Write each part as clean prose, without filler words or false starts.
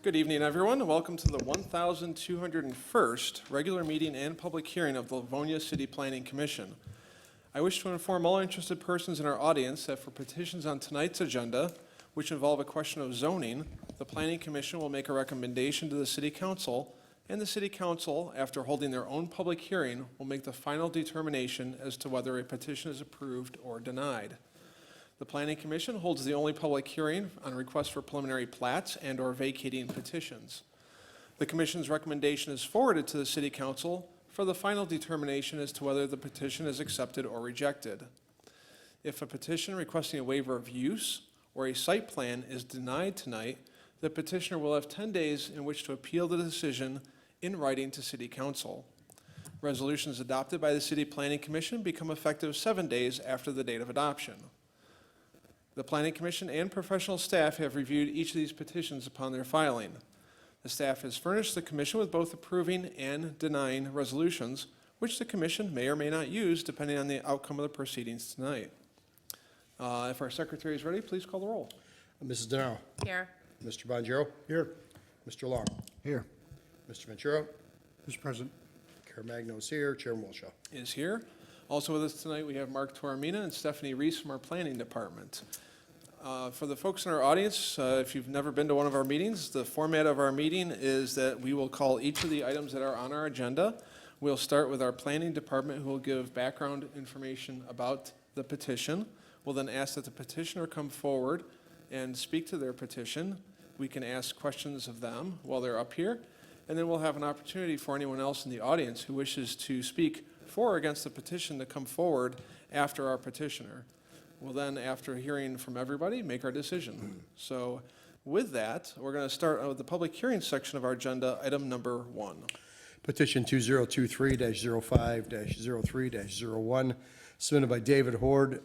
Good evening, everyone, and welcome to the 1,201st regular meeting and public hearing of the Livonia City Planning Commission. I wish to inform all interested persons in our audience that for petitions on tonight's agenda, which involve a question of zoning, the Planning Commission will make a recommendation to the City Council, and the City Council, after holding their own public hearing, will make the final determination as to whether a petition is approved or denied. The Planning Commission holds the only public hearing on requests for preliminary plats and/or vacating petitions. The Commission's recommendation is forwarded to the City Council for the final determination as to whether the petition is accepted or rejected. If a petition requesting a waiver of use or a site plan is denied tonight, the petitioner will have 10 days in which to appeal the decision in writing to City Council. Resolutions adopted by the City Planning Commission become effective 7 days after the date of adoption. The Planning Commission and professional staff have reviewed each of these petitions upon their filing. The staff has furnished the Commission with both approving and denying resolutions, which the Commission may or may not use depending on the outcome of the proceedings tonight. If our Secretary is ready, please call the roll. Mrs. DeNaro. Here. Mr. Bonjero. Here. Mr. Long. Here. Mr. Ventura. Mr. President. Caremagno is here. Chairman Wilshaw. Is here. Also with us tonight, we have Mark Toromina and Stephanie Reese from our Planning Department. For the folks in our audience, if you've never been to one of our meetings, the format of our meeting is that we will call each of the items that are on our agenda. We'll start with our Planning Department, who will give background information about the petition. We'll then ask that the petitioner come forward and speak to their petition. We can ask questions of them while they're up here, and then we'll have an opportunity for anyone else in the audience who wishes to speak for or against the petition to come forward after our petitioner. We'll then, after hearing from everybody, make our decision. So with that, we're going to start with the public hearing section of our agenda, item number 1. Petition 2023-05-03-01, submitted by David Horde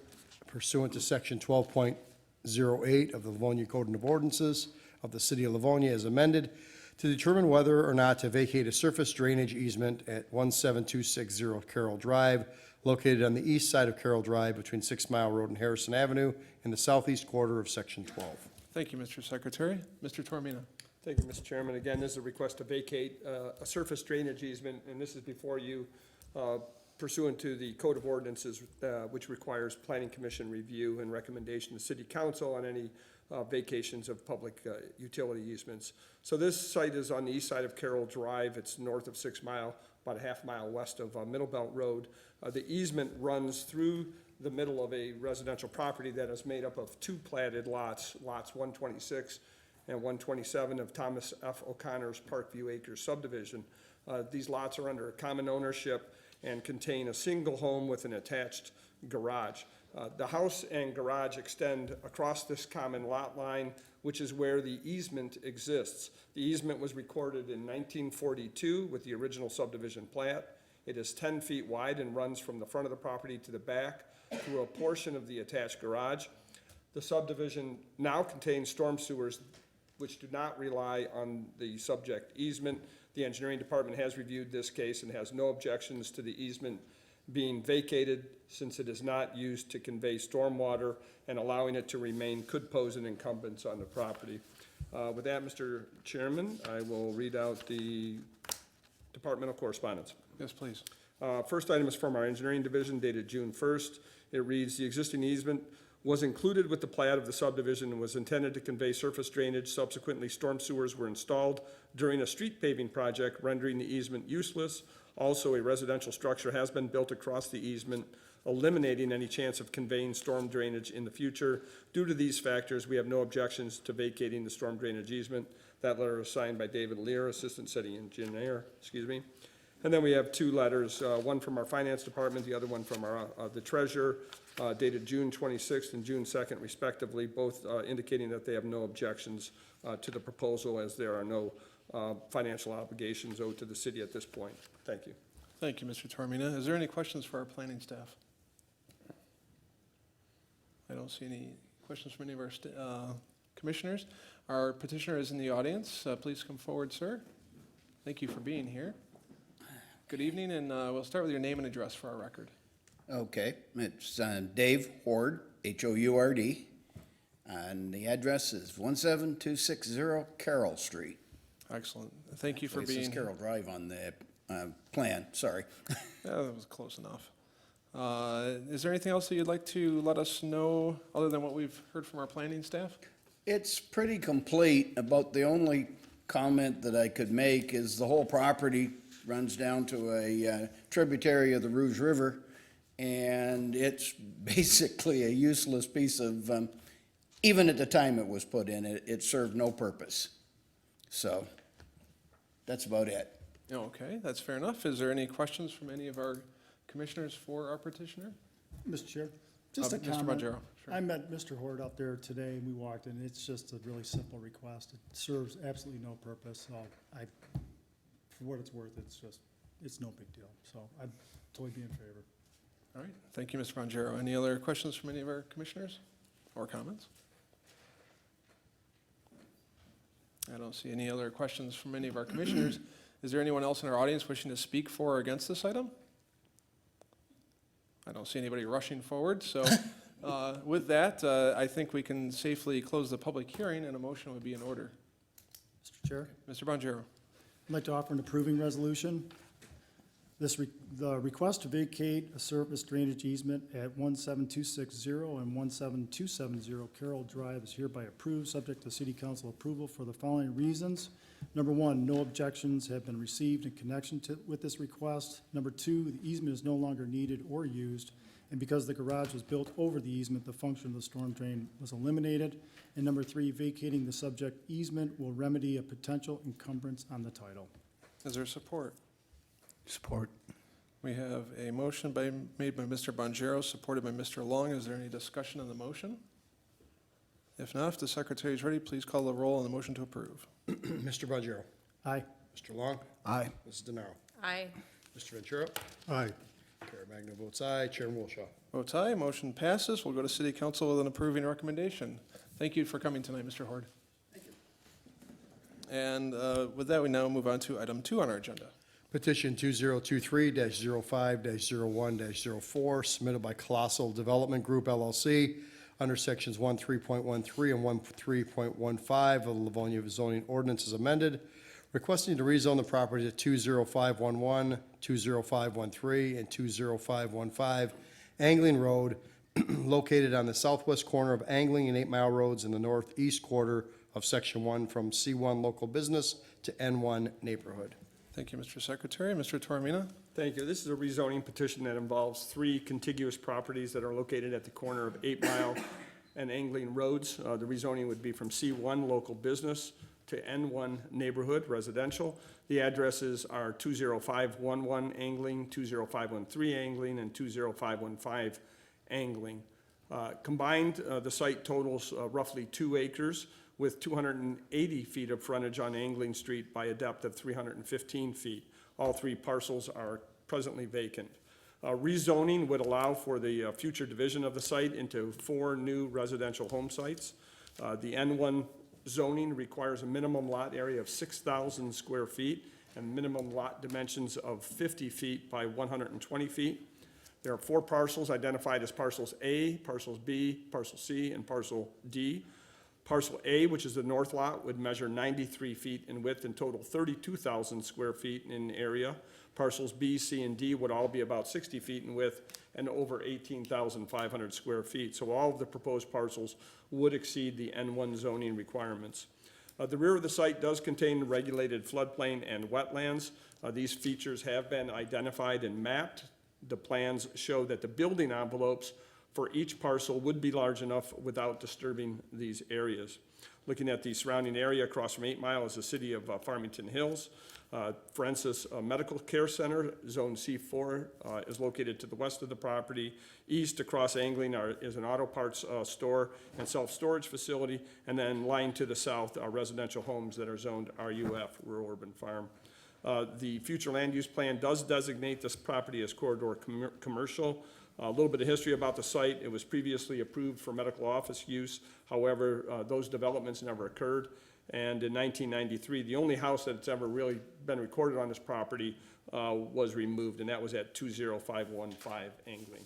pursuant to Section 12.08 of the Livonia Code of Ordinances of the City of Livonia as amended, to determine whether or not to vacate a surface drainage easement at 17260 Carroll Drive, located on the east side of Carroll Drive between 6 Mile Road and Harrison Avenue in the southeast quarter of Section 12. Thank you, Mr. Secretary. Mr. Toromina. Thank you, Mr. Chairman. Again, this is a request to vacate a surface drainage easement, and this is before you pursuant to the Code of Ordinances, which requires Planning Commission review and recommendation to City Council on any vacations of public utility easements. So this site is on the east side of Carroll Drive. It's north of 6 Mile, about a half mile west of Middle Belt Road. The easement runs through the middle of a residential property that is made up of 2 platted lots, lots 126 and 127 of Thomas F. O'Connor's Parkview Acres subdivision. These lots are under common ownership and contain a single home with an attached garage. The house and garage extend across this common lot line, which is where the easement exists. The easement was recorded in 1942 with the original subdivision plat. It is 10 feet wide and runs from the front of the property to the back through a portion of the attached garage. The subdivision now contains storm sewers which do not rely on the subject easement. The engineering department has reviewed this case and has no objections to the easement being vacated, since it is not used to convey stormwater, and allowing it to remain could pose an encumbrance on the property. With that, Mr. Chairman, I will read out the departmental correspondence. Yes, please. First item is from our engineering division dated June 1st. It reads, the existing easement was included with the plat of the subdivision and was intended to convey surface drainage. Subsequently, storm sewers were installed during a street paving project, rendering the easement useless. Also, a residential structure has been built across the easement, eliminating any chance of conveying storm drainage in the future. Due to these factors, we have no objections to vacating the storm drainage easement. That letter is signed by David Lear, Assistant City Engineer, And then we have 2 letters, one from our Finance Department, the other one from our, the Treasurer, dated June 26th and June 2nd, respectively, both indicating that they have no objections to the proposal, as there are no financial obligations owed to the city at this point. Thank you. Thank you, Mr. Toromina. Is there any questions for our planning staff? I don't see any questions from any of our commissioners. Our petitioner is in the audience. Please come forward, sir. Thank you for being here. Good evening, and we'll start with your name and address for our record. Okay, it's Dave Horde, H-O-U-R-D, and the address is 17260 Carroll Street. Excellent. Thank you for This is being. Carroll Drive on the plan, sorry. That was close enough. Is there anything else that you'd like to let us know, other than what we've heard from our planning staff? It's pretty complete. About the only comment that I could make is the whole property runs down to a tributary of the Rouge River, and it's basically a useless piece of, even at the time it was put in, it served no purpose. So, that's about it. Okay, that's fair enough. Is there any questions from any of our commissioners for our petitioner? Mr. Chair, just a Mr. comment. Bonjero, sure. I met Mr. Horde out there today, and we walked in. It's just a really simple request. It serves absolutely no purpose, so for what it's worth, it's no big deal. So I'd totally be in favor. All right, thank you, Mr. Bonjero. Any other questions from any of our commissioners or comments? I don't see any other questions from any of our commissioners. Is there anyone else in our audience wishing to speak for or against this item? I don't see anybody rushing forward, so with that, I think we can safely close the public hearing, and a motion would be in order. Mr. Chair, Mr. Bonjero. I'd like to offer an approving resolution. The request to vacate a surface drainage easement at 17260 and 17270 Carroll Drive is hereby approved, subject to city council approval for the following reasons. Number one, no objections have been received in connection with this request. Number two, the easement is no longer needed or used, and because the garage was built over the easement, the function of the storm drain was eliminated. And number three, vacating the subject easement will remedy a potential encumbrance on the title. Is there support? Support. We have a motion made by Mr. Bonjero, supported by Mr. Long. Is there any discussion on the motion? If not, if the secretary is ready, please call the roll on the motion to approve. Mr. Bonjero. Aye. Mr. Long. Aye. Mrs. DeNaro. Aye. Mr. Ventura. Aye. Caremagna votes aye. Chairman Wilshaw. Votes aye, motion passes. We'll go to city council with an approving recommendation. Thank you for coming tonight, Mr. Horde. Thank you. And with that, we now move on to item 2 on our agenda. Petition 2023-05-01-04, submitted by Colossal Development Group LLC under sections 1.3.13 and 1.3.15 of the Livonia zoning ordinance as amended, requesting to rezone the property to 20511, 20513, and 20515 Angling Road, located on the southwest corner of Angling and 8 Mile Roads in the northeast quarter of Section 1 from C1 Local Business to N1 Neighborhood. Thank you, Mr. Secretary. Mr. Toromina? Thank you. This is a rezoning petition that involves 3 contiguous properties that are located at the corner of 8 Mile and Angling Roads. The rezoning would be from C1 Local Business to N1 Neighborhood Residential. The addresses are 20511 Angling, 20513 Angling, and 20515 Angling. Combined, the site totals roughly 2 acres with 280 feet of frontage on Angling Street by a depth of 315 feet. All 3 parcels are presently vacant. Rezoning would allow for the future division of the site into 4 new residential home sites. The N1 zoning requires a minimum lot area of 6,000 square feet and minimum lot dimensions of 50 feet by 120 feet. There are 4 parcels identified as parcels A, parcels B, parcel C, and parcel D. Parcel A, which is the north lot, would measure 93 feet in width and total 32,000 square feet in area. Parcels B, C, and D would all be about 60 feet in width and over 18,500 square feet. So all of the proposed parcels would exceed the N1 zoning requirements. The rear of the site does contain regulated floodplain and wetlands. These features have been identified and mapped. The plans show that the building envelopes for each parcel would be large enough without disturbing these areas. Looking at the surrounding area across from 8 Mile is the city of Farmington Hills. Forensis Medical Care Center, Zone C4, is located to the west of the property. East across Angling is an auto parts store and self-storage facility, and then lying to the south are residential homes that are zoned RUF, Rural Urban Farm. The future land use plan does designate this property as corridor commercial. A little bit of history about the site. It was previously approved for medical office use. However, those developments never occurred. And in 1993, the only house that's ever really been recorded on this property was removed, and that was at 20515 Angling.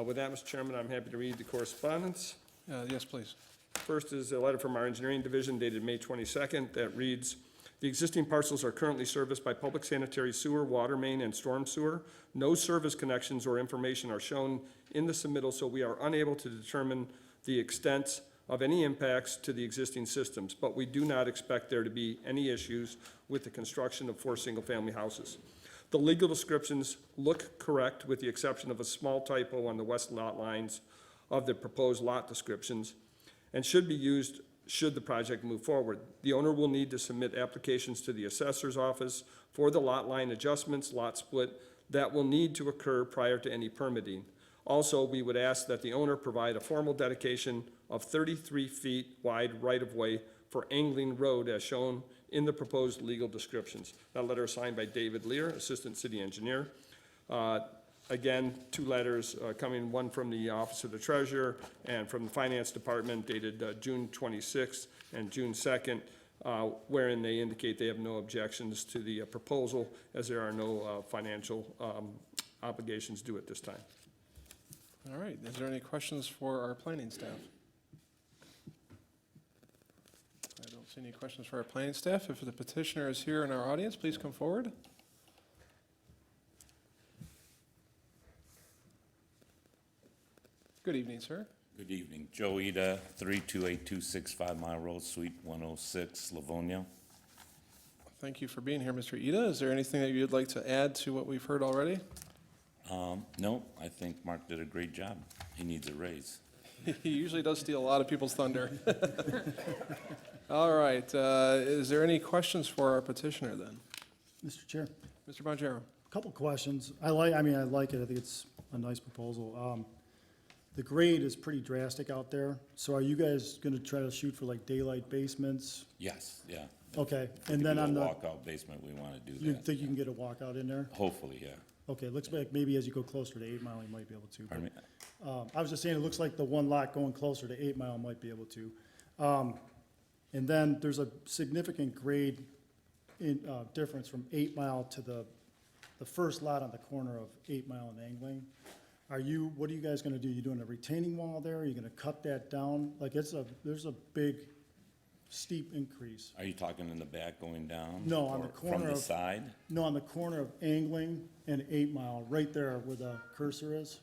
With that, Mr. Chairman, I'm happy to read the correspondence. Yes, please. First is a letter from our engineering division dated May 22nd that reads, The existing parcels are currently serviced by public sanitary sewer, water main, and storm sewer. No service connections or information are shown in the submittal, so we are unable to determine the extent of any impacts to the existing systems, but we do not expect there to be any issues with the construction of 4 single-family houses. The legal descriptions look correct with the exception of a small typo on the west lot lines of the proposed lot descriptions and should be used should the project move forward. The owner will need to submit applications to the assessor's office for the lot line adjustments, lot split, that will need to occur prior to any permitting. Also, we would ask that the owner provide a formal dedication of 33 feet wide right-of-way for Angling Road as shown in the proposed legal descriptions. That letter is signed by David Lear, Assistant City Engineer. Again, 2 letters coming, one from the Office of the Treasurer and from the Finance Department dated June 26th and June 2nd, wherein they indicate they have no objections to the proposal as there are no financial obligations due at this time. All right, is there any questions for our planning staff? I don't see any questions for our planning staff. If the petitioner is here in our audience, please come forward. Good evening, sir. Good evening. Joe Ida, 328265 Mile Road, Suite 106, Livonia. Thank you for being here, Mr. Ida. Is there anything that you'd like to add to what we've heard already? No, I think Mark did a great job. He needs a raise. He usually does steal a lot of people's thunder. All right, is there any questions for our petitioner then? Mr. Chair, Mr. Bonjero? a couple questions. I like it. I think it's a nice proposal. The grade is pretty drastic out there, so are you guys gonna try to shoot for like daylight basements? Yes, yeah. Okay, If and we then do a on the, walkout basement, we want to do you that. think you can get a walkout in there? Hopefully, yeah. Okay, looks like maybe as you go closer to 8 Mile, you might be able to. but, Pardon me? I was just saying, it looks like the one lot going closer to 8 Mile might be able to. And then there's a significant grade difference from 8 Mile to the first lot on the corner of 8 Mile and Angling. What are you guys gonna do? You doing a retaining wall there? Are you gonna cut that down? Like, there's a big steep increase. Are you talking in the back going down? No, on the Or corner From the of- side? No, on the corner of Angling and 8 Mile, right there where the cursor is.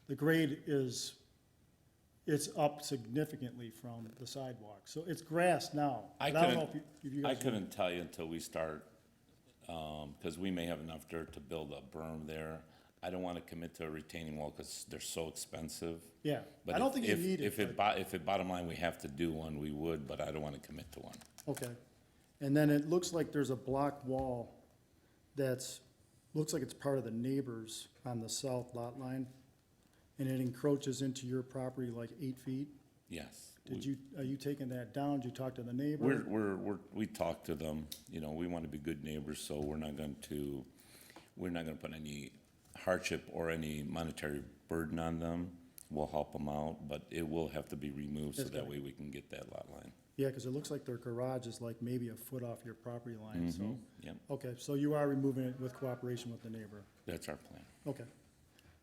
The grade it's up significantly from the sidewalk. So it's grass now. I But don't know couldn't- if you I guys. couldn't tell you until we start, because we may have enough dirt to build a berm there. I don't want to commit to a retaining wall because they're so expensive. Yeah, But I don't think you need it. If it bottom line, we have to do one, we would, but I don't want to commit to one. Okay. And then it looks like there's a block wall looks like it's part of the neighbors on the south lot line. And it encroaches into your property like 8 feet. Yes. Are you taking that down? Did you talk to the neighbor? We talk to them, we want to be good neighbors, so we're not going to put any hardship or any monetary burden on them. We'll help them out, but it will have to be removed so That's that good. way we can get that lot line. Yeah, because it looks like their garage is like maybe a foot off your property line, so. Yep, Okay, so you are removing it with cooperation with the neighbor. that's our plan. Okay.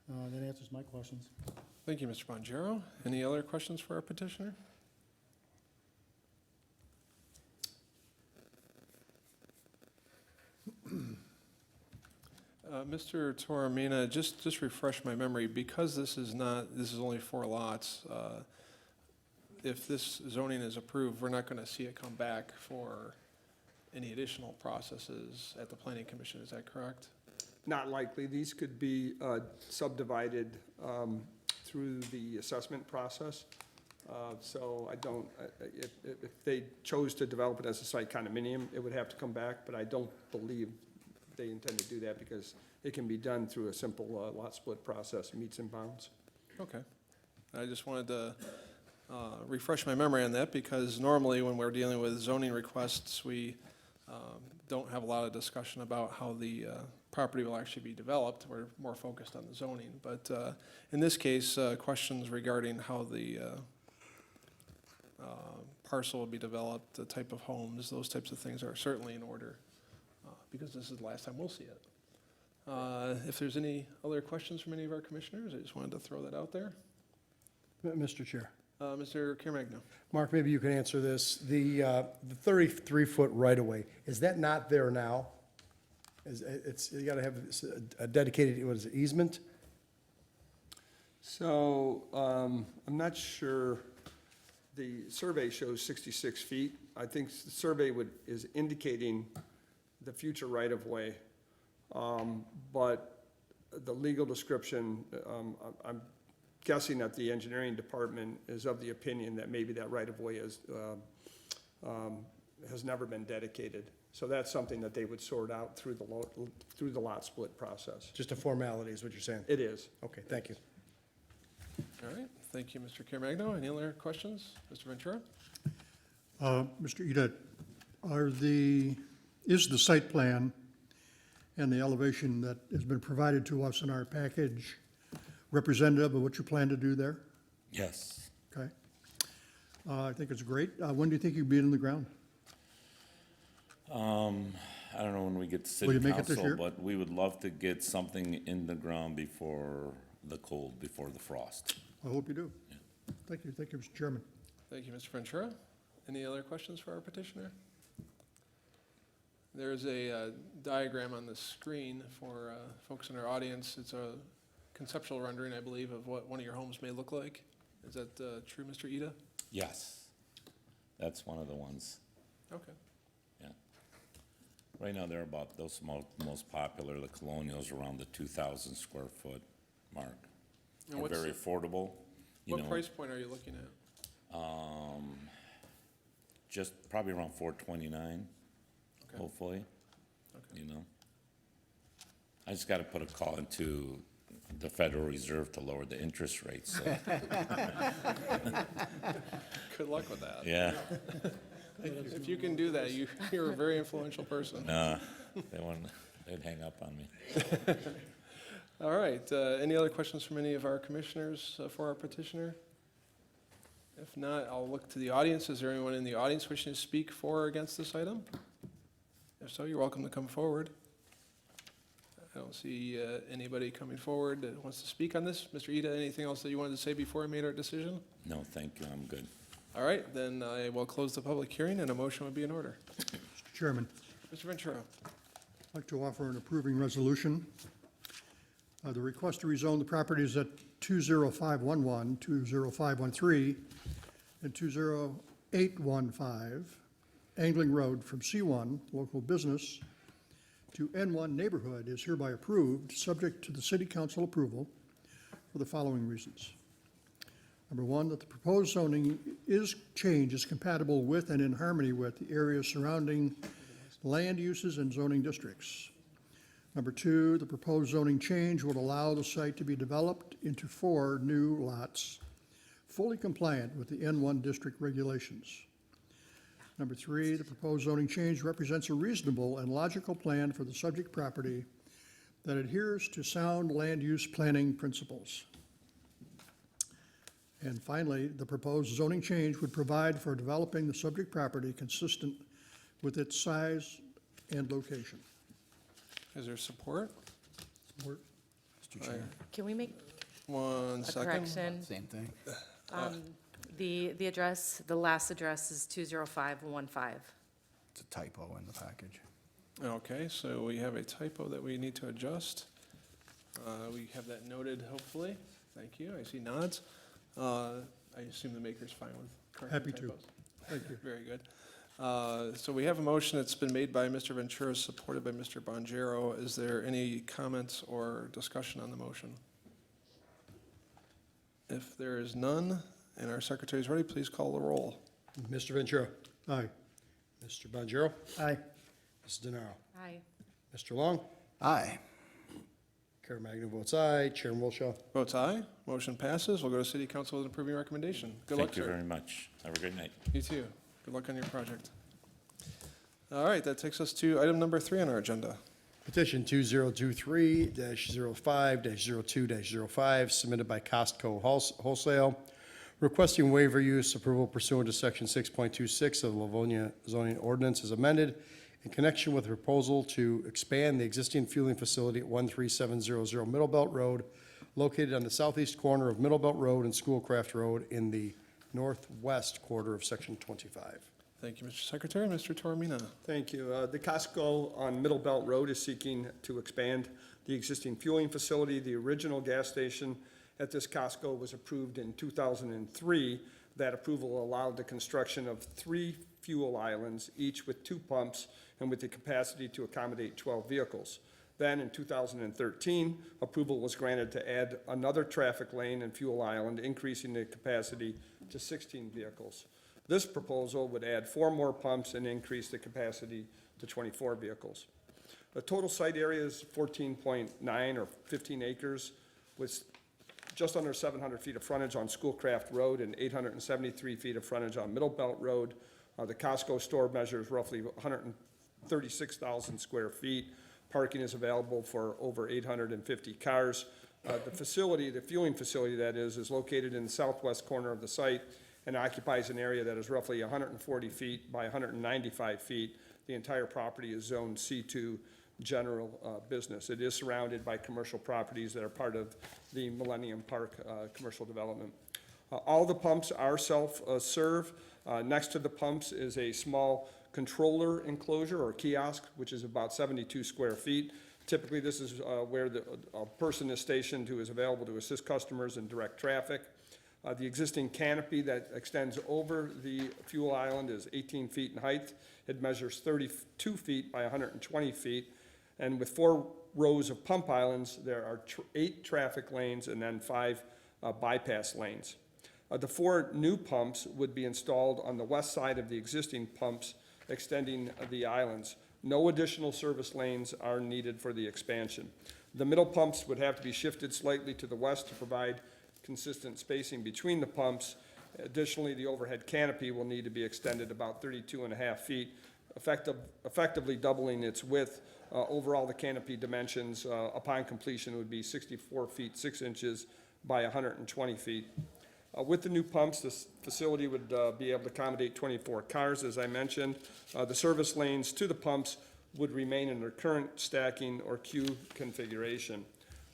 That answers my questions. Thank you, Mr. Bonjero. Any other questions for our petitioner? Mr. Toromina, just refresh my memory, because this is only 4 lots, if this zoning is approved, we're not gonna see it come back for any additional processes at the planning commission, is that correct? Not likely. These could be subdivided through the assessment process. So I don't, if they chose to develop it as a site condominium, it would have to come back, but I don't believe they intend to do that because it can be done through a simple lot split process, meets and bounds. Okay. I just wanted to refresh my memory on that, because normally when we're dealing with zoning requests, we don't have a lot of discussion about how the property will actually be developed. We're more focused on the zoning. But in this case, questions regarding how the parcel will be developed, the type of homes, those types of things are certainly in order, because this is the last time we'll see it. If there's any other questions from any of our commissioners, I just wanted to throw that out there. Mr. Chair, Mr. Caremagno? Mark, maybe you can answer this. The 33-foot right-of-way, is that not there now? You gotta have a dedicated, what is it, easement? So, I'm not sure, the survey shows 66 feet. I think the survey is indicating the future right-of-way. But the legal description, I'm guessing that the engineering department is of the opinion that maybe that right-of-way has never been dedicated. So that's something that they would sort out through the lot split process. Just a formality is what you're saying? It is. Okay, thank you. All right, thank you, Mr. Caremagno. Any other questions? Mr. Ventura? Mr. Eda, is the site plan and the elevation that has been provided to us in our package representative of what you plan to do there? Yes. Okay. I think it's great. When do you think you'll be in the ground? I don't know when we get to Will city you make it this council, year? but we would love to get something in the ground before the cold, before the frost. I hope you do. Thank you, Mr. Chairman. Thank you, Mr. Ventura. Any other questions for our petitioner? There's a diagram on the screen for folks in our audience. It's a conceptual rendering, I believe, of what one of your homes may look like. Is that true, Mr. Eda? Yes, that's one of the ones, Okay. yeah. Right now, they're about, those most popular, the colonials around the 2,000 square foot mark. And They're what's very the- affordable, you What know. price point are you looking at? Just probably around 429, Okay. hopefully, Okay. you know. I just gotta put a call into the Federal Reserve to lower the interest rates, so, Good luck with that. yeah. If you can do that, you're a very influential person. They'd hang up on me. All right, any other questions from any of our commissioners for our petitioner? If not, I'll look to the audience. Is there anyone in the audience wishing to speak for or against this item? If so, you're welcome to come forward. I don't see anybody coming forward that wants to speak on this. Mr. Eda, anything else that you wanted to say before we made our decision? No, thank you, I'm good. All right, then I will close the public hearing and a motion would be in order. Mr. Chairman, Mr. Ventura? I'd like to offer an approving resolution. The request to rezone the properties at 20511, 20513, and 20815 Angling Road from C1, local business, to N1 neighborhood is hereby approved, subject to the city council approval for the following reasons. Number one, that the proposed zoning change is compatible with and in harmony with the areas surrounding land uses and zoning districts. Number two, the proposed zoning change would allow the site to be developed into 4 new lots, fully compliant with the N1 district regulations. Number three, the proposed zoning change represents a reasonable and logical plan for the subject property that adheres to sound land use planning principles. And finally, the proposed zoning change would provide for developing the subject property consistent with its size and location. Is there support? Support. Mr. Chair, Can we make 1 a second. correction? same thing. The address, the last address is 20515. It's a typo in the package. Okay, so we have a typo that we need to adjust. We have that noted, hopefully. Thank you, I see nods. I assume the maker's fine with correcting Happy to. typos. Thank you. Very good. So we have a motion that's been made by Mr. Ventura, supported by Mr. Bonjero. Is there any comments or discussion on the motion? If there is none, and our secretary is ready, please call the roll. Mr. Ventura? Aye. Mr. Bonjero? Aye. Mrs. DeNaro? Aye. Mr. Long? Aye. Caremagno votes aye. Chairman Wilshaw? Votes aye, motion passes. We'll go to city council with an approving recommendation. Good luck, Thank you sir. very much. Have a great night. You too. Good luck on your project. All right, that takes us to item number 3 on our agenda. Petition 2023-05-02-05, submitted by Costco Wholesale, requesting waiver use approval pursuant to Section 6.26 of the Livonia zoning ordinance as amended in connection with a proposal to expand the existing fueling facility at 13700 Middle Belt Road, located on the southeast corner of Middle Belt Road and Schoolcraft Road in the northwest quarter of Section 25. Thank you, Mr. Secretary. Mr. Toromina. Thank you. The Costco on Middle Belt Road is seeking to expand the existing fueling facility. The original gas station at this Costco was approved in 2003. That approval allowed the construction of 3 fuel islands, each with 2 pumps and with the capacity to accommodate 12 vehicles. Then in 2013, approval was granted to add another traffic lane and fuel island, increasing the capacity to 16 vehicles. This proposal would add 4 more pumps and increase the capacity to 24 vehicles. The total site area is 14.9 or 15 acres with just under 700 feet of frontage on Schoolcraft Road and 873 feet of frontage on Middle Belt Road. The Costco store measures roughly 136,000 square feet. Parking is available for over 850 cars. The facility, the fueling facility that is located in the southwest corner of the site and occupies an area that is roughly 140 feet by 195 feet. The entire property is zoned C2 general business. It is surrounded by commercial properties that are part of the Millennium Park commercial development. All the pumps are self-serve. Next to the pumps is a small controller enclosure or kiosk, which is about 72 square feet. Typically, this is where a person is stationed who is available to assist customers and direct traffic. The existing canopy that extends over the fuel island is 18 feet in height. It measures 32 feet by 120 feet. And with 4 rows of pump islands, there are 8 traffic lanes and then 5 bypass lanes. The 4 new pumps would be installed on the west side of the existing pumps extending the islands. No additional service lanes are needed for the expansion. The middle pumps would have to be shifted slightly to the west to provide consistent spacing between the pumps. Additionally, the overhead canopy will need to be extended about 32.5 feet, effectively doubling its width. Overall, the canopy dimensions upon completion would be 64 feet 6 inches by 120 feet. With the new pumps, this facility would be able to accommodate 24 cars, as I mentioned. The service lanes to the pumps would remain in their current stacking or queue configuration.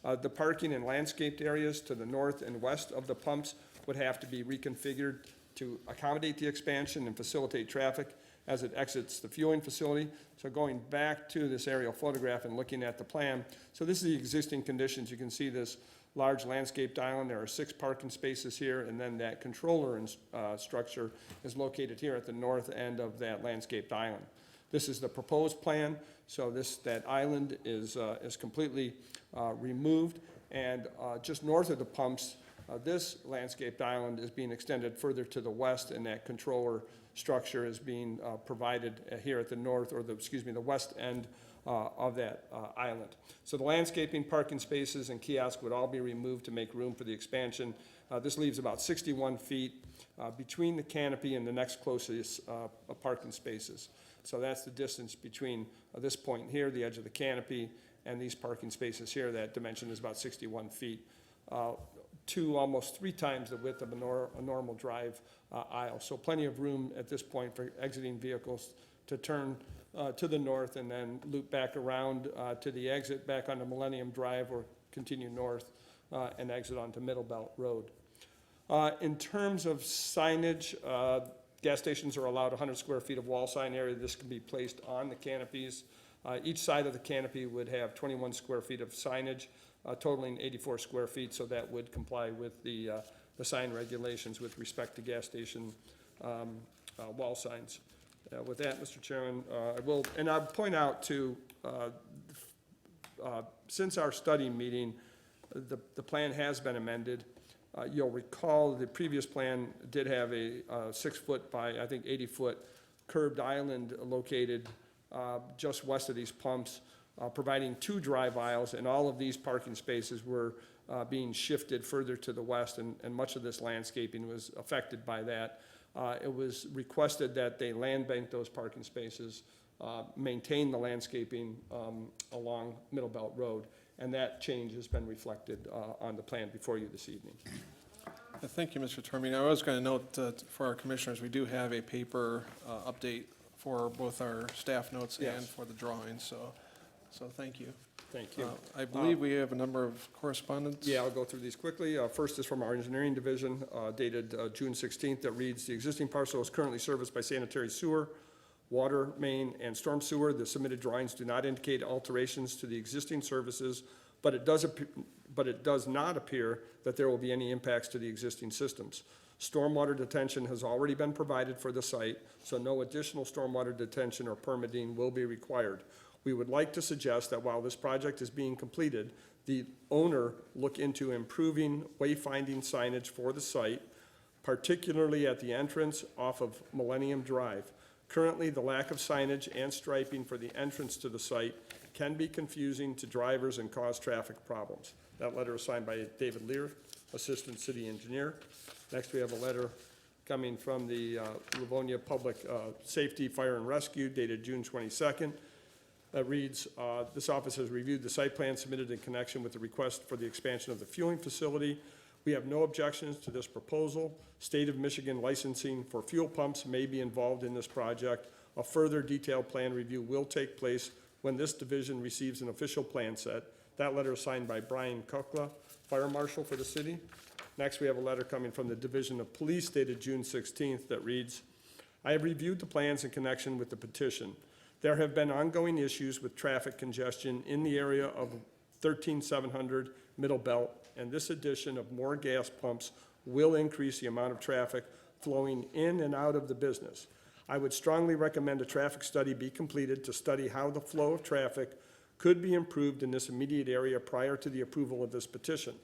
The parking and landscaped areas to the north and west of the pumps would have to be reconfigured to accommodate the expansion and facilitate traffic as it exits the fueling facility. So going back to this aerial photograph and looking at the plan, so this is the existing conditions. You can see this large landscaped island. There are 6 parking spaces here, and then that controller structure is located here at the north end of that landscaped island. This is the proposed plan. So that island is completely removed, and just north of the pumps, this landscaped island is being extended further to the west, and that controller structure is being provided here at the north, or the west end of that island. So the landscaping, parking spaces, and kiosk would all be removed to make room for the expansion. This leaves about 61 feet between the canopy and the next closest parking spaces. So that's the distance between this point here, the edge of the canopy, and these parking spaces here. That dimension is about 61 feet, to almost 3 times the width of a normal drive aisle. So plenty of room at this point for exiting vehicles to turn to the north and then loop back around to the exit back onto Millennium Drive or continue north and exit onto Middle Belt Road. In terms of signage, gas stations are allowed 100 square feet of wall sign area. This can be placed on the canopies. Each side of the canopy would have 21 square feet of signage, totaling 84 square feet, so that would comply with the sign regulations with respect to gas station wall signs. With that, Mr. Chairman, I'll point out too, since our study meeting, the plan has been amended. You'll recall the previous plan did have a 6-foot by, I think, 80-foot curved island located just west of these pumps, providing 2 drive aisles, and all of these parking spaces were being shifted further to the west, and much of this landscaping was affected by that. It was requested that they land bank those parking spaces, maintain the landscaping along Middle Belt Road, and that change has been reflected on the plan before you this evening. Thank you, Mr. Toromina. I was going to note for our commissioners, we do have a paper update for both our staff notes and Yes. for the drawings, so thank you. Thank you. I believe we have a number of correspondence. Yeah, I'll go through these quickly. First is from our engineering division, dated June 16th, that reads, "The existing parcel is currently serviced by sanitary sewer, water main, and storm sewer. The submitted drawings do not indicate alterations to the existing services, but it does not appear that there will be any impacts to the existing systems. Stormwater detention has already been provided for the site, so no additional stormwater detention or permitting will be required. We would like to suggest that while this project is being completed, the owner look into improving wayfinding signage for the site, particularly at the entrance off of Millennium Drive. Currently, the lack of signage and striping for the entrance to the site can be confusing to drivers and cause traffic problems." That letter is signed by David Lear, Assistant City Engineer. Next, we have a letter coming from the Livonia Public Safety, Fire, and Rescue dated June 22nd. That reads, "This office has reviewed the site plan submitted in connection with the request for the expansion of the fueling facility. We have no objections to this proposal. State of Michigan licensing for fuel pumps may be involved in this project. A further detailed plan review will take place when this division receives an official plan set." That letter is signed by Brian Kukla, Fire Marshal for the city. Next, we have a letter coming from the Division of Police dated June 16th that reads, "I have reviewed the plans in connection with the petition. There have been ongoing issues with traffic congestion in the area of 13700 Middle Belt, and this addition of more gas pumps will increase the amount of traffic flowing in and out of the business. I would strongly recommend a traffic study be completed to study how the flow of traffic could be improved in this immediate area prior to the approval of this petition.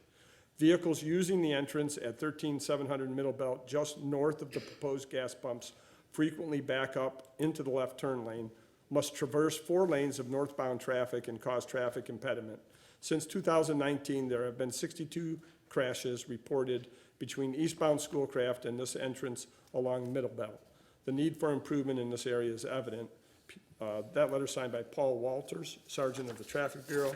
Vehicles using the entrance at 13700 Middle Belt just north of the proposed gas pumps frequently back up into the left turn lane, must traverse 4 lanes of northbound traffic and cause traffic impediment. Since 2019, there have been 62 crashes reported between eastbound Schoolcraft and this entrance along Middle Belt. The need for improvement in this area is evident." That letter signed by Paul Walters, Sergeant of the Traffic Bureau.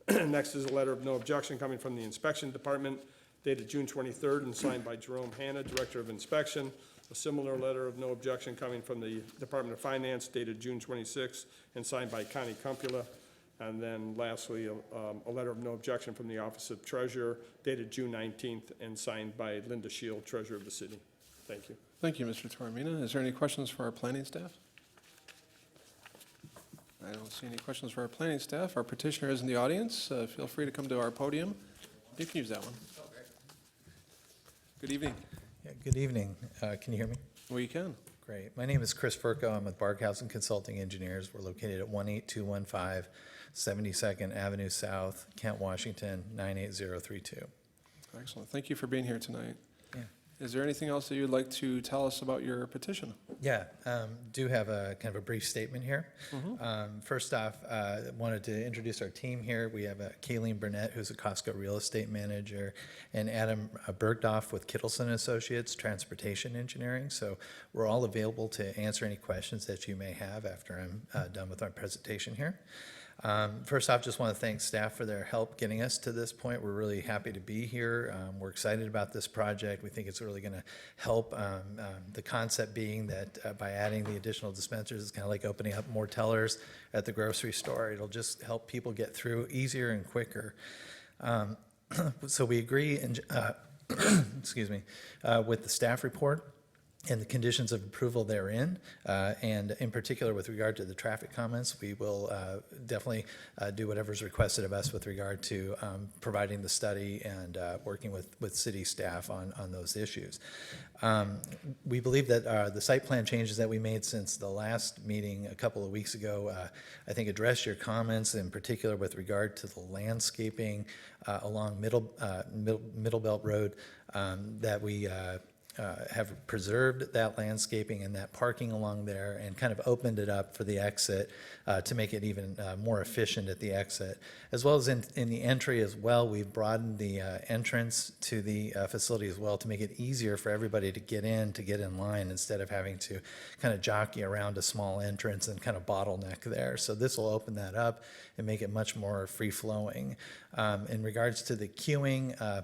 Next is a letter of no objection coming from the Inspection Department dated June 23rd and signed by Jerome Hanna, Director of Inspection. A similar letter of no objection coming from the Department of Finance dated June 26th and signed by Connie Cumpula. And then lastly, a letter of no objection from the Office of Treasurer dated June 19th and signed by Linda Shield, Treasurer of the City. Thank you. Thank you, Mr. Toromina. Is there any questions for our planning staff? I don't see any questions for our planning staff. Our petitioner is in the audience. Feel free to come to our podium. You can use that one. Good evening. Yeah, good evening. Can you hear me? We can. Great. My name is Chris Furco. I'm with Barkhausen Consulting Engineers. We're located at 18215 72nd Avenue South, Kent, Washington, 98032. Excellent. Thank you for being here tonight. Yeah. Is there anything else that you'd like to tell us about your petition? Yeah, do have a kind of a brief statement here. First off, wanted to introduce our team here. We have Kayleen Burnett, who's a Costco real estate manager, and Adam Bergdorf with Kittleson Associates, Transportation Engineering. So we're all available to answer any questions that you may have after I'm done with our presentation here. First off, just want to thank staff for their help getting us to this point. We're really happy to be here. We're excited about this project. We think it's really going to help. The concept being that by adding the additional dispensers, it's kind of like opening up more tellers at the grocery store. It'll just help people get through easier and quicker. So we agree, excuse me, with the staff report and the conditions of approval therein, and in particular with regard to the traffic comments, we will definitely do whatever is requested of us with regard to providing the study and working with city staff on those issues. We believe that the site plan changes that we made since the last meeting a couple of weeks ago, I think address your comments in particular with regard to the landscaping along Middle Belt Road, that we have preserved that landscaping and that parking along there and kind of opened it up for the exit to make it even more efficient at the exit. As well as in the entry as well, we've broadened the entrance to the facility as well to make it easier for everybody to get in line instead of having to kind of jockey around a small entrance and kind of bottleneck there. So this will open that up and make it much more free-flowing. In regards to the queuing,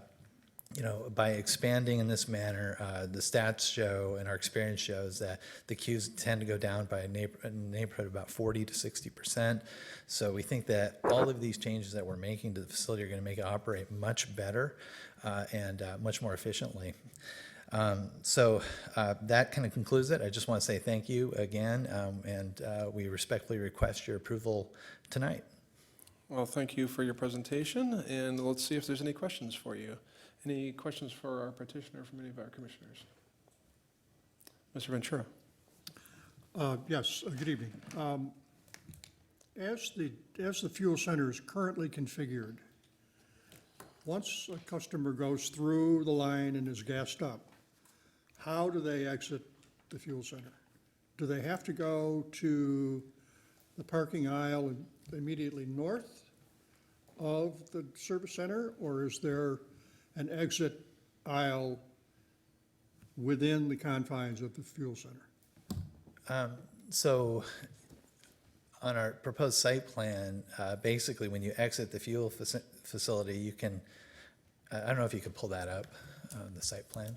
by expanding in this manner, the stats show and our experience shows that the queues tend to go down by a neighborhood about 40 to 60%. So we think that all of these changes that we're making to the facility are going to make it operate much better and much more efficiently. So that kind of concludes it. I just want to say thank you again, and we respectfully request your approval tonight. Well, thank you for your presentation, and let's see if there's any questions for you. Any questions for our petitioner from any of our commissioners? Mr. Ventura? Yes, good evening. As the fuel center is currently configured, once a customer goes through the line and is gassed up, how do they exit the fuel center? Do they have to go to the parking aisle immediately north of the service center, or is there an exit aisle within the confines of the fuel center? So on our proposed site plan, basically when you exit the fuel facility, you can, I don't know if you could pull that up, the site plan.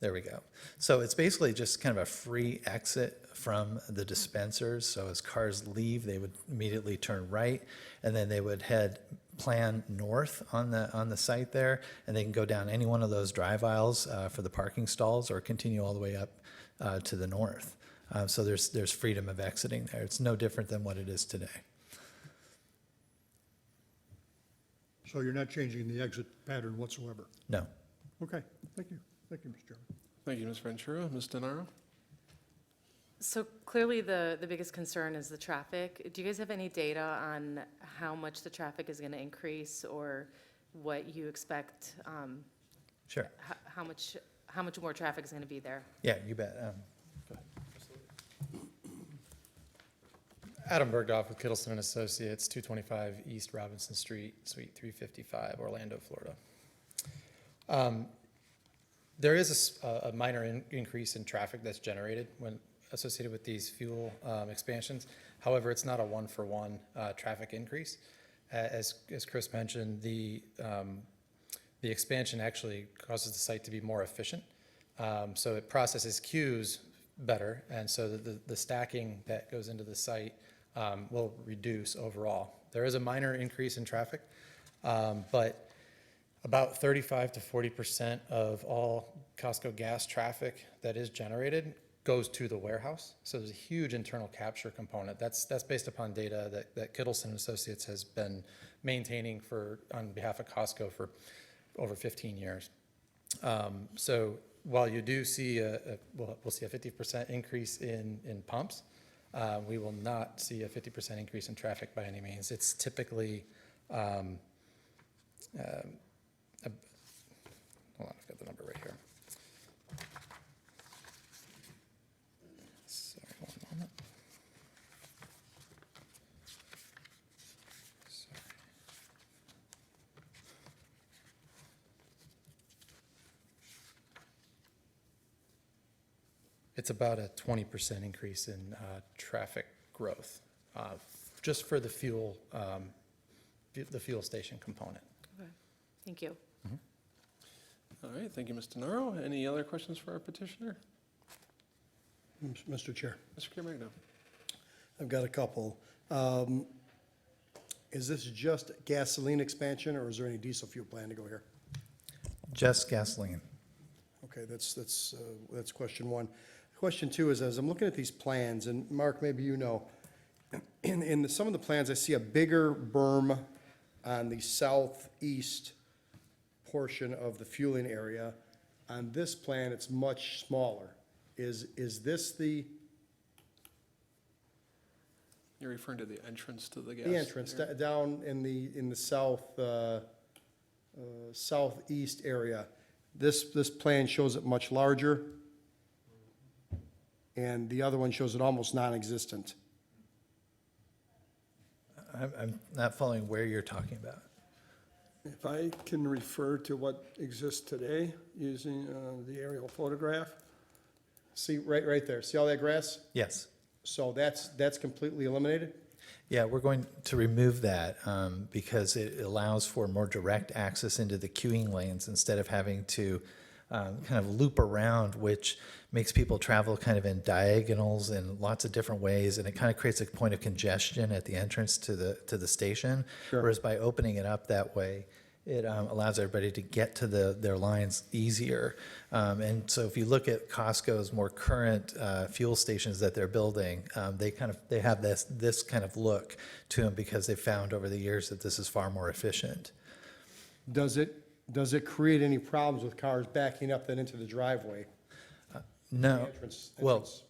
There we go. So it's basically just kind of a free exit from the dispensers. So as cars leave, they would immediately turn right, and then they would plan north on the site there, and they can go down any one of those drive aisles for the parking stalls, or continue all the way up to the north. So there's freedom of exiting there. It's no different than what it is today. So you're not changing the exit pattern whatsoever? No. Okay, thank you. Thank you, Mr. Chairman. Thank you, Ms. Ventura. Ms. DeNaro? So clearly, the biggest concern is the traffic. Do you guys have any data on how much the traffic is going to increase, or what you expect, Sure. how much more traffic is going to be there? Yeah, you bet. Go ahead. Adam Bergdorf with Kittleson and Associates, 225 East Robinson Street, Suite 355, Orlando, Florida. There is a minor increase in traffic that's generated when associated with these fuel expansions. However, it's not a one-for-one traffic increase. As Chris mentioned, the expansion actually causes the site to be more efficient. So it processes queues better, and so the stacking that goes into the site will reduce overall. There is a minor increase in traffic, but about 35 to 40% of all Costco gas traffic that is generated goes to the warehouse. So there's a huge internal capture component. That's based upon data that Kittleson and Associates has been maintaining on behalf of Costco for over 15 years. So while you do see we'll see a 50% increase in pumps, we will not see a 50% increase in traffic by any means. It's typically hold on, I've got the number right here. Sorry, one moment. Sorry. It's about a 20% increase in traffic growth, just for the fuel station component. Okay. Thank you. All right, thank you, Ms. DeNaro. Any other questions for our petitioner? Mr. Chair, Mr. Caremagno? I've got a couple. Is this just gasoline expansion, or is there any diesel fuel plan to go here? Just gasoline. Okay, that's question one. Question two is, as I'm looking at these plans, and Mark, maybe you know, in some of the plans, I see a bigger berm on the southeast portion of the fueling area. On this plan, it's much smaller. Is this the You're referring to the entrance to the gas? the entrance area? down in the southeast area? This plan shows it much larger, and the other one shows it almost non-existent. I'm not following where you're talking about. If I can refer to what exists today using the aerial photograph. See, right there, see all that grass? Yes. So that's completely eliminated? Yeah, we're going to remove that because it allows for more direct access into the queuing lanes instead of having to kind of loop around, which makes people travel kind of in diagonals in lots of different ways, and it kind of creates a point of congestion at the entrance to the station. Sure. Whereas by opening it up that way, it allows everybody to get to their lines easier. And so if you look at Costco's more current fuel stations that they're building, they have this kind of look to them because they've found over the years that this is far more efficient. Does it create any problems with cars backing up then into the driveway? No. Entrance- Well, entrance?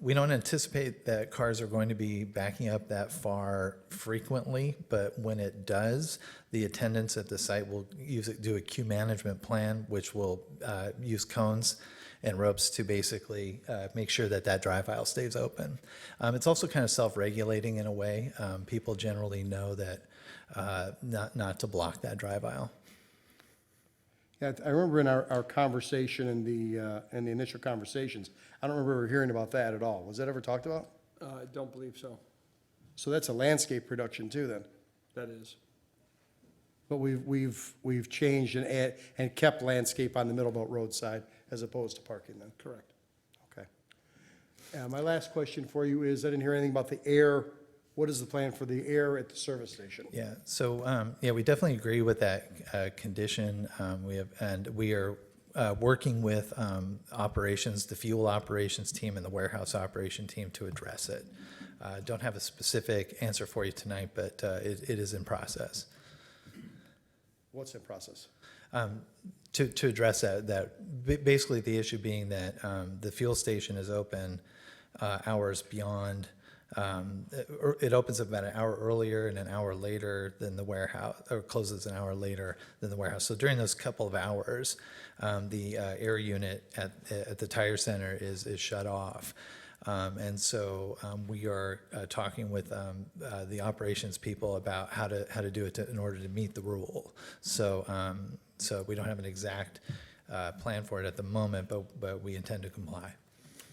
we don't anticipate that cars are going to be backing up that far frequently, but when it does, the attendants at the site will do a queue management plan, which will use cones and ropes to basically make sure that drive aisle stays open. It's also kind of self-regulating in a way. People generally know that not to block that drive aisle. Yeah, I remember in our conversation in the initial conversations, I don't remember hearing about that at all. Was that ever talked about? I don't believe so. So that's a landscape production too then? That is. But we've changed and kept landscape on the Middlebelt Road side as opposed to parking then? Correct. Okay. My last question for you is, I didn't hear anything about the air. What is the plan for the air at the service station? Yeah, so, we definitely agree with that condition. We are working with operations, the fuel operations team and the warehouse operation team to address it. Don't have a specific answer for you tonight, but it is in process. What's in process? To address basically the issue being that the fuel station is open hours beyond. It opens about an hour earlier and an hour later than the warehouse, or closes an hour later than the warehouse. So during those couple of hours, the air unit at the tire center is shut off. And so we are talking with the operations people about how to do it in order to meet the rule. So we don't have an exact plan for it at the moment, but we intend to comply.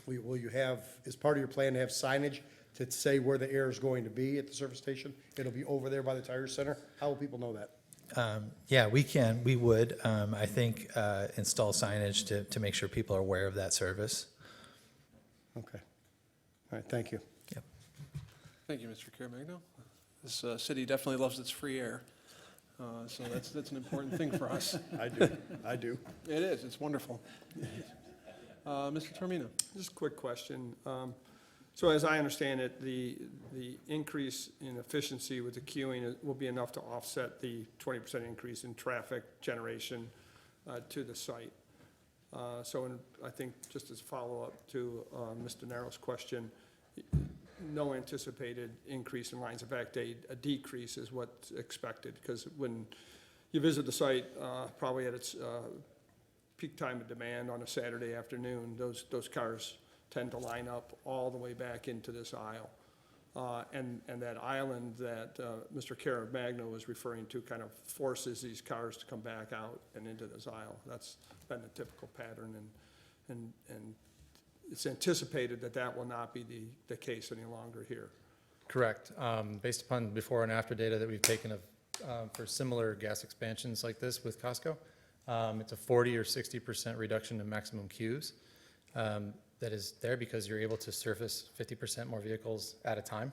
Will you have, is part of your plan to have signage to say where the air is going to be at the service station? It'll be over there by the tire center? How will people know that? Yeah, we would, I think, install signage to make sure people are aware of that service. Okay. All right, thank you. Yep. Thank you, Mr. Caremagno. This city definitely loves its free air, so that's an important thing for us. I do. It is, it's wonderful. Mr. Tormino? Just a quick question. So as I understand it, the increase in efficiency with the queuing will be enough to offset the 20% increase in traffic generation to the site. I think just as a follow-up to Mr. Narrow's question, no anticipated increase in lines. In fact, a decrease is what's expected, because when you visit the site, probably at its peak time of demand on a Saturday afternoon, those cars tend to line up all the way back into this aisle. And that island that Mr. Caremagno was referring to kind of forces these cars to come back out and into this aisle. That's been the typical pattern, and it's anticipated that will not be the case any longer here. Correct. Based upon before and after data that we've taken for similar gas expansions like this with Costco, it's a 40 or 60% reduction in maximum queues. That is there because you're able to surface 50% more vehicles at a time.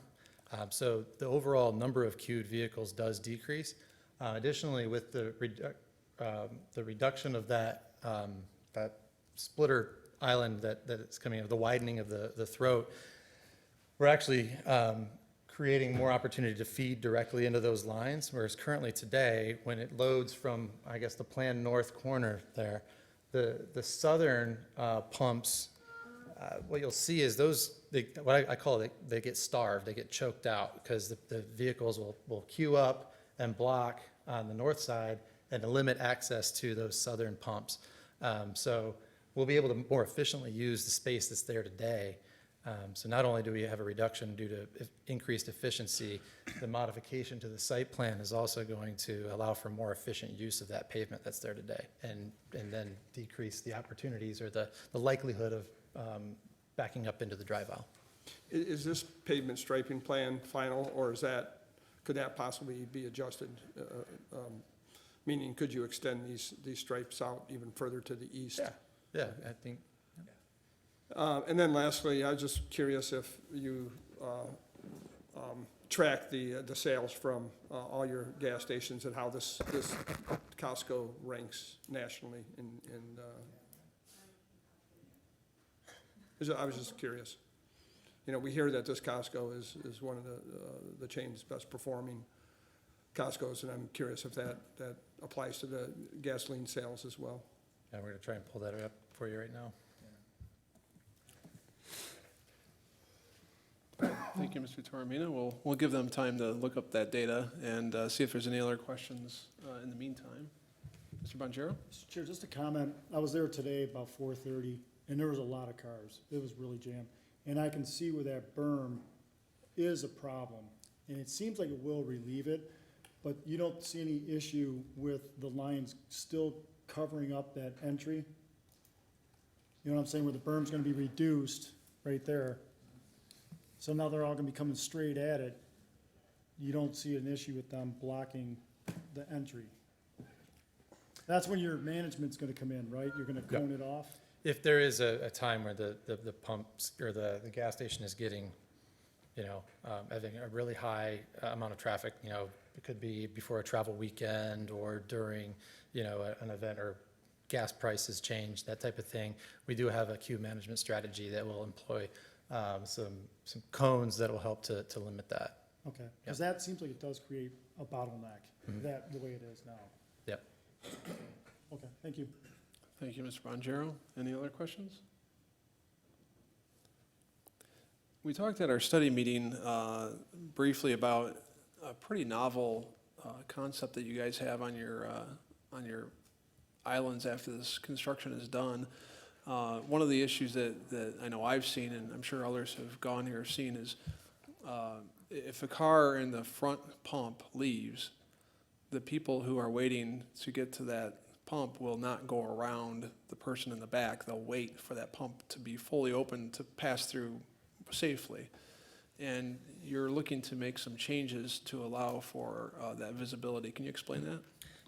So the overall number of queued vehicles does decrease. Additionally, with the reduction of that splitter island that's coming out, the widening of the throat, we're actually creating more opportunity to feed directly into those lines, whereas currently today, when it loads from, I guess, the planned north corner there, the southern pumps, what you'll see is what I call it, they get starved, they get choked out, because the vehicles will queue up and block on the north side and to limit access to those southern pumps. So we'll be able to more efficiently use the space that's there today. So not only do we have a reduction due to increased efficiency, the modification to the site plan is also going to allow for more efficient use of that pavement that's there today, and then decrease the opportunities or the likelihood of backing up into the drive aisle. Is this pavement striping plan final, or could that possibly be adjusted? Meaning, could you extend these stripes out even further to the east? Yeah, I think, And then lastly, I was just curious if you track the sales from all your gas stations and how this Costco ranks nationally I was just curious. You know, we hear that this Costco is one of the chain's best performing Costco's, and I'm curious if that applies to the gasoline sales as well. yeah, we're gonna try and pull that up for you right now. Thank you, Mr. Toromino. We'll give them time to look up that data and see if there's any other questions in the meantime. Mr. Bonjero? Mr. Chair, just a comment. I was there today about 4:30, and there was a lot of cars. It was really jammed. And I can see where that berm is a problem, and it seems like it will relieve it, but you don't see any issue with the lines still covering up that entry? You know what I'm saying, where the berm's gonna be reduced right there. So now they're all gonna be coming straight at it. You don't see an issue with them blocking the entry. That's when your management's gonna come in, right? You're gonna cone it off? If there is a time where the pumps or the gas station is getting, having a really high amount of traffic, it could be before a travel weekend or during, an event or gas prices change, that type of thing. We do have a queue management strategy that will employ some cones that will help to limit that. Okay, because that seems like it does create a bottleneck, that, the way it is now. Yep. Okay, thank you. Thank you, Mr. Bonjero. Any other questions? We talked at our study meeting briefly about a pretty novel concept that you guys have on your islands after this construction is done. One of the issues that I know I've seen, and I'm sure others have gone here seen, is if a car in the front pump leaves, the people who are waiting to get to that pump will not go around the person in the back. They'll wait for that pump to be fully open to pass through safely. And you're looking to make some changes to allow for that visibility. Can you explain that?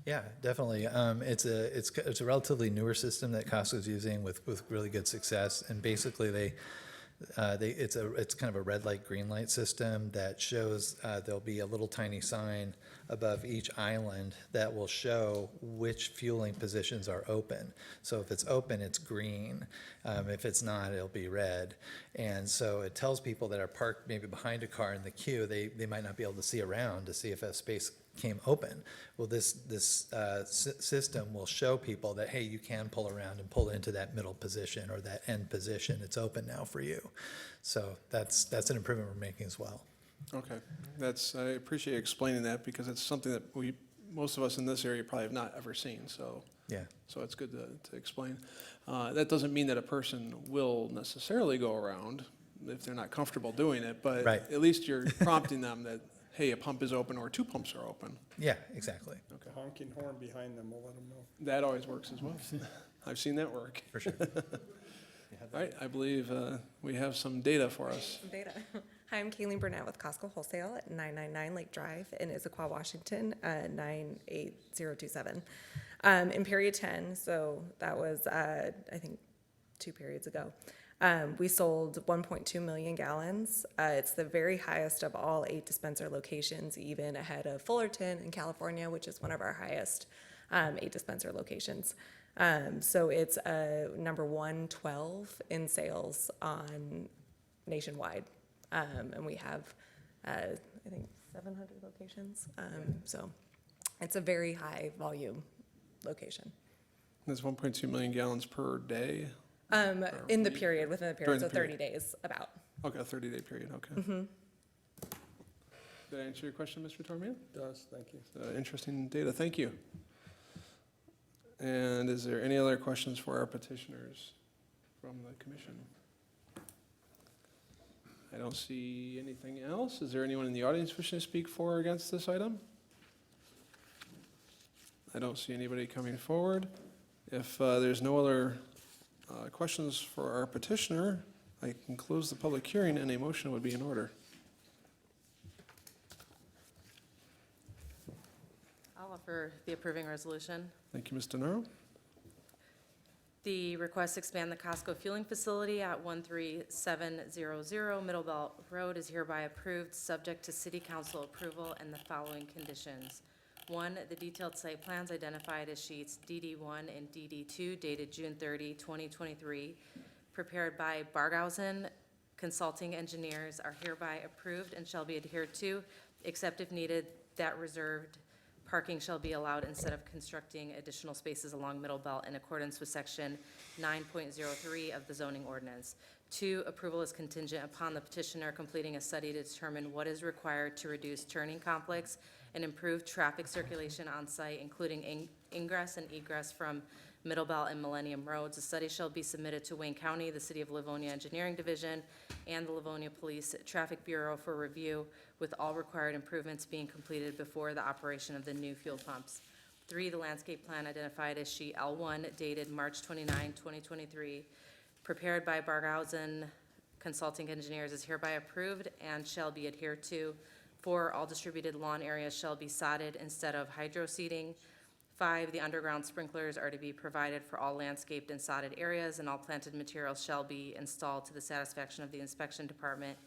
Yeah, definitely. It's a relatively newer system that Costco's using with really good success, and basically it's kind of a red light, green light system that shows there'll be a little tiny sign above each island that will show which fueling positions are open. So if it's open, it's green. If it's not, it'll be red. And so it tells people that are parked maybe behind a car in the queue, they might not be able to see around to see if a space came open. Well, this system will show people that, hey, you can pull around and pull into that middle position or that end position. It's open now for you. So that's an improvement we're making as well. Okay, I appreciate you explaining that, because it's something that most of us in this area probably have not ever seen, so. Yeah. So it's good to explain. That doesn't mean that a person will necessarily go around if they're not comfortable doing it, but Right. at least you're prompting them that, hey, a pump is open or two pumps are open. Yeah, exactly. The honking horn behind them will let them know. That always works as well. I've seen that work. For sure. All right, I believe we have some data for us. Data. Hi, I'm Kayleen Burnett with Costco Wholesale at 999 Lake Drive in Issaquah, Washington, 98027. In period 10, so that was, I think, 2 periods ago, we sold 1.2 million gallons. It's the very highest of all 8 dispenser locations, even ahead of Fullerton in California, which is one of our highest 8 dispenser locations. So it's number 112 in sales on nationwide. And we have, I think, 700 locations. So it's a very high volume location. That's 1.2 million gallons per day? In the period, within the During period, the so 30 period. days, about. Okay, a 30-day period, okay. Did I answer your question, Mr. Tormian? Does, thank you. Interesting data, thank you. And is there any other questions for our petitioners from the commission? I don't see anything else. Is there anyone in the audience wishing to speak for or against this item? I don't see anybody coming forward. If there's no other questions for our petitioner, I can close the public hearing and a motion would be in order. I'll offer the approving resolution. Thank you, Ms. DeNaro. The request to expand the Costco fueling facility at 13700 Middle Belt Road is hereby approved, subject to city council approval and the following conditions. 1, the detailed site plans identified as sheets DD1 and DD2 dated June 30, 2023, prepared by Barghausen Consulting Engineers are hereby approved and shall be adhered to, except if needed, that reserved parking shall be allowed instead of constructing additional spaces along Middle Belt in accordance with section 9.03 of the zoning ordinance. 2, approval is contingent upon the petitioner completing a study to determine what is required to reduce turning conflicts and improve traffic circulation on site, including ingress and egress from Middle Belt and Millennium Roads. The study shall be submitted to Wayne County, the City of Livonia Engineering Division, and the Livonia Police Traffic Bureau for review, with all required improvements being completed before the operation of the new fuel pumps. 3, the landscape plan identified as sheet L1 dated March 29, 2023, prepared by Barghausen Consulting Engineers is hereby approved and shall be adhered to. 4, all distributed lawn areas shall be sodded instead of hydro seeding. 5, the underground sprinklers are to be provided for all landscaped and sodded areas, and all planted materials shall be installed to the satisfaction of the inspection department,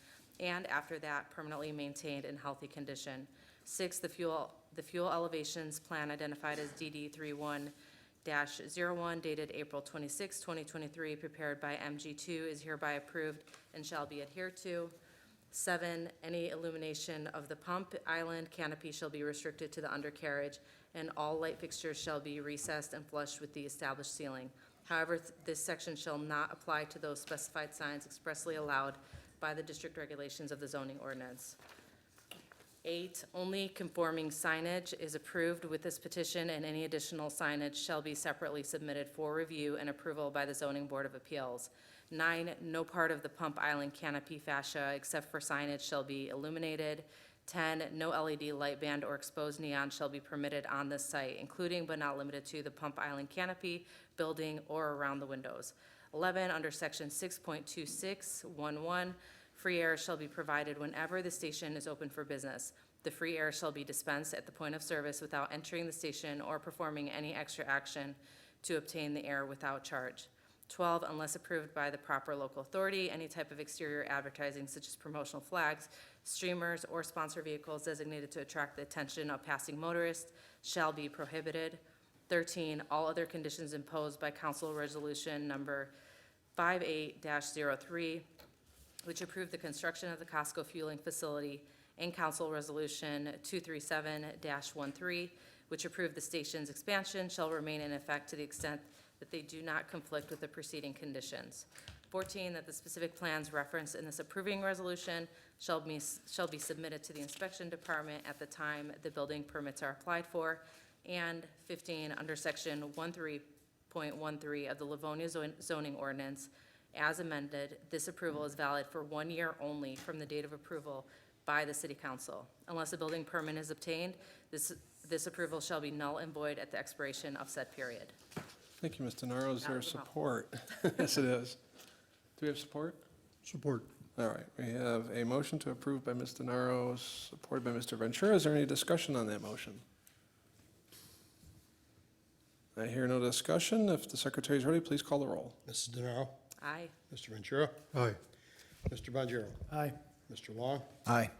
and after that, permanently maintained in healthy condition. 6, the fuel elevations plan identified as DD31-01 dated April 26, 2023, prepared by MG2 is hereby approved and shall be adhered to. 7, any illumination of the pump island canopy shall be restricted to the undercarriage, and all light fixtures shall be recessed and flush with the established ceiling. However, this section shall not apply to those specified signs expressly allowed by the district regulations of the zoning ordinance. 8, only conforming signage is approved with this petition, and any additional signage shall be separately submitted for review and approval by the Zoning Board of Appeals. 9, no part of the pump island canopy fascia except for signage shall be illuminated. 10, no LED light band or exposed neon shall be permitted on this site, including but not limited to the pump island canopy, building, or around the windows. 11, under section 6.2611, free air shall be provided whenever the station is open for business. The free air shall be dispensed at the point of service without entering the station or performing any extra action to obtain the air without charge. 12, unless approved by the proper local authority, any type of exterior advertising such as promotional flags, streamers, or sponsor vehicles designated to attract the attention of passing motorists shall be prohibited. 13, all other conditions imposed by Council Resolution Number 58-03, which approved the construction of the Costco fueling facility, and Council Resolution 237-13, which approved the station's expansion, shall remain in effect to the extent that they do not conflict with the preceding conditions. 14, that the specific plans referenced in this approving resolution shall be submitted to the inspection department at the time the building permits are applied for. And 15, under section 13.13 of the Livonia zoning ordinance, as amended, this approval is valid for 1 year only from the date of approval by the city council. Unless a building permit is obtained, this approval shall be null and void at the expiration of said period. Thank you, Ms. DeNaro. Is That there was a mouthful. support? Yes, it is. Do we have support? Support. All right, we have a motion to approve by Ms. DeNaro, supported by Mr. Ventura. Is there any discussion on that motion? I hear no discussion. If the secretary is ready, please call the roll. Mrs. DeNaro. Aye. Mr. Ventura. Aye. Mr. Bonjero. Aye. Mr. Long. Aye.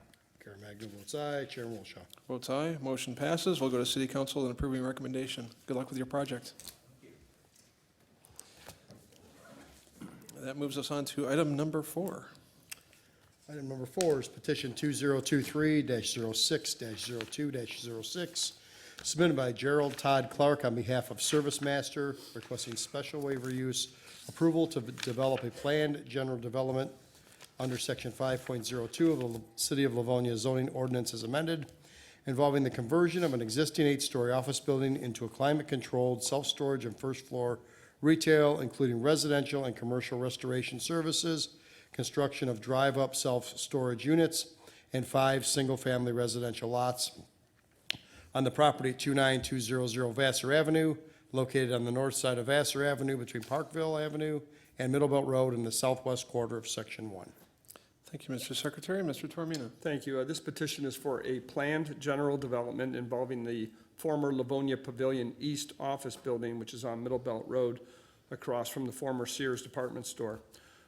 Karen Magno votes aye. Chairman Wilshaw. Votes aye, motion passes. We'll go to city council and approving recommendation. Good luck with your project. That moves us on to item number 4. Item number 4 is petition 2023-06-02-06, submitted by Gerald Todd Clark on behalf of Service Master, requesting special waiver use approval to develop a planned general development under section 5.02 of the City of Livonia zoning ordinance as amended, involving the conversion of an existing 8-story office building into a climate-controlled self-storage and first-floor retail, including residential and commercial restoration services, construction of drive-up self-storage units, and 5 single-family residential lots on the property at 29200 Vassar Avenue, located on the north side of Vassar Avenue between Parkville Avenue and Middlebelt Road in the southwest quarter of Section 1. Thank you, Mr. Secretary. Mr. Tormina. Thank you. This petition is for a planned general development involving the former Livonia Pavilion East Office Building, which is on Middlebelt Road, across from the former Sears department store.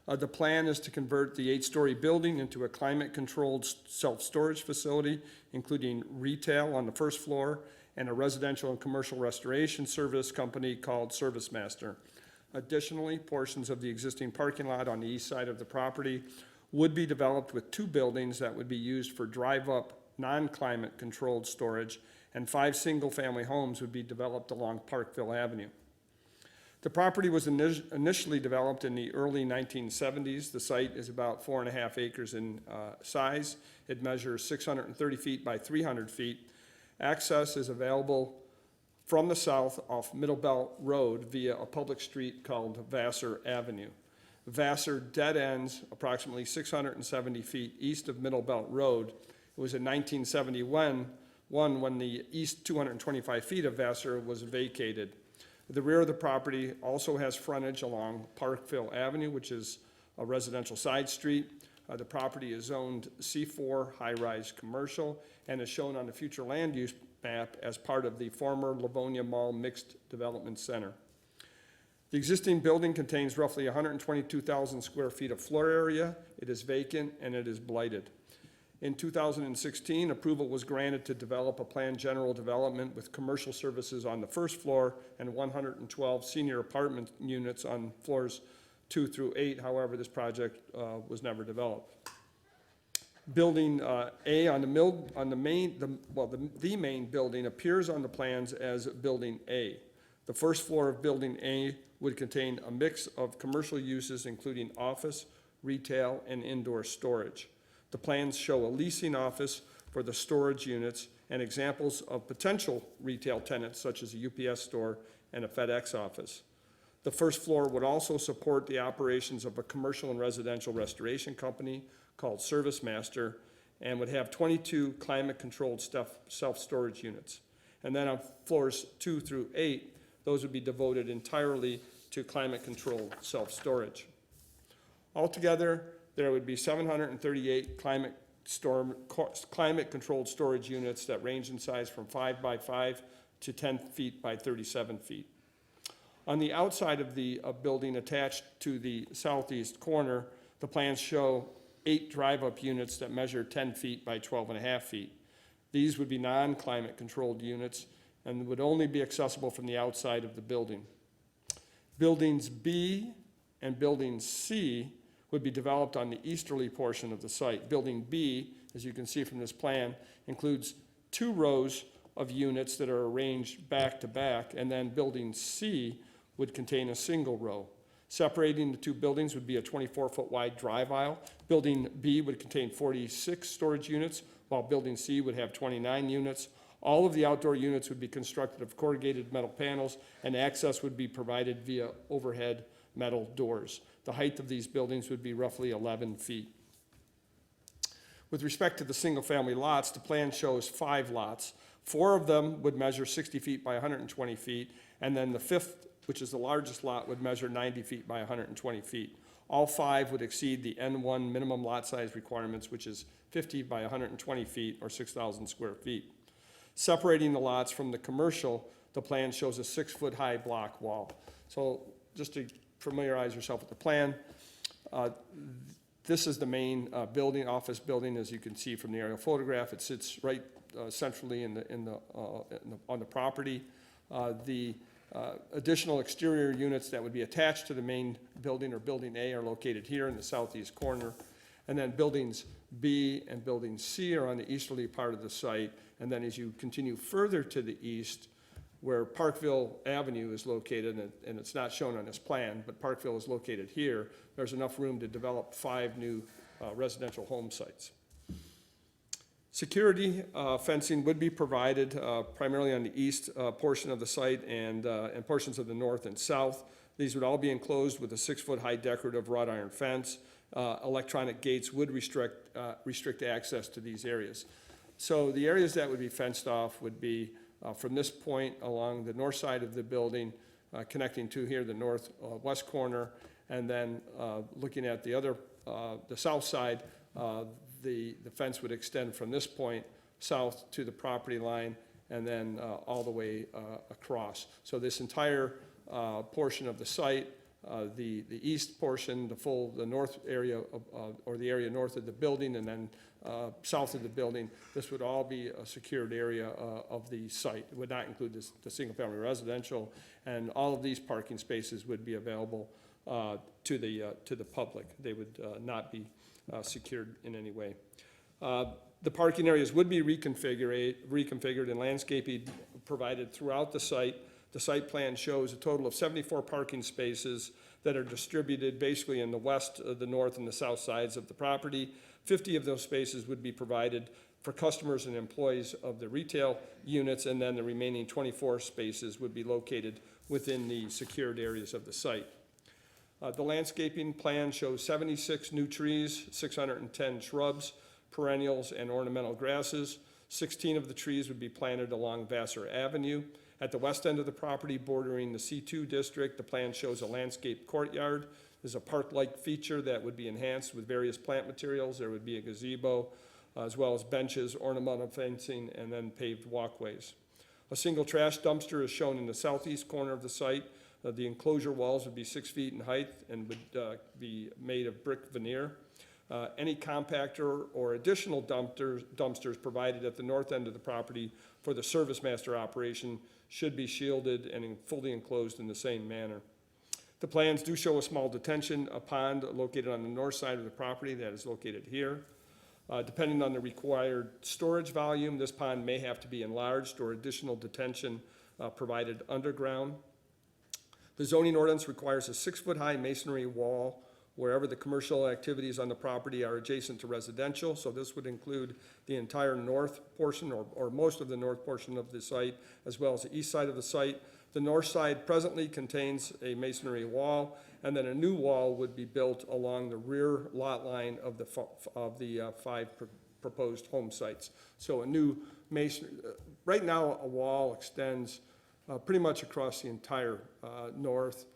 The plan is to convert the 8-story building into a climate-controlled self-storage facility, including retail on the first floor and a residential and commercial restoration service company called Service Master. Additionally, portions of the existing parking lot on the east side of the property would be developed with 2 buildings that would be used for drive-up, non-climate controlled storage, and 5 single-family homes would be developed along Parkville Avenue. The property was initially developed in the early 1970s. The site is about 4.5 acres in size. It measures 630 feet by 300 feet. Access is available from the south off Middlebelt Road via a public street called Vassar Avenue. Vassar dead ends approximately 670 feet east of Middlebelt Road. It was in 1971 when the east 225 feet of Vassar was vacated. The rear of the property also has frontage along Parkville Avenue, which is a residential side street. The property is zoned C4 high-rise commercial and is shown on the future land use map as part of the former Livonia Mall Mixed Development Center. The existing building contains roughly 122,000 square feet of floor area. It is vacant and it is blighted. In 2016, approval was granted to develop a planned general development with commercial services on the first floor and 112 senior apartment units on floors 2 through 8. However, this project was never developed. Building A on the main building appears on the plans as Building A. The first floor of Building A would contain a mix of commercial uses, including office, retail, and indoor storage. The plans show a leasing office for the storage units and examples of potential retail tenants such as a UPS store and a FedEx office. The first floor would also support the operations of a commercial and residential restoration company called Service Master and would have 22 climate-controlled self-storage units. And then on floors 2 through 8, those would be devoted entirely to climate-controlled self-storage. Altogether, there would be 738 climate-controlled storage units that range in size from 5 by 5 to 10 feet by 37 feet. On the outside of the building attached to the southeast corner, the plans show 8 drive-up units that measure 10 feet by 12.5 feet. These would be non-climate controlled units and would only be accessible from the outside of the building. Buildings B and Building C would be developed on the easterly portion of the site. Building B, as you can see from this plan, includes 2 rows of units that are arranged back to back, and then Building C would contain a single row. Separating the 2 buildings would be a 24-foot wide drive aisle. Building B would contain 46 storage units, while Building C would have 29 units. All of the outdoor units would be constructed of corrugated metal panels, and access would be provided via overhead metal doors. The height of these buildings would be roughly 11 feet. With respect to the single-family lots, the plan shows 5 lots. 4 of them would measure 60 feet by 120 feet, and then the 5th, which is the largest lot, would measure 90 feet by 120 feet. All 5 would exceed the N1 minimum lot size requirements, which is 50 by 120 feet or 6,000 square feet. Separating the lots from the commercial, the plan shows a 6-foot high block wall. So just to familiarize yourself with the plan, this is the main building, office building, as you can see from the aerial photograph. It sits right centrally on the property. The additional exterior units that would be attached to the main building or Building A are located here in the southeast corner. And then Buildings B and Building C are on the easterly part of the site. And then as you continue further to the east, where Parkville Avenue is located, and it's not shown on this plan, but Parkville is located here, there's enough room to develop 5 new residential home sites. Security fencing would be provided primarily on the east portion of the site and portions of the north and south. These would all be enclosed with a 6-foot high decorative wrought iron fence. Electronic gates would restrict access to these areas. So the areas that would be fenced off would be from this point along the north side of the building, connecting to here the northwest corner, And then looking at the other, the south side, the fence would extend from this point south to the property line and then all the way across. So this entire portion of the site, the east portion, the north area, or the area north of the building, and then south of the building, this would all be a secured area of the site. It would not include the single-family residential, and all of these parking spaces would be available to the public. They would not be secured in any way. The parking areas would be reconfigured and landscaping provided throughout the site. The site plan shows a total of 74 parking spaces that are distributed basically in the west, the north, and the south sides of the property. 50 of those spaces would be provided for customers and employees of the retail units, and then the remaining 24 spaces would be located within the secured areas of the site. The landscaping plan shows 76 new trees, 610 shrubs, perennials, and ornamental grasses. 16 of the trees would be planted along Vassar Avenue. At the west end of the property bordering the C2 district, the plan shows a landscape courtyard. There's a park-like feature that would be enhanced with various plant materials. There would be a gazebo, as well as benches, ornamental fencing, and then paved walkways. A single trash dumpster is shown in the southeast corner of the site. The enclosure walls would be 6 feet in height and would be made of brick veneer. Any compactor or additional dumpsters provided at the north end of the property for the service master operation should be shielded and fully enclosed in the same manner. The plans do show a small detention, a pond located on the north side of the property that is located here. Depending on the required storage volume, this pond may have to be enlarged or additional detention provided underground. The zoning ordinance requires a 6-foot-high masonry wall wherever the commercial activities on the property are adjacent to residential. So this would include the entire north portion or most of the north portion of the site, as well as the east side of the site. The north side presently contains a masonry wall, and then a new wall would be built along the rear lot line of the 5 proposed home sites. So a new masonry, right now a wall extends pretty much across the entire north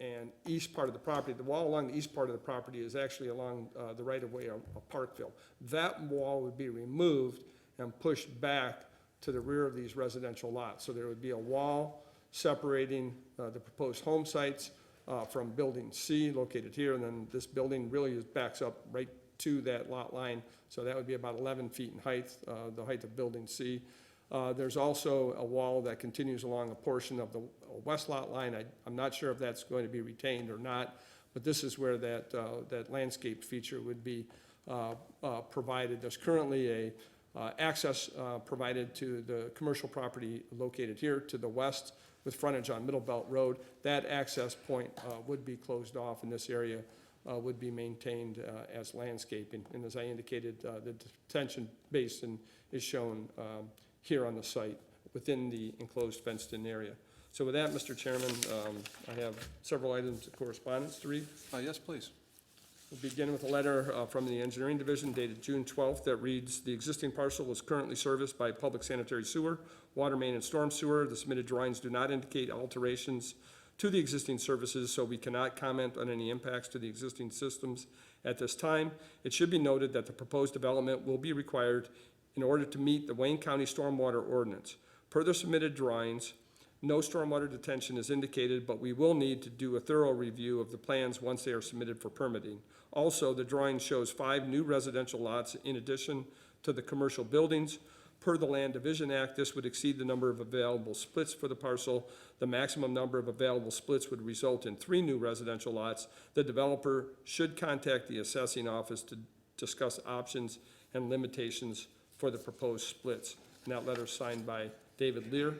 and east part of the property. The wall along the east part of the property is actually along the right-of-way of Parkville. That wall would be removed and pushed back to the rear of these residential lots. So there would be a wall separating the proposed home sites from building C located here, and then this building really backs up right to that lot line. So that would be about 11 feet in height, the height of building C. There's also a wall that continues along a portion of the west lot line. I'm not sure if that's going to be retained or not, but this is where that landscape feature would be provided. There's currently a access provided to the commercial property located here to the west with frontage on Middle Belt Road. That access point would be closed off, and this area would be maintained as landscaping. And as I indicated, the detention basin is shown here on the site within the enclosed fenced-in area. So with that, Mr. Chairman, I have several items of correspondence to read. Yes, please. We'll begin with a letter from the Engineering Division dated June 12th that reads, "The existing parcel is currently serviced by public sanitary sewer, water main, and storm sewer. The submitted drawings do not indicate alterations to the existing services, so we cannot comment on any impacts to the existing systems at this time. It should be noted that the proposed development will be required in order to meet the Wayne County Stormwater Ordinance. Per the submitted drawings, no stormwater detention is indicated, but we will need to do a thorough review of the plans once they are submitted for permitting. Also, the drawing shows 5 new residential lots in addition to the commercial buildings. Per the Land Division Act, this would exceed the number of available splits for the parcel. The maximum number of available splits would result in 3 new residential lots. The developer should contact the assessing office to discuss options and limitations for the proposed splits." And that letter is signed by David Lear,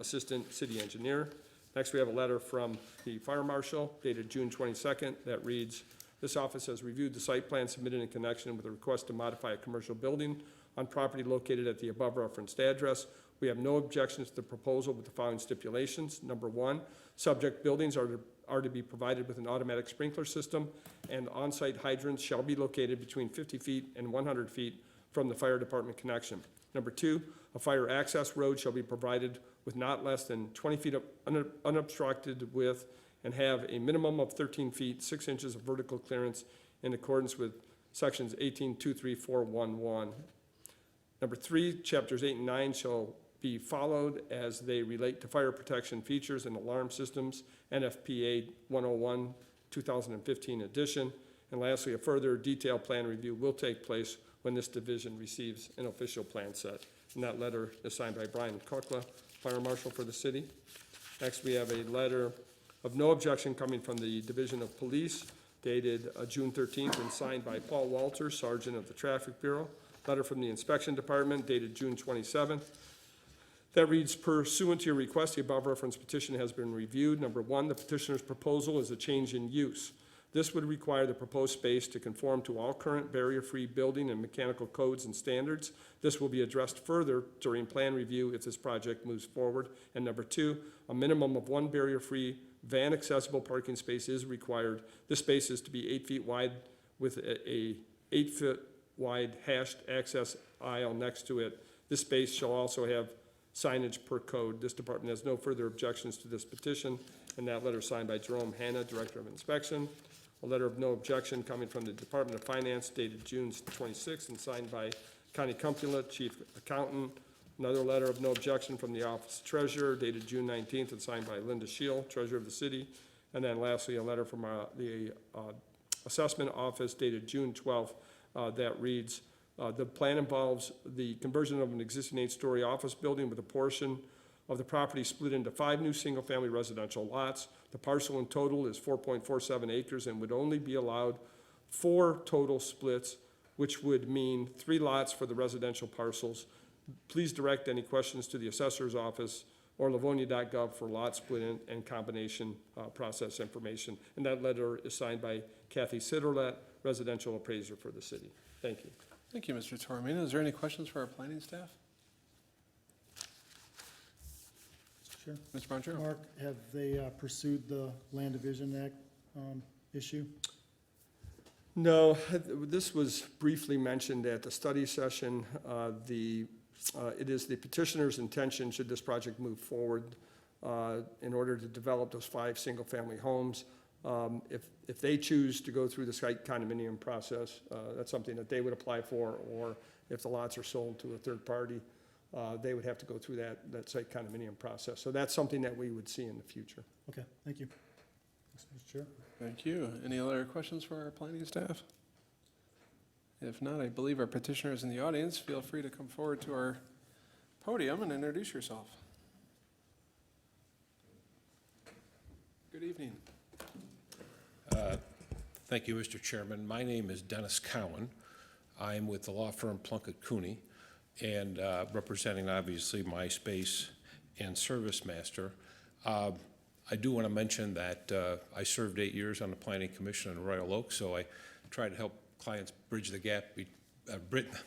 Assistant City Engineer. Next, we have a letter from the Fire Marshal dated June 22nd that reads, "This office has reviewed the site plan submitted in connection with a request to modify a commercial building on property located at the above referenced address. We have no objections to the proposal with the following stipulations. Number 1, subject buildings are to be provided with an automatic sprinkler system, and on-site hydrants shall be located between 50 feet and 100 feet from the fire department connection. Number 2, a fire access road shall be provided with not less than 20 feet of unobstructed width and have a minimum of 13 feet, 6 inches of vertical clearance in accordance with sections 18.23411. Number 3, chapters 8 and 9 shall be followed as they relate to fire protection features and alarm systems, NFPA 101, 2015 edition. And lastly, a further detailed plan review will take place when this division receives an official plan set. And that letter is signed by Brian Kukla, Fire Marshal for the city. Next, we have a letter of no objection coming from the Division of Police dated June 13th and signed by Paul Walter, Sergeant of the Traffic Bureau. Letter from the Inspection Department dated June 27th. That reads, pursuant to your request, the above referenced petition has been reviewed. Number 1, the petitioner's proposal is a change in use. This would require the proposed space to conform to all current barrier-free building and mechanical codes and standards. This will be addressed further during plan review if this project moves forward. And number 2, a minimum of 1 barrier-free van-accessible parking space is required. This space is to be 8 feet wide with a 8-foot wide hashed access aisle next to it. This space shall also have signage per code. This department has no further objections to this petition, and that letter signed by Jerome Hanna, Director of Inspection. A letter of no objection coming from the Department of Finance dated June 26th and signed by Connie Cumpula, Chief Accountant. Another letter of no objection from the Office of Treasurer dated June 19th and signed by Linda Scheel, Treasurer of the City. And then lastly, a letter from the Assessment Office dated June 12th that reads, the plan involves the conversion of an existing 8-story office building with a portion of the property split into 5 new single-family residential lots. The parcel in total is 4.47 acres and would only be allowed 4 total splits, which would mean 3 lots for the residential parcels. Please direct any questions to the Assessor's Office or livonia.gov for lot split and combination process information. And that letter is signed by Kathy Siderlet, Residential Appraiser for the city. Thank you. Thank you, Mr. Toromino. Is there any questions for our planning staff? Mr. Chair. Mr. Bonjero? Mark, have they pursued the Land Division Act issue? No, this was briefly mentioned at the study session. It is the petitioner's intention, should this project move forward, in order to develop those 5 single-family homes. If they choose to go through the site condominium process, that's something that they would apply for, or if the lots are sold to a third party, they would have to go through that site condominium process. So that's something that we would see in the future. Okay, thank you. Thanks, Mr. Chair. Thank you. Any other questions for our planning staff? If not, I believe our petitioner is in the audience. Feel free to come forward to our podium and introduce yourself. Good evening. Thank you, Mr. Chairman. My name is Dennis Cowan. I'm with the law firm Plunkett Cooney and representing, obviously, MySpace and Service Master. I do want to mention that I served 8 years on the Planning Commission in Royal Oak, so I try to help clients bridge the gap,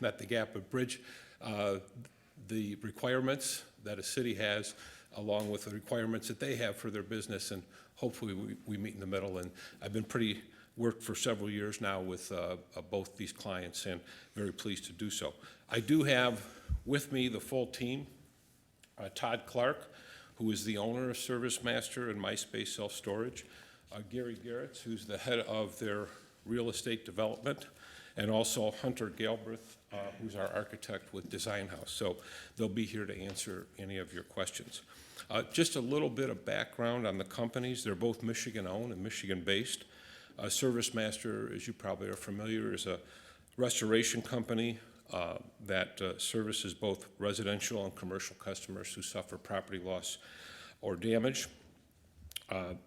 not the gap, but bridge the requirements that a city has along with the requirements that they have for their business, and hopefully we meet in the middle. And I've been worked for several years now with both these clients, and very pleased to do so. I do have with me the full team, Todd Clark, who is the owner of Service Master and MySpace Self-Storage, Gary Garretts, who's the head of their real estate development, and also Hunter Galbraith, who's our architect with Design House. So they'll be here to answer any of your questions. Just a little bit of background on the companies. They're both Michigan-owned and Michigan-based. Service Master, as you probably are familiar, is a restoration company that services both residential and commercial customers who suffer property loss or damage.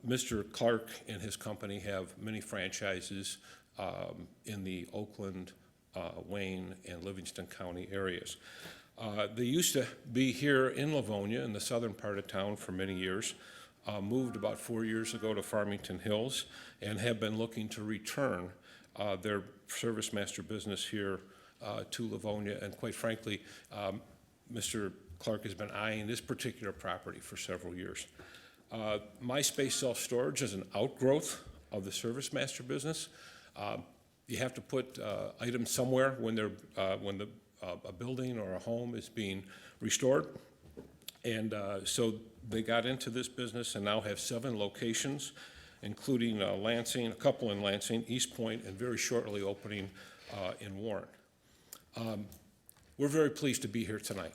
Mr. Clark and his company have many franchises in the Oakland, Wayne, and Livingston County areas. They used to be here in Livonia, in the southern part of town, for many years. Moved about 4 years ago to Farmington Hills, and have been looking to return their Service Master business here to Livonia. And quite frankly, Mr. Clark has been eyeing this particular property for several years. MySpace Self-Storage is an outgrowth of the Service Master business. You have to put items somewhere when a building or a home is being restored. And so they got into this business and now have 7 locations including Lansing, a couple in Lansing, East Point, and very shortly opening in Warren. We're very pleased to be here tonight.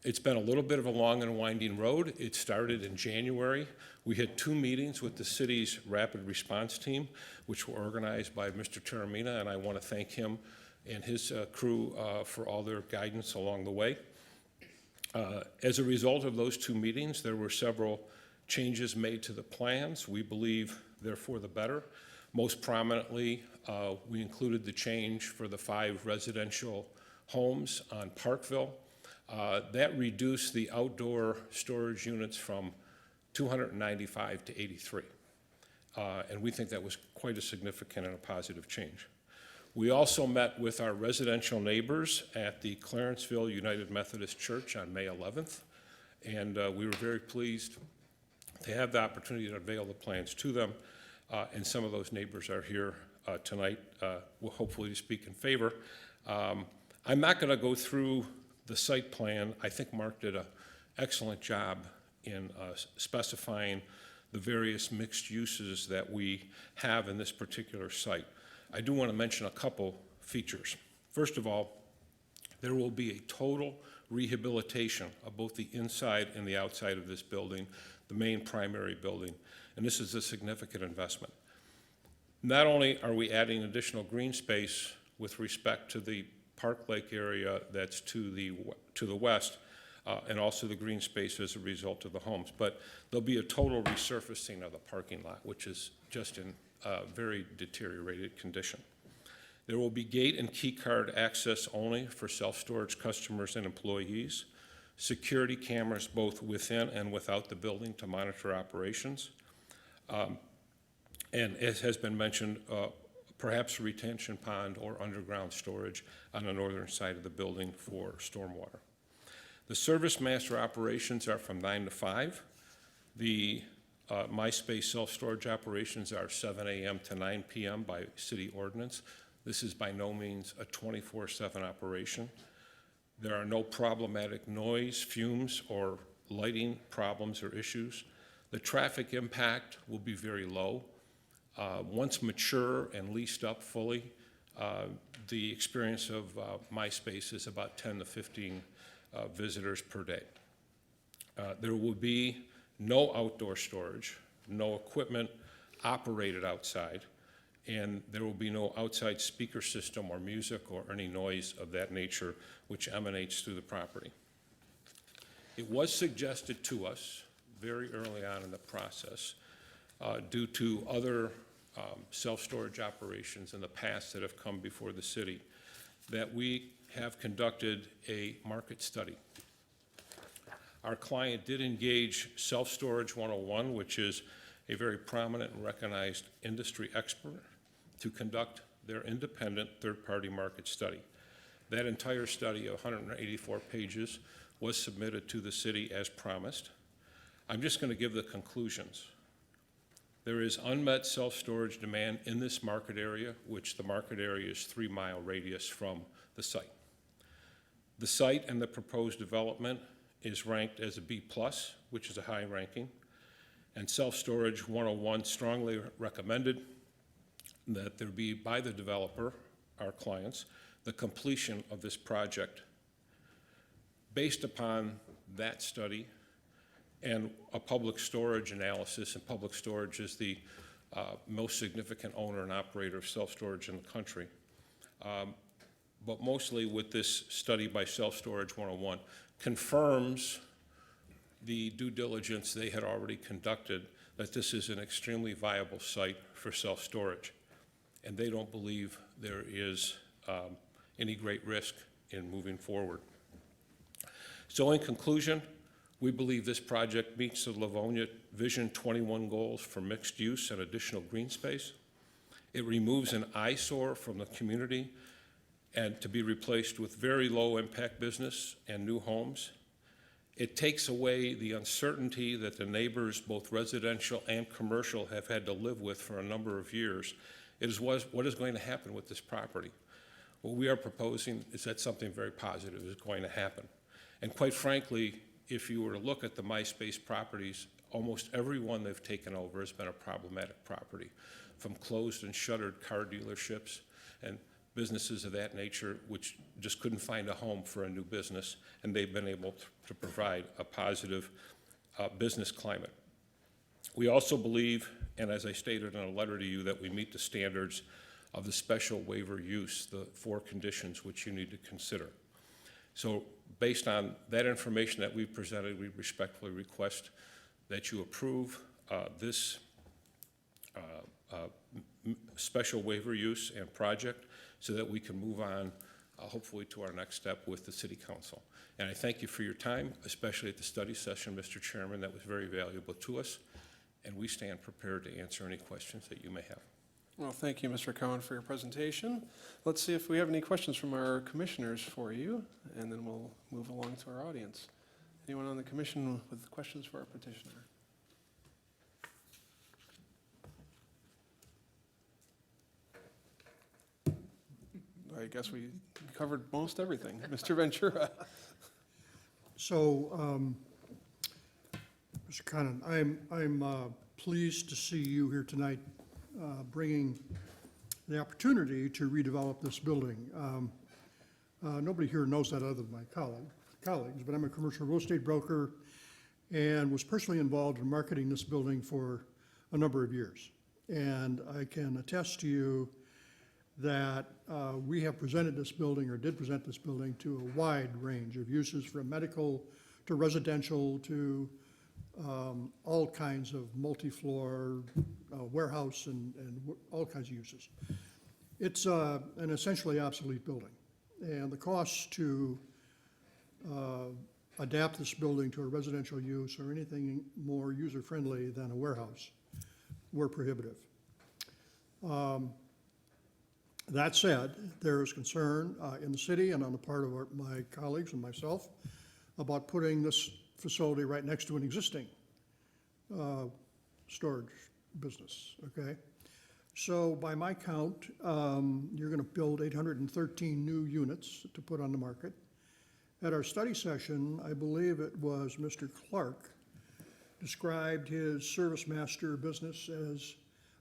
It's been a little bit of a long and winding road. It started in January. We had 2 meetings with the city's rapid response team, which were organized by Mr. Taramina, and I want to thank him and his crew for all their guidance along the way. As a result of those 2 meetings, there were several changes made to the plans. We believe they're for the better. Most prominently, we included the change for the 5 residential homes on Parkville. That reduced the outdoor storage units from 295 to 83. And we think that was quite a significant and a positive change. We also met with our residential neighbors at the Clarenceville United Methodist Church on May 11th, and we were very pleased to have the opportunity to unveil the plans to them, and some of those neighbors are here tonight, will hopefully to speak in favor. I'm not going to go through the site plan. I think Mark did an excellent job in specifying the various mixed uses that we have in this particular site. I do want to mention a couple features. First of all, there will be a total rehabilitation of both the inside and the outside of this building, the main primary building, and this is a significant investment. Not only are we adding additional green space with respect to the Park Lake area that's to the west, and also the green space as a result of the homes, but there'll be a total resurfacing of the parking lot, which is just in very deteriorated condition. There will be gate and key card access only for self-storage customers and employees, security cameras both within and without the building to monitor operations, and as has been mentioned, perhaps a retention pond or underground storage on the northern side of the building for stormwater. The service master operations are from 9 to 5. The MySpace self-storage operations are 7 a.m. to 9 p.m. by city ordinance. This is by no means a 24/7 operation. There are no problematic noise, fumes, or lighting problems or issues. The traffic impact will be very low. Once mature and leased up fully, the experience of MySpace is about 10 to 15 visitors per day. There will be no outdoor storage, no equipment operated outside, and there will be no outside speaker system or music or any noise of that nature which emanates through the property. It was suggested to us very early on in the process, due to other self-storage operations in the past that have come before the city, that we have conducted a market study. Our client did engage Self-Storage 101, which is a very prominent and recognized industry expert, to conduct their independent third-party market study. That entire study of 184 pages was submitted to the city as promised. I'm just going to give the conclusions. There is unmet self-storage demand in this market area, which the market area is 3-mile radius from the site. The site and the proposed development is ranked as a B+, which is a high ranking, and Self-Storage 101 strongly recommended that there be, by the developer, our clients, the completion of this project. Based upon that study and a public storage analysis, and public storage is the most significant owner and operator of self-storage in the country, but mostly with this study by Self-Storage 101, confirms the due diligence they had already conducted that this is an extremely viable site for self-storage. And they don't believe there is any great risk in moving forward. So in conclusion, we believe this project meets the Livonia Vision 21 goals for mixed use and additional green space. It removes an eyesore from the community and to be replaced with very low impact business and new homes. It takes away the uncertainty that the neighbors, both residential and commercial, have had to live with for a number of years. It is what is going to happen with this property. What we are proposing is that something very positive is going to happen. And quite frankly, if you were to look at the MySpace properties, almost every one they've taken over has been a problematic property, from closed and shuttered car dealerships and businesses of that nature, which just couldn't find a home for a new business, and they've been able to provide a positive business climate. We also believe, and as I stated in a letter to you, that we meet the standards of the special waiver use, the 4 conditions which you need to consider. So based on that information that we've presented, we respectfully request that you approve this special waiver use and project so that we can move on, hopefully, to our next step with the City Council. And I thank you for your time, especially at the study session, Mr. Chairman. That was very valuable to us, and we stand prepared to answer any questions that you may have. Well, thank you, Mr. Cohen, for your presentation. Let's see if we have any questions from our commissioners for you, and then we'll move along to our audience. Anyone on the commission with questions for our petitioner? I guess we covered most everything. Mr. Ventura? So, Mr. Conan, I'm pleased to see you here tonight bringing the opportunity to redevelop this building. Nobody here knows that other than my colleagues, but I'm a commercial real estate broker and was personally involved in marketing this building for a number of years. And I can attest to you that we have presented this building, or did present this building, to a wide range of uses, from medical to residential to all kinds of multi-floor warehouse and all kinds of uses. It's an essentially obsolete building, and the costs to adapt this building to a residential use or anything more user-friendly than a warehouse were prohibitive. That said, there is concern in the city and on the part of my colleagues and myself about putting this facility right next to an existing storage business, okay? So by my count, you're going to build 813 new units to put on the market. At our study session, I believe it was Mr. Clark described his service master business as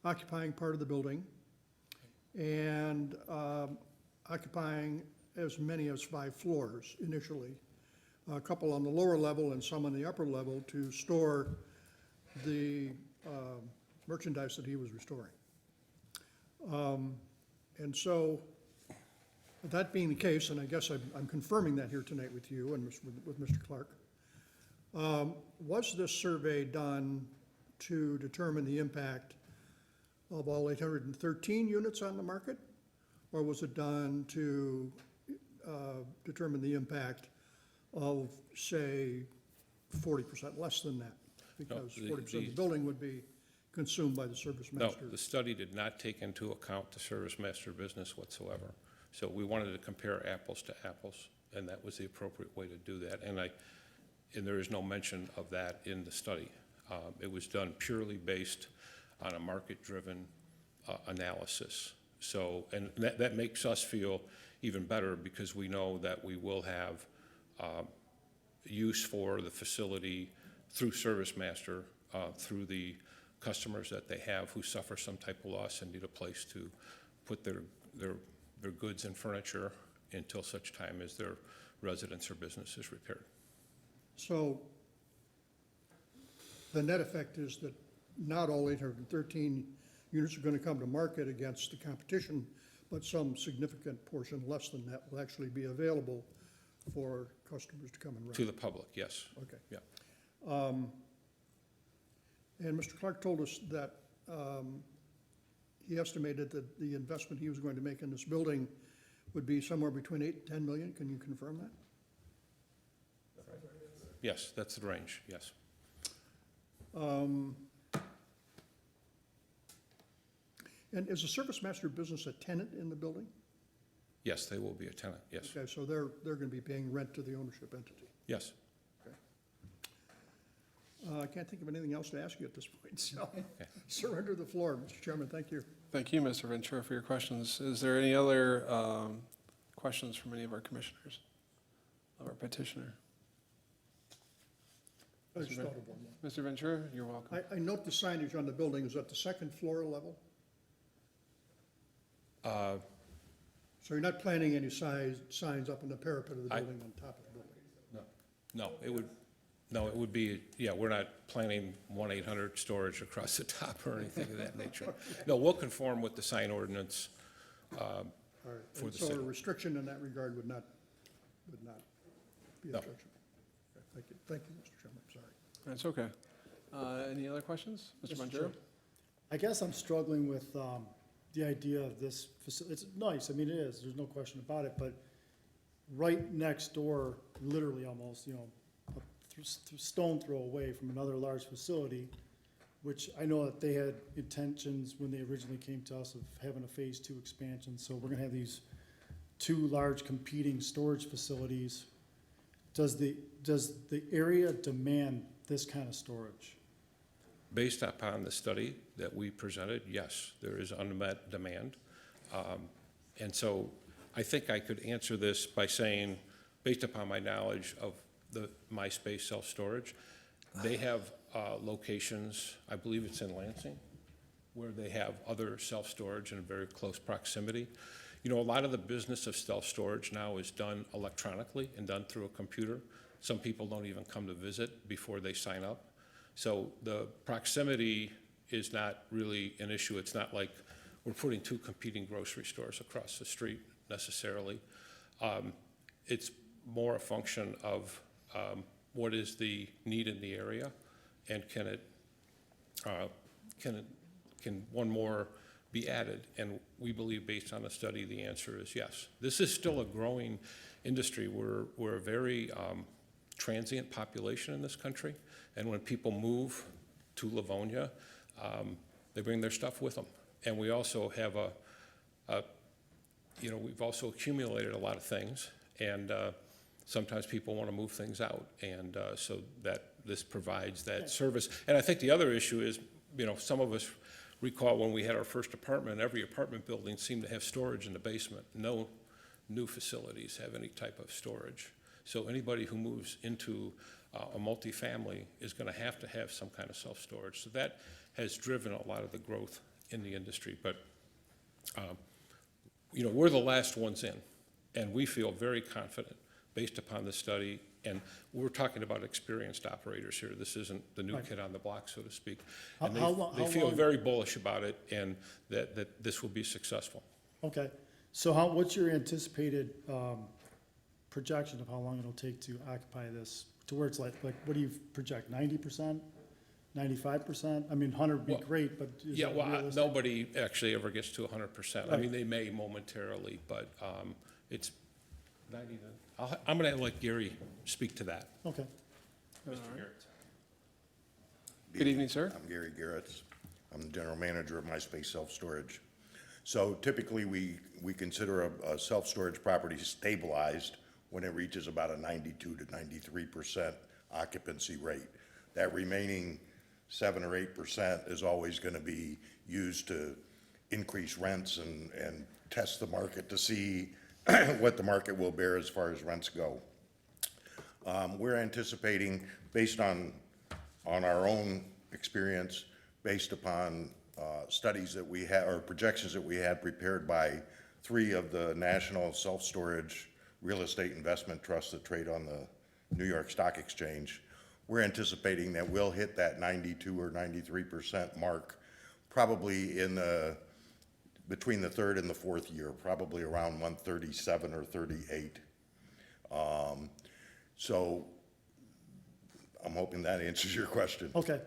occupying part of the building and occupying as many as 5 floors initially, a couple on the lower level and some on the upper level to store the merchandise that he was restoring. And so, that being the case, and I guess I'm confirming that here tonight with you and with Mr. Clark, was this survey done to determine the impact of all 813 units on the market, or was it done to determine the impact of, say, 40% less than that? Because 40% of the building would be consumed by the service master. No, the study did not take into account the service master business whatsoever. So we wanted to compare apples to apples, and that was the appropriate way to do that. And there is no mention of that in the study. It was done purely based on a market-driven analysis. So, and that makes us feel even better because we know that we will have use for the facility through Service Master, through the customers that they have who suffer some type of loss and need a place to put their goods and furniture until such time as their residence or business is repaired. So the net effect is that not all 813 units are going to come to market against the competition, but some significant portion, less than that, will actually be available for customers to come and rent. To the public, yes. Okay. Yeah. And Mr. Clark told us that he estimated that the investment he was going to make in this building would be somewhere between 8 and 10 million. Can you confirm that? Yes, that's the range, yes. And is the Service Master business a tenant in the building? Yes, they will be a tenant, yes. Okay, so they're going to be paying rent to the ownership entity. Yes. I can't think of anything else to ask you at this point, so surrender the floor, Mr. Chairman. Thank you. Thank you, Mr. Ventura, for your questions. Is there any other questions from any of our commissioners of our petitioner? I just thought of one more. Mr. Ventura, you're welcome. I note the signage on the building is at the second floor level? So you're not planning any signs up in the parapet of the building on top of the building? No, it would be, yeah, we're not planning 1-800 storage across the top or anything of that nature. No, we'll conform with the sign ordinance. All right, For and the so a city. restriction in that regard would not be No. objectionable? Okay, thank you, Mr. Chairman, I'm sorry. That's okay. Any other questions? Mr. Ventura? I guess I'm struggling with the idea of this facility. It's nice, I mean, it is, there's no question about it, but right next door, literally almost, you know, a stone throw away from another large facility, which I know that they had intentions when they originally came to us of having a phase 2 expansion. So we're gonna have these two large competing storage facilities. Does the area demand this kind of storage? Based upon the study that we presented, yes, there is unmet demand. And so I think I could answer this by saying, based upon my knowledge of the MySpace self-storage, they have locations, I believe it's in Lansing, where they have other self-storage in very close proximity. You know, a lot of the business of self-storage now is done electronically and done through a computer. Some people don't even come to visit before they sign up. So the proximity is not really an issue. It's not like we're putting two competing grocery stores across the street necessarily. It's more a function of what is the need in the area, and can one more be added? And we believe, based on the study, the answer is yes. This is still a growing industry. We're a very transient population in this country, and when people move to Livonia, they bring their stuff with them. And we also have we've also accumulated a lot of things, and sometimes people want to move things out, and so that this provides that service. And I think the other issue is, you know, some of us recall when we had our first apartment, every apartment building seemed to have storage in the basement. No new facilities have any type of storage. So anybody who moves into a multifamily is going to have some kind of self-storage. So that has driven a lot of the growth in the industry. But, you know, we're the last ones in, and we feel very confident based upon the study. And we're talking about experienced operators here. This isn't the new kid on the block, so to speak. And they feel very bullish about it, and that this will be successful. Okay, so what's your anticipated projection of how long it'll take to occupy this, to where it's like what do you project, 90%, 95%? I mean, 100 would be great, but is Yeah, that well, realistic? nobody actually ever gets to 100%. I mean, they may momentarily, but it's 90 to, I'm going to let Gary speak to that. Okay, Good evening, sir. I'm Gary Garretts. I'm the general manager of MySpace Self-Storage. So typically, we consider a self-storage property stabilized when it reaches about a 92 to 93% occupancy rate. That remaining 7 or 8% is always going to be used to increase rents and test the market to see what the market will bear as far as rents go. We're anticipating, based on our own experience, based upon studies that we had, or projections that we had prepared by 3 of the national self-storage real estate investment trusts that trade on the New York Stock Exchange, we're anticipating that we'll hit that 92 or 93% mark probably between the 3rd and the 4th year, probably around 137 or 38. So I'm hoping that answers your question. okay,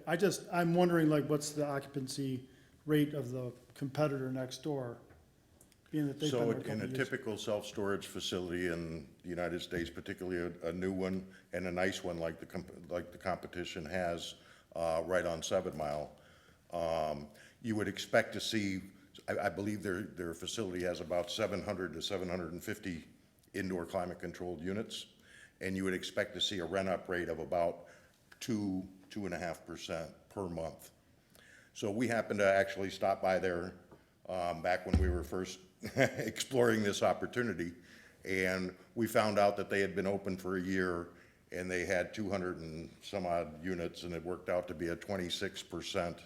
I'm wondering, like, what's the occupancy rate of the competitor next door, being that they've been So there a in couple a years? typical self-storage facility in the United States, particularly a new one and a nice one like the competition has right on 7 Mile, you would expect to see, I believe their facility has about 700 to 750 indoor climate-controlled units, and you would expect to see a rent-up rate of about 2.5% per month. So we happened to actually stop by there back when we were first exploring this opportunity, and we found out that they had been open for a year, and they had 200 and some odd units, and it worked out to be a 26%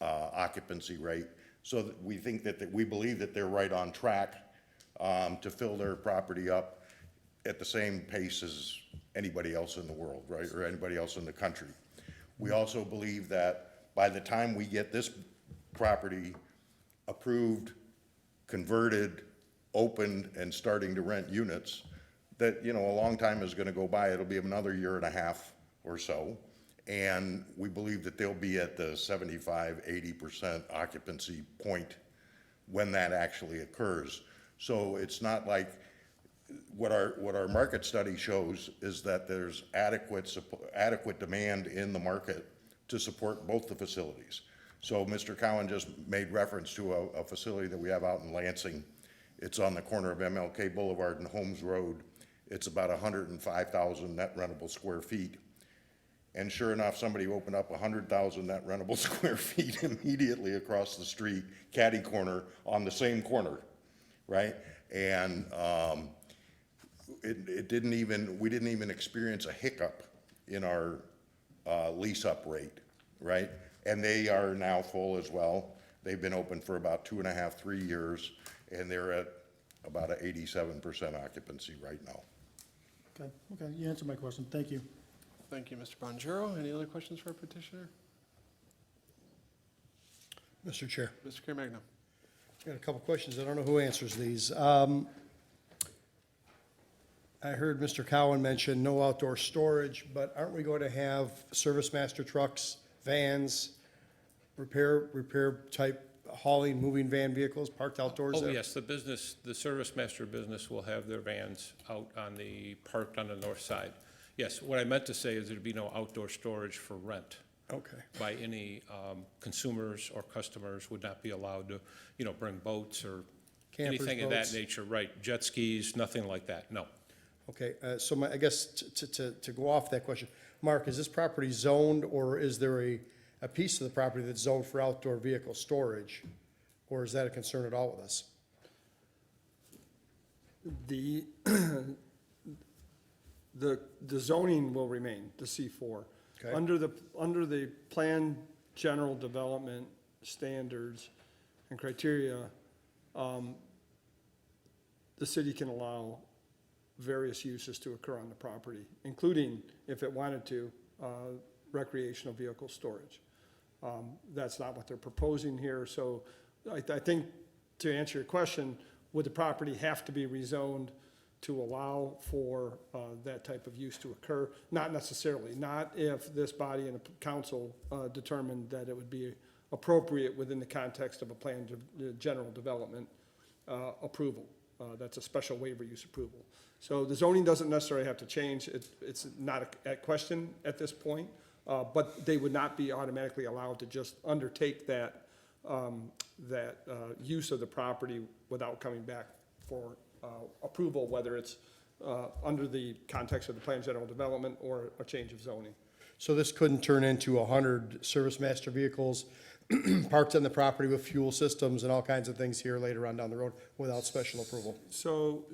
occupancy rate. So we think that, we believe that they're right on track to fill their property up at the same pace as anybody else in the world, right, or anybody else in the country. We also believe that by the time we get this property approved, converted, opened, and starting to rent units, that, you know, a long time is gonna go by. It'll be another year and a half or so. And we believe that they'll be at the 75–80% occupancy point when that actually occurs. So it's not like, what our market study shows is that there's adequate demand in the market to support both the facilities. So Mr. Cowan just made reference to a facility that we have out in Lansing. It's on the corner of MLK Boulevard and Holmes Road. It's about 105,000 net rentable square feet. And sure enough, somebody opened up 100,000 net rentable square feet immediately across the street, catty corner, on the same corner, right? And we didn't even experience a hiccup in our lease-up rate, right? And they are now full as well. They've been open for about 2.5, 3 years, and they're at about an 87% occupancy right now. Okay, you answered my question, thank you. Thank you, Mr. Bonjero. Any other questions for our petitioner? Mr. Chair, Mr. Caremagna. I got a couple questions. I don't know who answers these. I heard Mr. Cowan mention no outdoor storage, but aren't we going to have service master trucks, vans, repair type hauling, moving van vehicles parked outdoors Oh, there? yes, the Service Master business will have their vans out parked on the north side. Yes, what I meant to say is there'd be no outdoor storage for rent Okay. by any consumers or customers. Would not be allowed to, you know, bring boats or Campers, anything of that boats? nature, right? Jet skis, nothing like that, no. Okay, so I guess to go off that question, Mark, is this property zoned, or is there a piece of the property that's zoned for outdoor vehicle storage? Or is that a concern at all with us? The, the zoning will remain, the C4. Okay. Under the plan general development standards and criteria, the city can allow various uses to occur on the property, including, if it wanted to, recreational vehicle storage. That's not what they're proposing here, so I think, to answer your question, would the property have to be rezoned to allow for that type of use to occur? Not necessarily, not if this body and the council determined that it would be appropriate within the context of a plan general development approval. That's a special waiver use approval. So the zoning doesn't necessarily have to change. It's not a question at this point, but they would not be automatically allowed to just undertake that use of the property without coming back for approval, whether it's under the context of the plan general development or a change of zoning. So this couldn't turn into 100 service master vehicles parked on the property with fuel systems and all kinds of things here later on down the road without special approval? So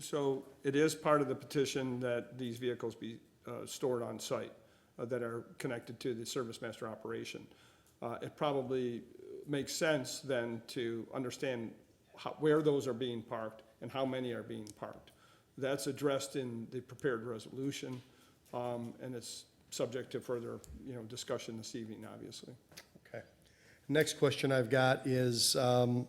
it is part of the petition that these vehicles be stored on site that are connected to the service master operation. It probably makes sense then to understand where those are being parked and how many are being parked. That's addressed in the prepared resolution, and it's subject to further, discussion this evening, obviously. Okay. Next question I've got is the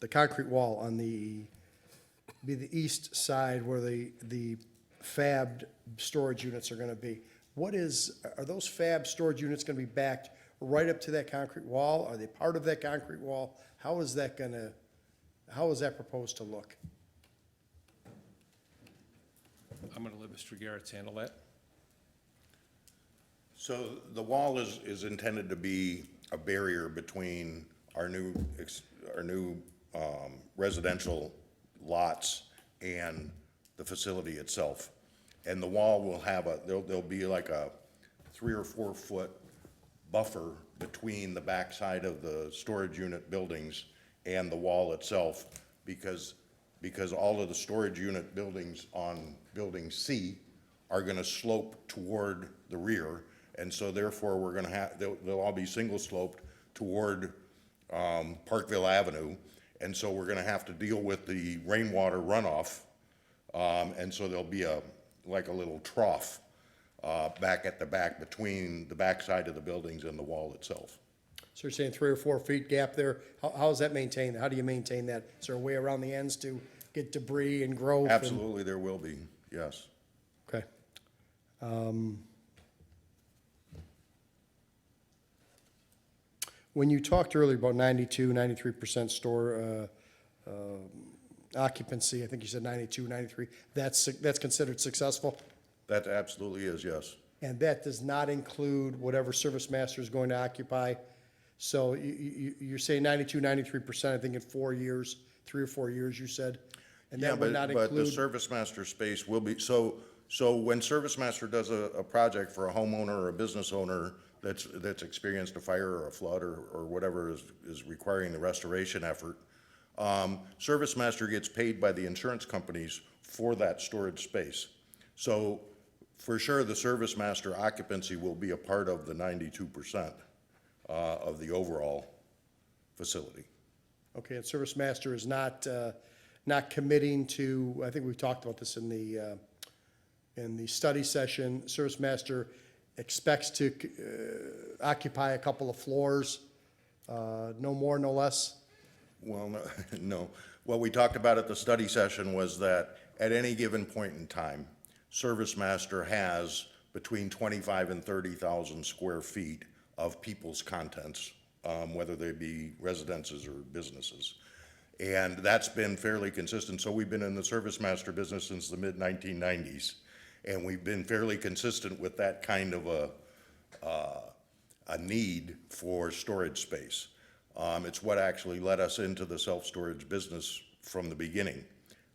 concrete wall on the east side where the fabbed storage units are going to be. Are those fab storage units going to be backed right up to that concrete wall? Are they part of that concrete wall? How is that proposed to look? I'm gonna let Mr. Garrett's handle that. So the wall is intended to be a barrier between our new residential lots and the facility itself. And the wall will have there'll be like a 3 or 4 foot buffer between the backside of the storage unit buildings and the wall itself, because because all of the storage unit buildings on Building C are gonna slope toward the rear, and so therefore, we're gonna have, they'll all be single sloped toward Parkville Avenue, and so we're gonna have to deal with the rainwater runoff, and so there'll be like a little trough back at the back, between the backside of the buildings and the wall itself. So you're saying 3 or 4 feet gap there? How is that maintained? How do you maintain that? Is there a way around the ends to get debris and growth? and- Absolutely, there will be, yes. Okay. When you talked earlier about 92, 93% store occupancy, I think you said 92, 93, that's considered successful? That absolutely is, yes. And that does not include whatever service master is going to occupy? So you're saying 92, 93%, I think in 4 years, 3 or 4 years, you said? And Yeah, that would not but the include, service master space will be, so when service master does a project for a homeowner or a business owner that's experienced a fire or a flood or whatever is requiring the restoration effort, service master gets paid by the insurance companies for that storage space. So for sure, the service master occupancy will be a part of the 92% of the overall facility. okay, and service master is not committing to, I think we've talked about this in the study session, service master expects to occupy a couple of floors, no more, no less? Well, no, no. What we talked about at the study session was that at any given point in time, service master has between 25 and 30,000 square feet of people's contents, whether they be residences or businesses. And that's been fairly consistent. So we've been in the service master business since the mid-1990s. And we've been fairly consistent with that kind of a need for storage space. It's what actually led us into the self-storage business from the beginning.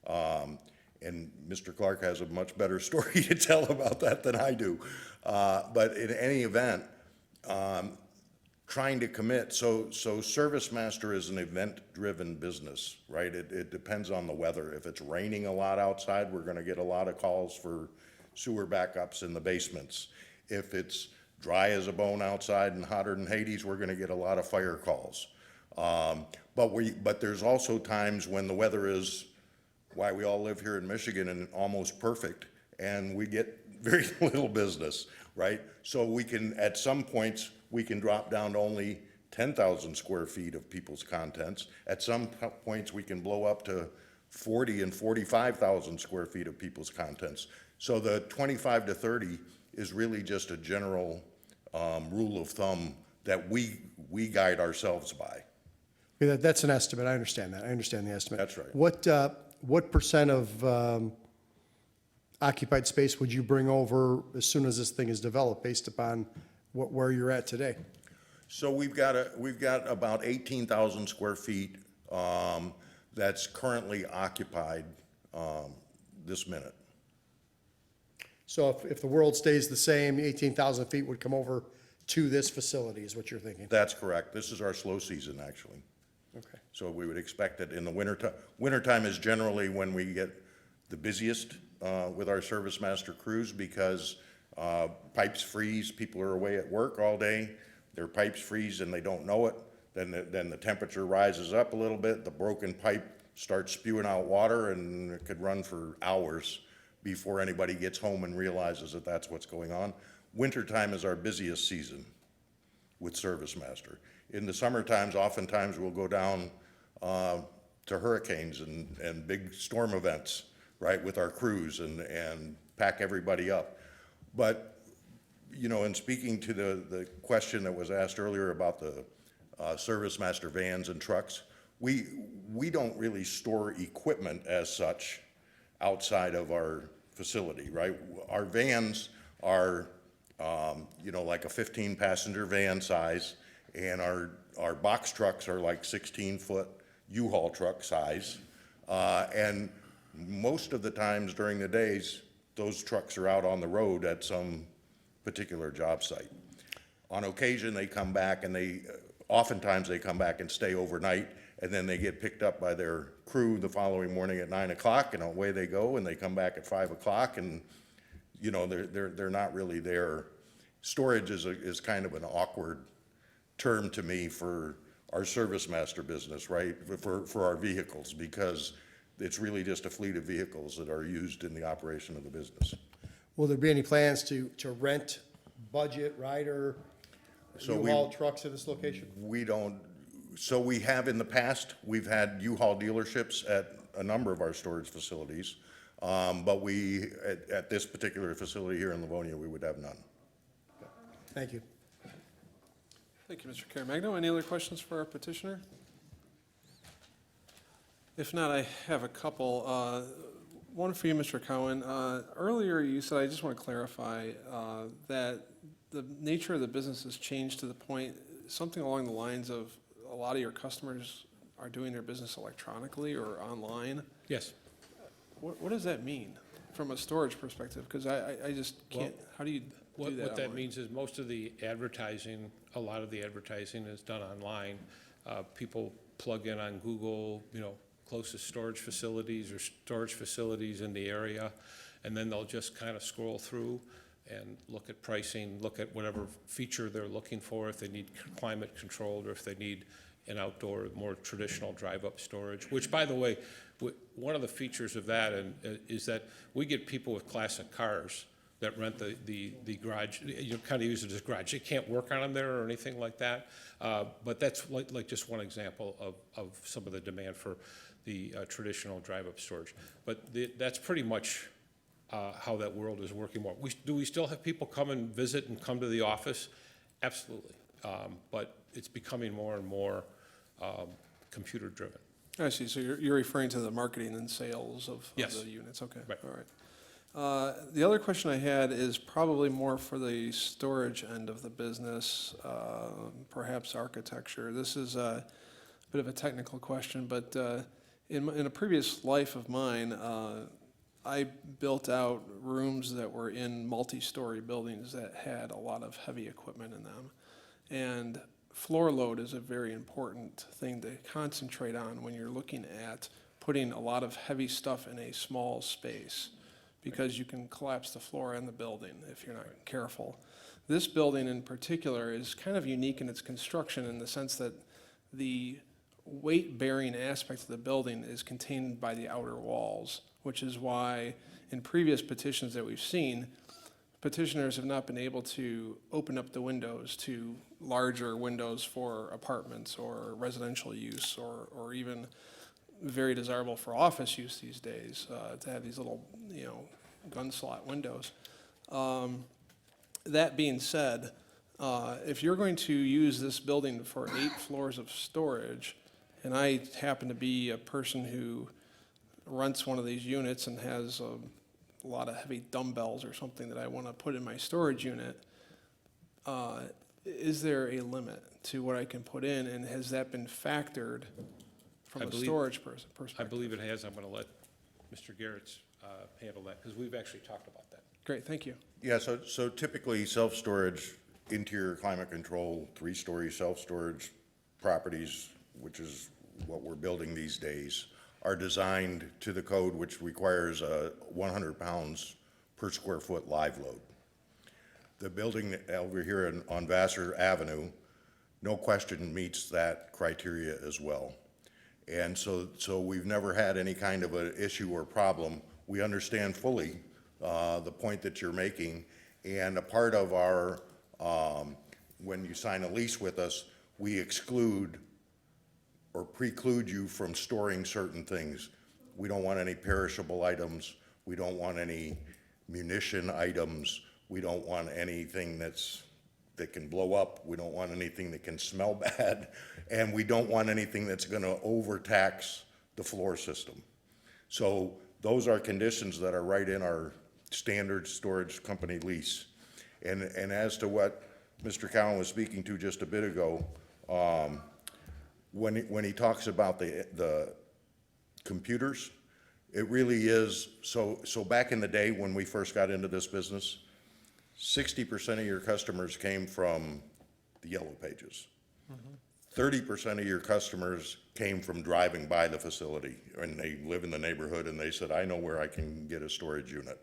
And Mr. Clark has a much better story to tell about that than I do. But in any event, trying to commit, so service master is an event-driven business, right? It depends on the weather. If it's raining a lot outside, we're gonna get a lot of calls for sewer backups in the basements. If it's dry as a bone outside and hotter than Hades, we're gonna get a lot of fire calls. But there's also times when the weather is, why we all live here in Michigan, and almost perfect, and we get very little business, right? So we can, at some points, we can drop down to only 10,000 square feet of people's contents. At some points, we can blow up to 40 and 45,000 square feet of people's contents. So the 25 to 30 is really just a general rule of thumb that we guide ourselves by. Okay, that's an estimate, I understand that, I understand the estimate. That's right. What percent of occupied space would you bring over as soon as this thing is developed, based upon where you're at today? So we've got about 18,000 square feet that's currently occupied this minute. So if the world stays the same, 18,000 feet would come over to this facility, is what you're thinking? That's correct. This is our slow season, actually. Okay. So we would expect it in the wintertime. Wintertime is generally when we get the busiest with our service master crews, because pipes freeze, people are away at work all day, their pipes freeze and they don't know it, then the temperature rises up a little bit, the broken pipe starts spewing out water, and it could run for hours before anybody gets home and realizes that that's what's going on. Wintertime is our busiest season with service master. In the summer times, oftentimes we'll go down to hurricanes and big storm events, right, with our crews and pack everybody up. But, you know, in speaking to the question that was asked earlier about the service master vans and trucks, we don't really store equipment as such outside of our facility, right? Our vans are, you know, like a 15-passenger van size, and our box trucks are like 16-foot U-Haul truck size. And most of the times during the days, those trucks are out on the road at some particular job site. On occasion, they come back and oftentimes they come back and stay overnight, and then they get picked up by their crew the following morning at 9 o'clock, and away they go, and they come back at 5 o'clock, and, you know, they're not really there. Storage is kind of an awkward term to me for our service master business, right? For our vehicles, because it's really just a fleet of vehicles that are used in the operation of the business. Will there be any plans to rent budget, rider, So U-Haul trucks at this location? We don't, so we have in the past, we've had U-Haul dealerships at a number of our storage facilities. But we, at this particular facility here in Livonia, we would have none. Thank you. Thank you, Mr. Caremagno. Any other questions for our petitioner? If not, I have a couple. One for you, Mr. Cowan. Earlier, you said, I just want to clarify, that the nature of the business has changed to the point, something along the lines of a lot of your customers are doing their business electronically or online. Yes. What does that mean from a storage perspective? Because I just can't, how do you do that? What that online? means is most of the advertising, a lot of the advertising is done online. People plug in on Google, you know, closest storage facilities or storage facilities in the area, and then they'll just kind of scroll through and look at pricing, look at whatever feature they're looking for, if they need climate controlled or if they need an outdoor, more traditional drive-up storage, which, by the way, one of the features of that is that we get people with classic cars that rent the garage, you kind of use it as garage. You can't work on them there or anything like that, but that's like just one example of some of the demand for the traditional drive-up storage. But that's pretty much how that world is working more. Do we still have people come and visit and come to the office? Absolutely, but it's becoming more and more computer-driven. I see, so you're referring to the marketing and sales of Yes. the units, okay, Right. all right. The other question I had is probably more for the storage end of the business, perhaps architecture. This is a bit of a technical question, but in a previous life of mine, I built out rooms that were in multi-story buildings that had a lot of heavy equipment in them. And floor load is a very important thing to concentrate on when you're looking at putting a lot of heavy stuff in a small space, because you can collapse the floor and the building if you're not careful. This building in particular is kind of unique in its construction in the sense that the weight-bearing aspect of the building is contained by the outer walls, which is why in previous petitions that we've seen, petitioners have not been able to open up the windows to larger windows for apartments or residential use, or even very desirable for office use these days, to have these little, gun slot windows. That being said, if you're going to use this building for 8 floors of storage, and I happen to be a person who rents one of these units and has a lot of heavy dumbbells or something that I want to put in my storage unit, is there a limit to what I can put in, and has that been factored from a storage perspective? I believe it has. I'm going to let Mr. Garrett's handle that, because we've actually talked about that. Great, thank you. Yeah, so typically self-storage, interior climate control, 3-story self-storage properties, which is what we're building these days, are designed to the code, which requires 100 pounds per square foot live load. The building over here on Vassar Avenue, no question meets that criteria as well. And so we've never had any kind of an issue or problem. We understand fully the point that you're making, and a part of our, when you sign a lease with us, we exclude or preclude you from storing certain things. We don't want any perishable items. We don't want any munition items. We don't want anything that can blow up. We don't want anything that can smell bad. And we don't want anything that's gonna overtax the floor system. So those are conditions that are right in our standard storage company lease. And as to what Mr. Cowan was speaking to just a bit ago, when he talks about the computers, it really is, so back in the day when we first got into this business, 60% of your customers came from the Yellow Pages. 30% of your customers came from driving by the facility, and they live in the neighborhood, and they said, I know where I can get a storage unit.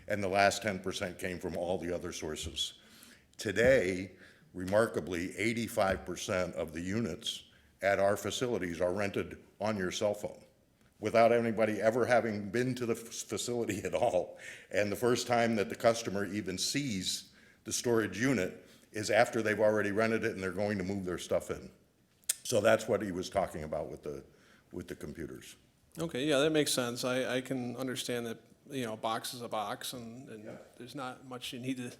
And the last 10% came from all the other sources. Today, remarkably, 85% of the units at our facilities are rented on your cell phone, without anybody ever having been to the facility at all. And the first time that the customer even sees the storage unit is after they've already rented it and they're going to move their stuff in. So that's what he was talking about with the computers. Okay, yeah, that makes sense. I can understand that, you know, a box is a box, and there's not much you need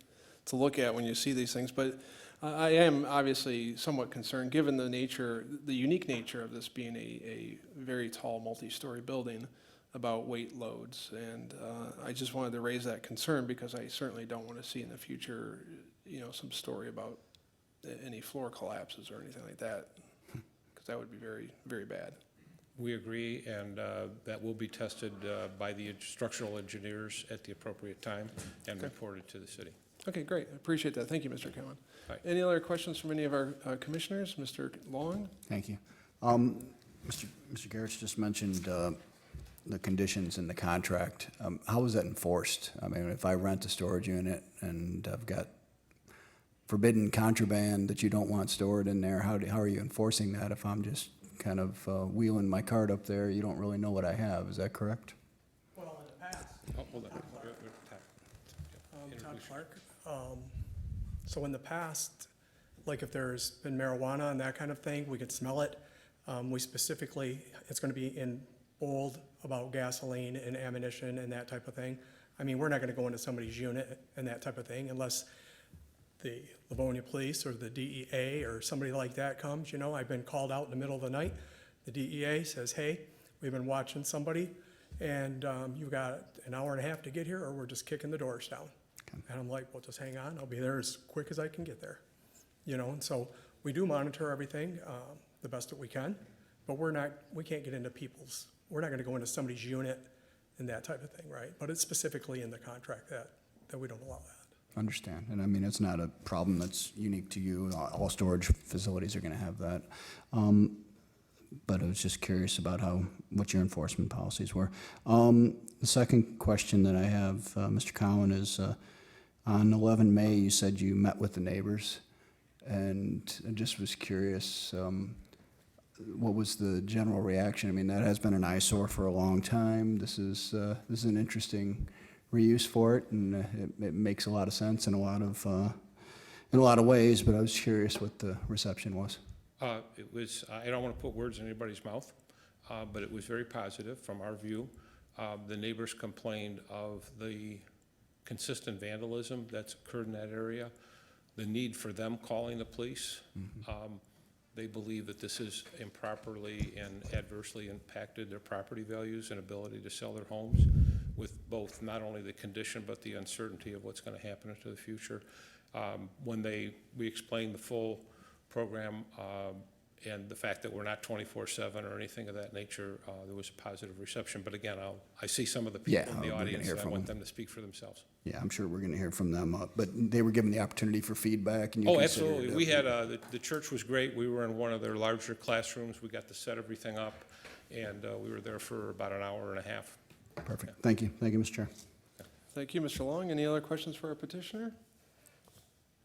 to look at when you see these things. But I am obviously somewhat concerned, given the nature, the unique nature of this being a very tall, multi-story building, about weight loads. And I just wanted to raise that concern because I certainly don't want to see in the future, you know, some story about any floor collapses or anything like that, because that would be very, very bad. We agree, and that will be tested by the structural engineers at the appropriate time and reported to the city. Okay, great. I appreciate that. Thank you, Mr. Cowan. Right. Any other questions from any of our commissioners? Mr. Long? Thank you. Mr. Garrett just mentioned the conditions in the contract. How is that enforced? I mean, if I rent a storage unit and I've got forbidden contraband that you don't want stored in there, how are you enforcing that if I'm just kind of wheeling my cart up there? You don't really know what I have. Is that correct? Well, in the past, Oh, hold on. Todd Clark. So in the past, like if there's been marijuana and that kind of thing, we could smell it. We specifically, it's going to be in bold about gasoline and ammunition and that type of thing. I mean, we're not going to go into somebody's unit and that type of thing unless the Livonia Police or the DEA or somebody like that comes. You know, I've been called out in the middle of the night. The DEA says, hey, we've been watching somebody, and you've got an hour and a half to get here, or we're just kicking the doors down. And I'm like, well, just hang on. I'll be there as quick as I can get there. You know, and so we do monitor everything the best that we can, but we can't get into we're not going to go into somebody's unit and that type of thing, right? But it's specifically in the contract that we don't allow that. Understand. And I mean, it's not a problem that's unique to you. All storage facilities are going to have that. But I was just curious about what your enforcement policies were. The second question that I have, Mr. Cowan, is on 11 May, you said you met with the neighbors, and I just was curious, what was the general reaction? I mean, that has been an eyesore for a long time. This is an interesting reuse for it, and it makes a lot of sense in a lot of ways. But I was curious what the reception was. It was, I don't want to put words in anybody's mouth, but it was very positive from our view. The neighbors complained of the consistent vandalism that's occurred in that area, the need for them calling the police. They believe that this has improperly and adversely impacted their property values and ability to sell their homes, with both not only the condition but the uncertainty of what's going to happen into the future. When we explained the full program and the fact that we're not 24/7 or anything of that nature, there was a positive reception. But again, I see some of the people in the audience, and I want them to speak for themselves. Yeah, I'm sure we're going to hear from them. But they were given the opportunity for feedback, and you Oh, considered absolutely. it. We had, the church was great. We were in one of their larger classrooms. We got to set everything up, and we were there for about an hour and a half. Perfect. Thank you. Thank you, Mr. Chair. Thank you, Mr. Long. Any other questions for our petitioner?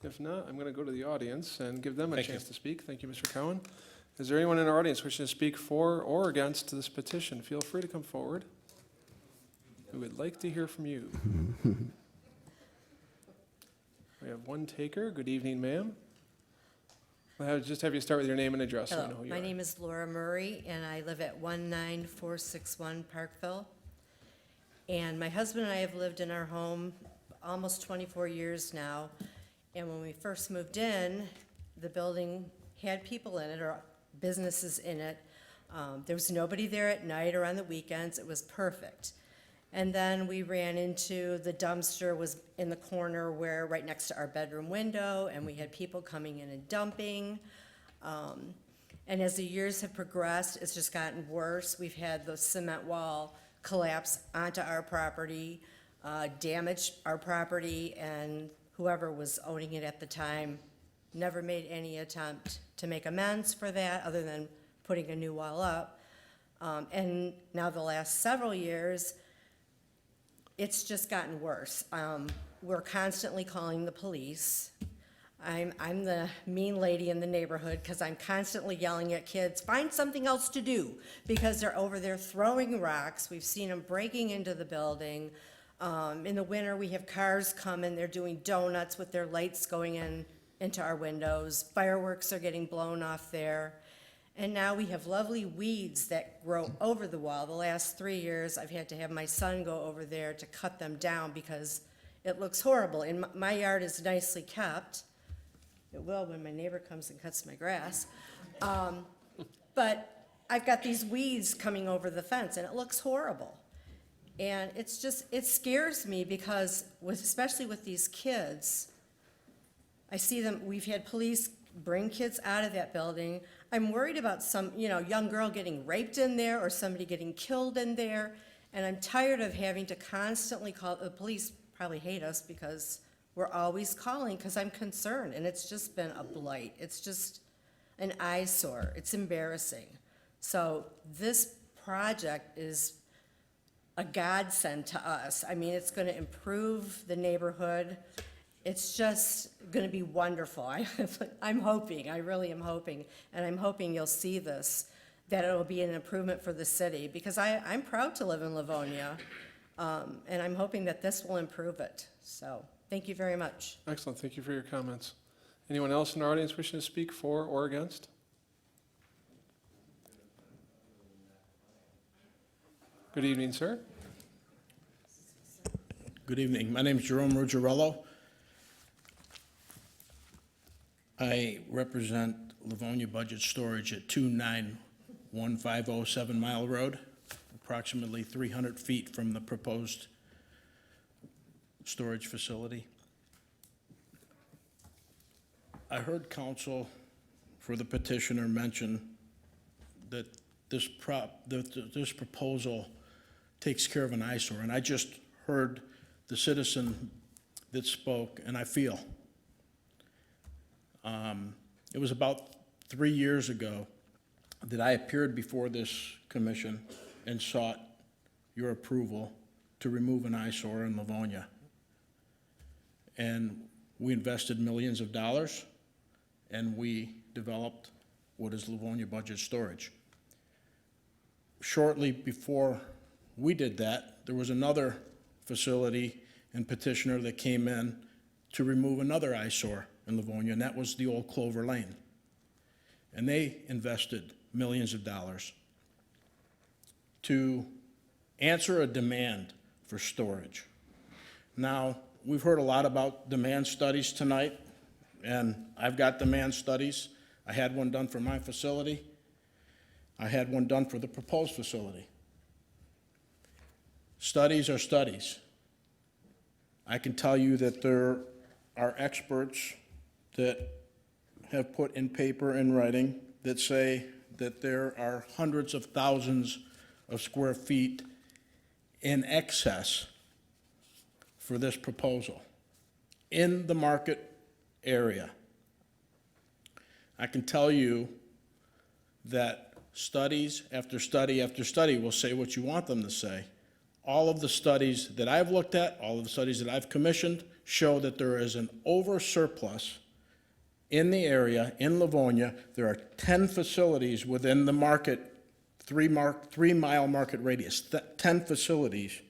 If not, I'm going to go to the audience and give them a chance to speak. Thank you, Mr. Cowan. Is there anyone in our audience wishing to speak for or against this petition? Feel free to come forward. We would like to hear from you. We have one taker. Good evening, ma'am. I'll just have you start with your name and address. So we know Hello, who you my are. name is Laura Murray, and I live at 19461 Parkville. And my husband and I have lived in our home almost 24 years now. And when we first moved in, the building had people in it, or businesses in it. There was nobody there at night or on the weekends. It was perfect. And then we ran into the dumpster was in the corner right next to our bedroom window, and we had people coming in and dumping. And as the years have progressed, it's just gotten worse. We've had the cement wall collapse onto our property, damage our property, and whoever was owning it at the time never made any attempt to make amends for that, other than putting a new wall up. And now the last several years, it's just gotten worse. We're constantly calling the police. I'm the mean lady in the neighborhood because I'm constantly yelling at kids, find something else to do, because they're over there throwing rocks. We've seen them breaking into the building. In the winter, we have cars coming, they're doing donuts with their lights going into our windows. Fireworks are getting blown off there. And now we have lovely weeds that grow over the wall. The last 3 years, I've had to have my son go over there to cut them down because it looks horrible. And my yard is nicely kept. It will when my neighbor comes and cuts my grass. But I've got these weeds coming over the fence, and it looks horrible. And it's just, it scares me because, especially with these kids, I see them, we've had police bring kids out of that building. I'm worried about some, young girl getting raped in there or somebody getting killed in there. And I'm tired of having to constantly call. The police probably hate us because we're always calling because I'm concerned. And it's just been a blight. It's just an eyesore. It's embarrassing. So this project is a godsend to us. I mean, it's going to improve the neighborhood. It's just going to be wonderful. I'm hoping, I really am hoping, and I'm hoping you'll see this, that it will be an improvement for the city, because I'm proud to live in Livonia, and I'm hoping that this will improve it. So, thank you very much. Excellent, thank you for your comments. Anyone else in our audience wishing to speak for or against? Good evening, sir. Good evening. My name is Jerome Ruggiero. I represent Livonia Budget Storage at 29150 7 Mile Road, approximately 300 feet from the proposed storage facility. I heard counsel for the petitioner mention that this proposal takes care of an eyesore, and I just heard the citizen that spoke, and I feel. It was about 3 years ago that I appeared before this commission and sought your approval to remove an eyesore in Livonia. And we invested millions of dollars, and we developed what is Livonia Budget Storage. Shortly before we did that, there was another facility and petitioner that came in to remove another eyesore in Livonia, and that was the old Clover Lane. And they invested millions of dollars to answer a demand for storage. Now, we've heard a lot about demand studies tonight, and I've got demand studies. I had one done for my facility. I had one done for the proposed facility. Studies are studies. I can tell you that there are experts that have put in paper and writing that say that there are hundreds of thousands of square feet in excess for this proposal in the market area. I can tell you that studies after study after study will say what you want them to say. All of the studies that I've looked at, all of the studies that I've commissioned, show that there is an over-surplus in the area, in Livonia. There are 10 facilities within the market, 3-mile market radius, 10 facilities,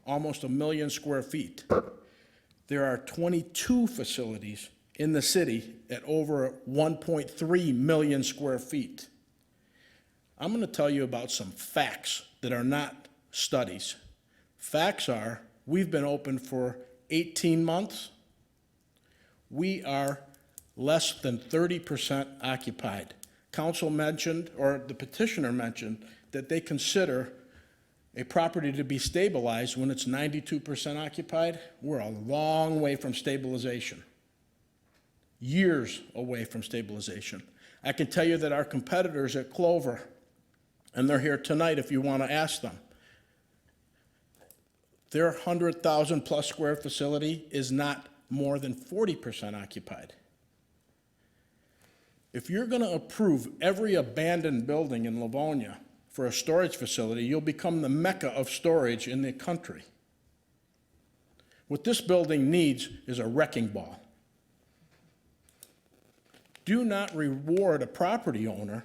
almost 1 million square feet. There are 22 facilities in the city at over 1.3 million square feet. I'm going to tell you about some facts that are not studies. Facts are, we've been open for 18 months. We are less than 30% occupied. Council mentioned, or the petitioner mentioned, that they consider a property to be stabilized when it's 92% occupied. We're a long way from stabilization. Years away from stabilization. I can tell you that our competitors at Clover, and they're here tonight if you want to ask them, their 100,000 plus square facility is not more than 40% occupied. If you're gonna approve every abandoned building in Livonia for a storage facility, you'll become the mecca of storage in the country. What this building needs is a wrecking ball. Do not reward a property owner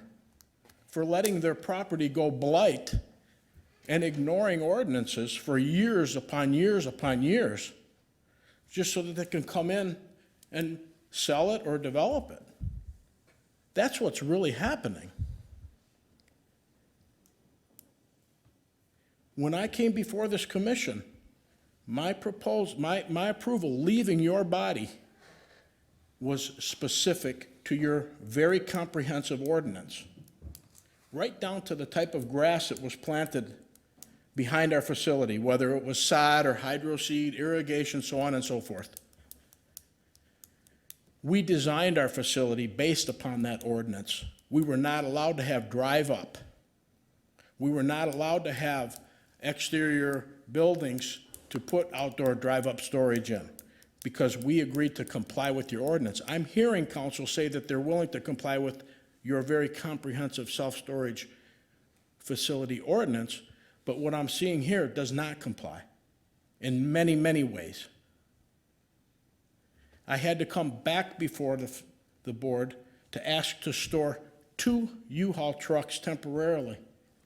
for letting their property go blight and ignoring ordinances for years upon years upon years, just so that they can come in and sell it or develop it. That's what's really happening. When I came before this commission, my approval leaving your body was specific to your very comprehensive ordinance, right down to the type of grass that was planted behind our facility, whether it was sod or hydro seed, irrigation, so on and so forth. We designed our facility based upon that ordinance. We were not allowed to have drive-up. We were not allowed to have exterior buildings to put outdoor drive-up storage in, because we agreed to comply with your ordinance. I'm hearing council say that they're willing to comply with your very comprehensive self-storage facility ordinance, but what I'm seeing here does not comply in many, many ways. I had to come back before the board to ask to store 2 U-Haul trucks temporarily,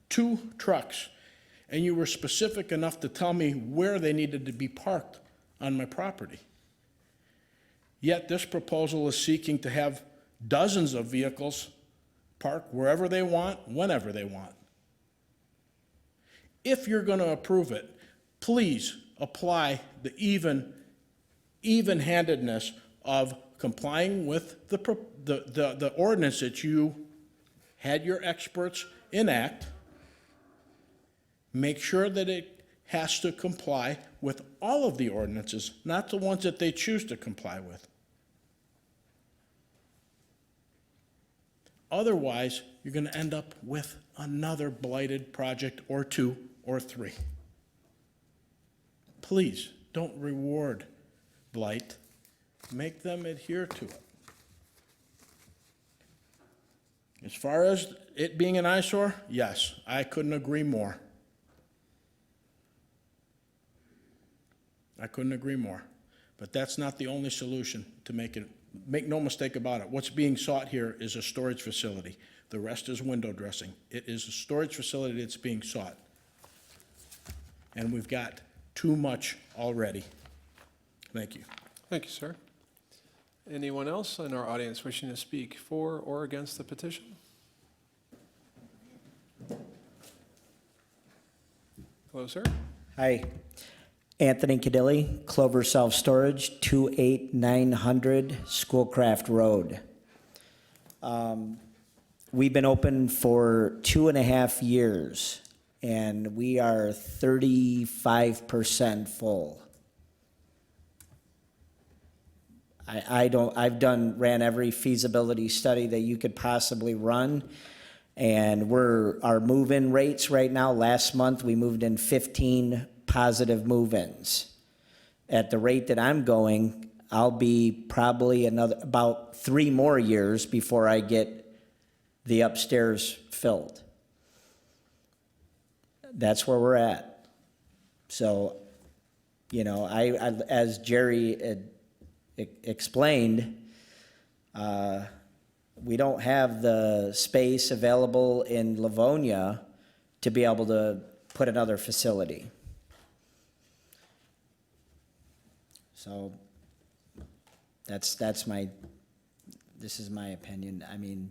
2 trucks, and you were specific enough to tell me where they needed to be parked on my property. Yet this proposal is seeking to have dozens of vehicles park wherever they want, whenever they want. If you're going to approve it, please apply the even-handedness of complying with the ordinance that you had your experts enact. Make sure that it has to comply with all of the ordinances, not the ones that they choose to comply with. Otherwise, you're going to end up with another blighted project or 2 or 3. Please don't reward blight. Make them adhere to it. As far as it being an eyesore, yes, I couldn't agree more. I couldn't agree more. But that's not the only solution to make it. Make no mistake about it. What's being sought here is a storage facility. The rest is window dressing. It is a storage facility that's being sought. And we've got too much already. Thank you. Thank you, sir. Anyone else in our audience wishing to speak for or against the petition? Hello, sir. Hi. Anthony Cadilli, Clover Self Storage, 28900 Schoolcraft Road. We've been open for 2.5 years, and we are 35% full. I've ran every feasibility study that you could possibly run, and our move-in rates right now, last month, we moved in 15 positive move-ins. At the rate that I'm going, I'll be probably about 3 more years before I get the upstairs filled. That's where we're at. So, you know, I as Jerry had explained, we don't have the space available in Livonia to be able to put another facility. So this is my opinion. I mean,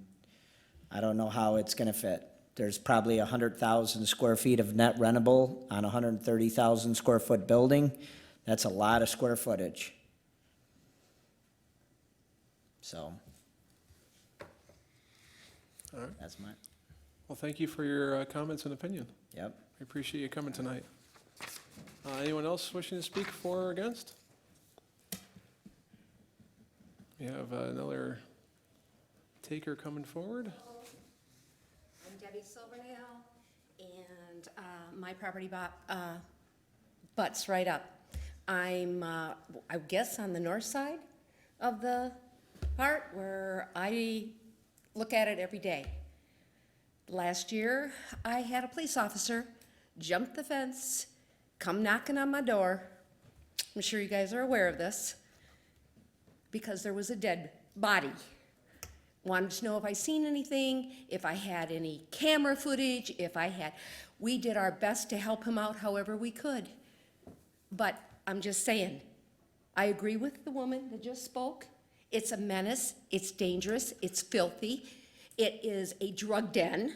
I don't know how it's gonna fit. There's probably 100,000 square feet of net rentable on a 130,000 square foot building. That's a lot of square footage. So, All right. that's my, Well, thank you for your comments and opinion. yep. I appreciate you coming tonight. Anyone else wishing to speak for or against? We have another taker coming forward. I'm Debbie Silvernail, and my property butts right up. I'm, I guess, on the north side of the part where I look at it every day. Last year, I had a police officer jump the fence, come knocking on my door. I'm sure you guys are aware of this, because there was a dead body. Wanted to know if I seen anything, if I had any camera footage, we did our best to help him out however we could. But I'm just saying, I agree with the woman that just spoke. It's a menace, it's dangerous, it's filthy, it is a drug den.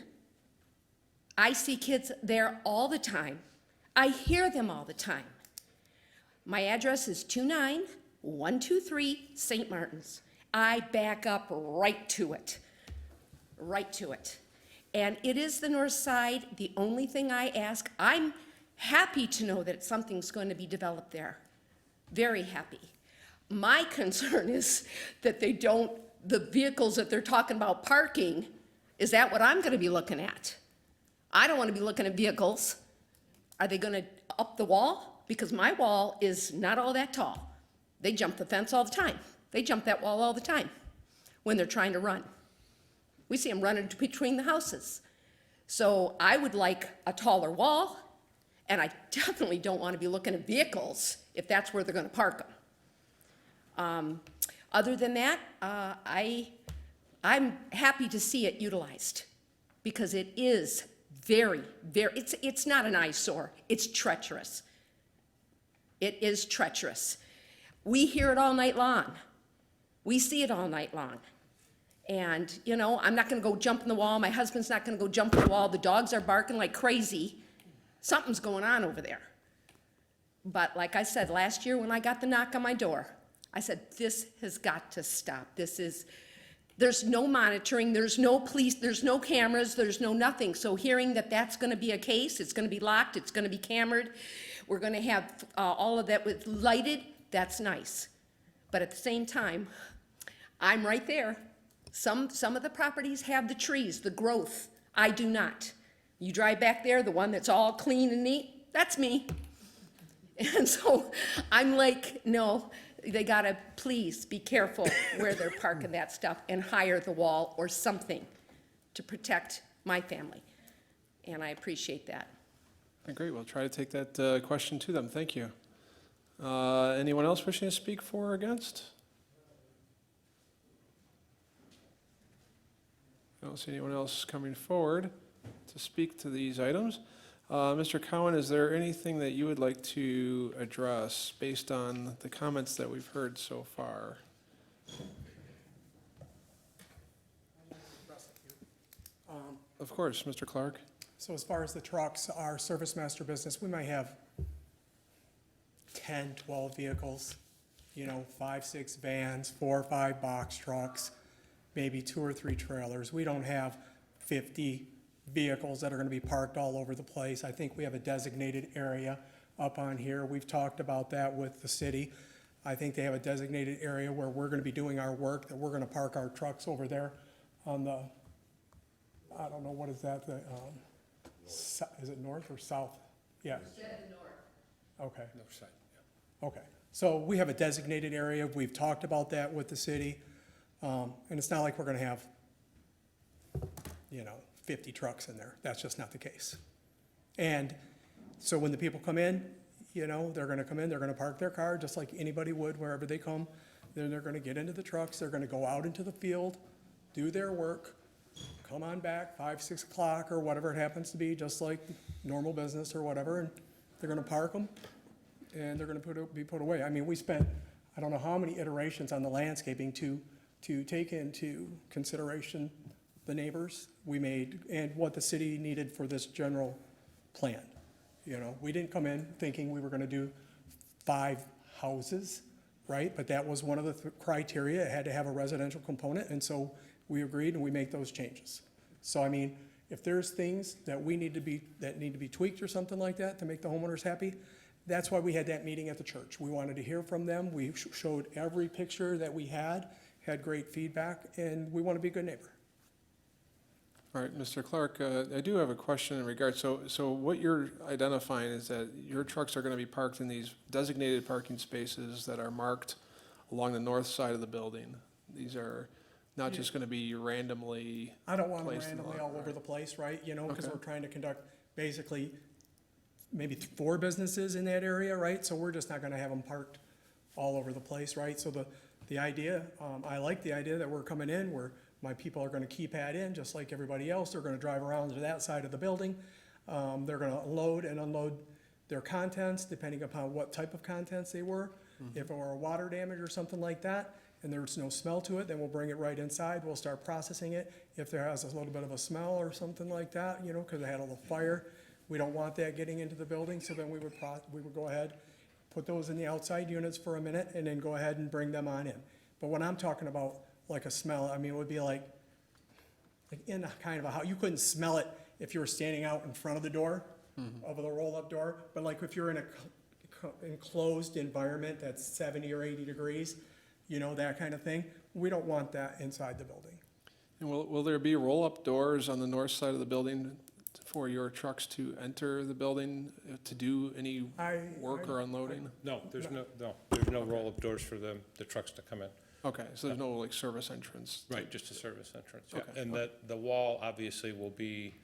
I see kids there all the time. I hear them all the time. My address is 29123 St. Martin's. I back up right to it. And it is the north side. The only thing I ask, I'm happy to know that something's going to be developed there. Very happy. My concern is that the vehicles that they're talking about parking, is that what I'm going to be looking at? I don't want to be looking at vehicles. Are they going to up the wall? Because my wall is not all that tall. They jump the fence all the time. They jump that wall all the time when they're trying to run. We see them running between the houses. So I would like a taller wall, and I definitely don't want to be looking at vehicles if that's where they're going to park them. Other than that, I'm happy to see it utilized, because it is very, it's not an eyesore, it's treacherous. It is treacherous. We hear it all night long. We see it all night long. And, you know, I'm not gonna go jump in the wall, my husband's not gonna go jump in the wall, the dogs are barking like crazy. Something's going on over there. But like I said, last year when I got the knock on my door, I said, this has got to stop. There's no monitoring, there's no police, there's no cameras, there's no nothing. So hearing that that's gonna be a case, it's gonna be locked, it's gonna be cambered, we're gonna have all of that with lighted, that's nice. But at the same time, I'm right there. Some of the properties have the trees, the growth. I do not. You drive back there, the one that's all clean and neat, that's me. And so I'm like, no, they gotta please be careful where they're parking that stuff and hire the wall or something to protect my family. And I appreciate that. Great, we'll try to take that question to them. Thank you. Anyone else wishing to speak for or against? I don't see anyone else coming forward to speak to these items. Mr. Cowan, is there anything that you would like to address based on the comments that we've heard so far? Of course, Mr. Clark. So as far as the trucks, our service master business, we might have 10, 12 vehicles, 5, 6 vans, 4 or 5 box trucks, maybe 2 or 3 trailers. We don't have 50 vehicles that are going to be parked all over the place. I think we have a designated area up on here. We've talked about that with the city. I think they have a designated area where we're going to be doing our work, that we're going to park our trucks over there on the, I don't know, what is that? Is it north or south? Yeah. Okay. North side, Okay. So we have a designated area. We've talked about that with the city. And it's not like we're going to have, 50 trucks in there. That's just not the case. And so when the people come in, they're going to come in, they're going to park their car just like anybody would wherever they come. Then they're going to get into the trucks, they're going to go out into the field, do their work, come on back 5, 6 o'clock or whatever it happens to be, just like normal business or whatever, and they're going to park them and they're going to be put away. I mean, we spent, I don't know how many iterations on the landscaping to take into consideration the neighbors we made and what the city needed for this general plan. We didn't come in thinking we were going to do 5 houses, right? But that was one of the criteria. It had to have a residential component, and so we agreed and we make those changes. So I mean, if there's things that need to be tweaked or something like that to make the homeowners happy, that's why we had that meeting at the church. We wanted to hear from them. We showed every picture that we had great feedback, and we want to be a good neighbor. All right, Mr. Clark, I do have a question in regards. So what you're identifying is that your trucks are going to be parked in these designated parking spaces that are marked along the north side of the building. These are not just gonna be randomly I don't want them placed in the randomly lot, all over right. the place, right? You know, because Okay. we're trying to conduct basically maybe 4 businesses in that area, right? So we're just not gonna have them parked all over the place, right? So the idea, I like the idea that we're coming in, where my people are gonna keypad in, just like everybody else. They're gonna drive around to that side of the building. They're gonna load and unload their contents, depending upon what type of contents they were. If it were a water damage or something like that, and there's no smell to it, then we'll bring it right inside. We'll start processing it. If there has a little bit of a smell or something like that, you know, because it had a little fire, we don't want that getting into the building, so then we would go ahead, put those in the outside units for a minute, and then go ahead and bring them on in. But when I'm talking about like a smell, I mean, it would be like in a kind of a house, you couldn't smell it if you were standing out in front of the door, of the roll-up door, but like if you're in a enclosed environment that's 70 or 80 degrees, you know, that kind of thing, we don't want that inside the building. And will there be roll-up doors on the north side of the building for your trucks to enter the building to do any work or unloading? No, there's no roll-up doors for the trucks to come in. Okay, so there's no like service entrance? Right, just a service entrance, yeah. Okay, And the wall obviously will be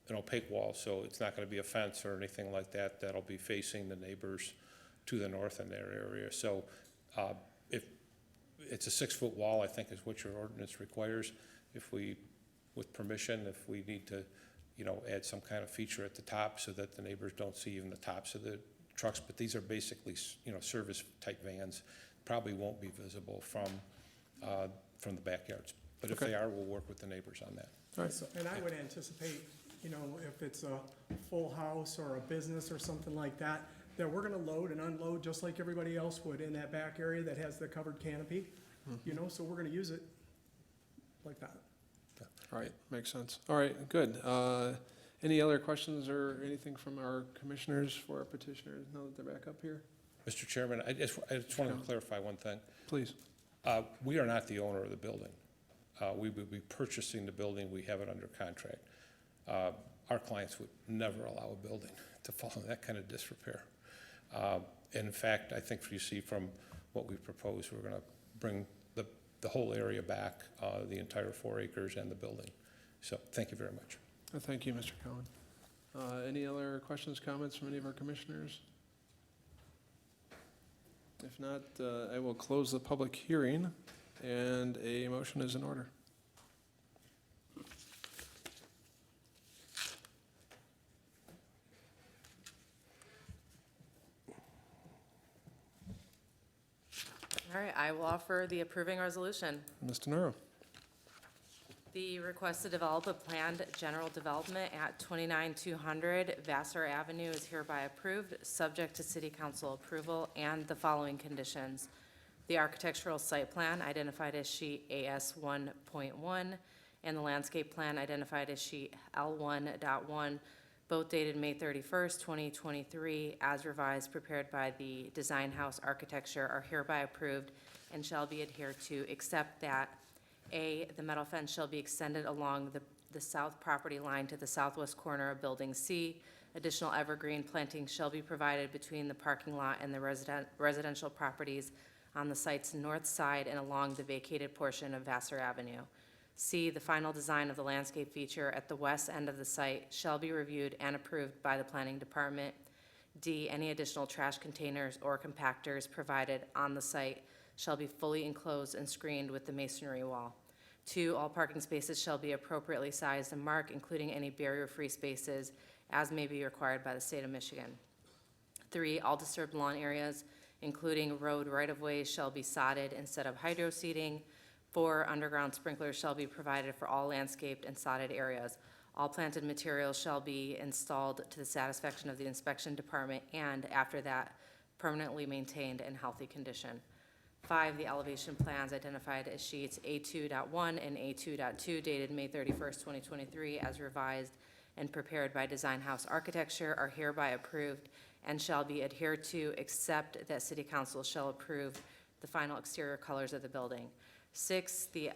an opaque wall, so it's not gonna be a fence or anything like that. That'll be facing the neighbors to the north in their area. So if it's a 6-foot wall, I think is what your ordinance requires. If we, with permission, if we need to, you know, add some kind of feature at the top so that the neighbors don't see even the tops of the trucks, but these are basically, you know, service-type vans, probably won't be visible from the backyards. But if Okay. they are, we'll work with the neighbors on that. All right. So- And I would anticipate, you know, if it's a full house or a business or something like that, that we're gonna load and unload just like everybody else would in that back area that has the covered canopy, you know, so we're gonna use it like that. All right, makes sense. All right, good. Any other questions or anything from our commissioners for our petitioners now that they're back up here? Mr. Chairman, I just wanted to clarify one thing. Please. We are not the owner of the building. We would be purchasing the building, we have it under contract. Our clients would never allow a building to fall in that kind of disrepair. In fact, I think you see from what we propose, we're gonna bring the whole area back, the entire 4 acres and the building. So, thank you very much. Thank you, Mr. Cohen. Any other questions, comments from any of our commissioners? If not, I will close the public hearing, and a motion is in order. All right, I will offer the approving resolution. Mr. Nero. The request to develop a planned general development at 29200 Vassar Avenue is hereby approved, subject to city council approval and the following conditions. The architectural site plan identified as sheet AS 1.1 and the landscape plan identified as sheet L1.1, both dated May 31st, 2023, as revised, prepared by the Design House Architecture, are hereby approved and shall be adhered to, except that A, the metal fence shall be extended along the south property line to the southwest corner of Building C. Additional evergreen planting shall be provided between the parking lot and the residential properties on the site's north side and along the vacated portion of Vassar Avenue. C, the final design of the landscape feature at the west end of the site shall be reviewed and approved by the planning department. D, any additional trash containers or compactors provided on the site shall be fully enclosed and screened with the masonry wall. 2, all parking spaces shall be appropriately sized and marked, including any barrier-free spaces as may be required by the state of Michigan. 3, all disturbed lawn areas, including road right-of-ways, shall be sodded instead of hydro seeding. 4, underground sprinklers shall be provided for all landscaped and sodded areas. All planted materials shall be installed to the satisfaction of the inspection department and, after that, permanently maintained in healthy condition. 5, the elevation plans identified as sheets A2.1 and A2.2 dated May 31st, 2023, as revised and prepared by Design House Architecture, are hereby approved and shall be adhered to, except that City Council shall approve the final exterior colors of the building. 6, the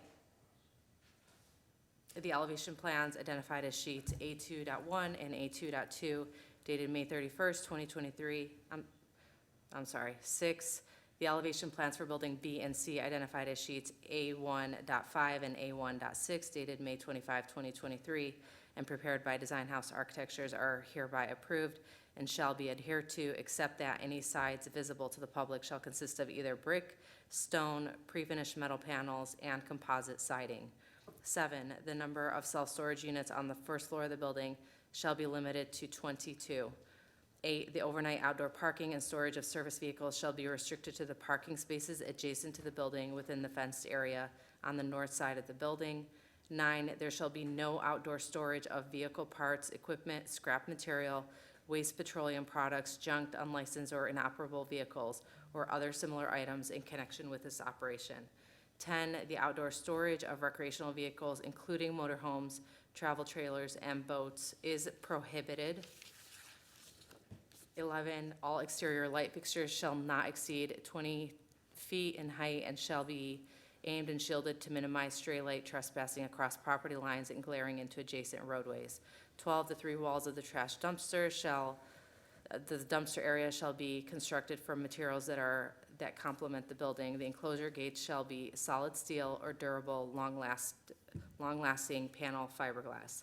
elevation plans identified as sheets A2.1 and A2.2 dated May 31st, 2023. I'm sorry. 6, The elevation plans for Building B and C identified as sheets A1.5 and A1.6 dated May 25, 2023, and prepared by Design House Architectures are hereby approved and shall be adhered to, except that any sides visible to the public shall consist of either brick, stone, pre-finished metal panels, and composite siding. 7, the number of self-storage units on the first floor of the building shall be limited to 22. 8, the overnight outdoor parking and storage of service vehicles shall be restricted to the parking spaces adjacent to the building within the fenced area on the north side of the building. 9, there shall be no outdoor storage of vehicle parts, equipment, scrap material, waste petroleum products, junked, unlicensed, or inoperable vehicles, or other similar items in connection with this operation. 10, the outdoor storage of recreational vehicles, including motorhomes, travel trailers, and boats, is prohibited. 11, all exterior light fixtures shall not exceed 20 feet in height and shall be aimed and shielded to minimize stray light trespassing across property lines and glaring into adjacent roadways. 12, the 3 walls of the trash dumpster the dumpster area shall be constructed from materials that complement the building. The enclosure gates shall be solid steel or durable, long-lasting panel fiberglass.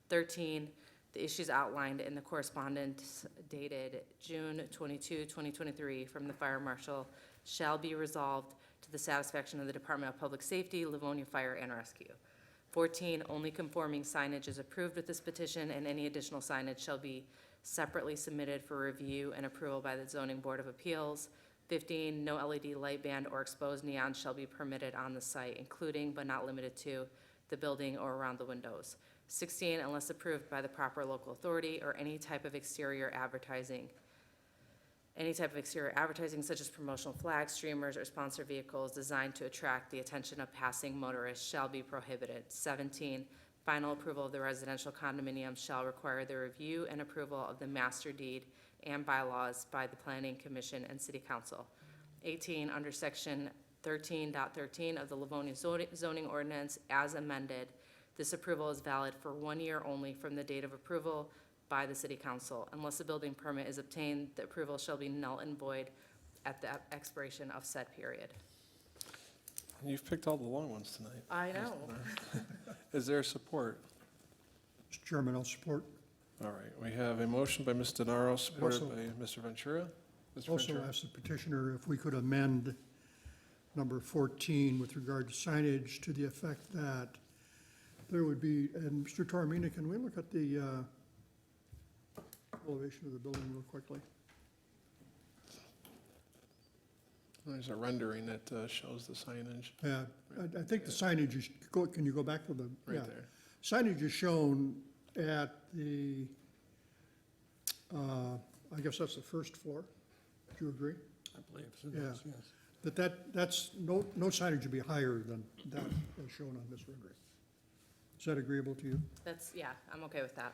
13, the issues outlined in the correspondence dated June 22, 2023 from the fire marshal shall be resolved to the satisfaction of the Department of Public Safety, Livonia Fire and Rescue. 14, only conforming signage is approved with this petition, and any additional signage shall be separately submitted for review and approval by the Zoning Board of Appeals. 15, no LED light band or exposed neon shall be permitted on the site, including but not limited to the building or around the windows. 16, unless approved by the proper local authority, or any type of exterior advertising. Any type of exterior advertising such as promotional flags, streamers, or sponsor vehicles designed to attract the attention of passing motorists shall be prohibited. 17, final approval of the residential condominium shall require the review and approval of the master deed and bylaws by the Planning Commission and City Council. 18, under section 13.13 of the Livonia zoning ordinance as amended, this approval is valid for 1 year only from the date of approval by the City Council. Unless a building permit is obtained, the approval shall be null and void at the expiration of said period. You've picked all the long ones tonight. I know. Is there support? Mr. Chairman, I'll support. All right, we have a motion by Ms. DeNaro, supported Also- by Mr. Ventura. Mr. Also Ventura. ask the petitioner if we could amend number 14 with regard to signage to the effect that there would be, and Mr. Toromina, can we look at the elevation of the building real quickly? There's a rendering that shows the signage Yeah, I think the signage is, can you go back to the? right yeah. there. Signage is shown at the, I guess that's the first floor. Do you agree? I believe so. Yeah. That's, no signage would be higher than that as shown on this rendering. Is that agreeable to you? That's, yeah, I'm okay with that.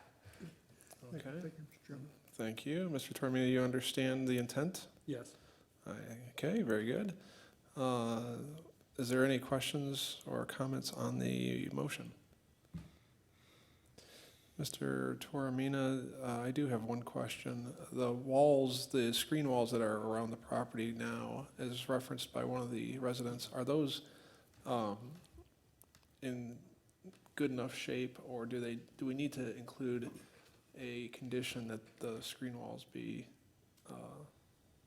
Thank you, Okay. Mr. Chairman. Thank you. Mr. Toromina, you understand the intent? Yes. Okay, very good. Is there any questions or comments on the motion? Mr. Toromina, I do have one question. The walls, the screen walls that are around the property now, as referenced by one of the residents, are those in good enough shape, or do we need to include a condition that the screen walls be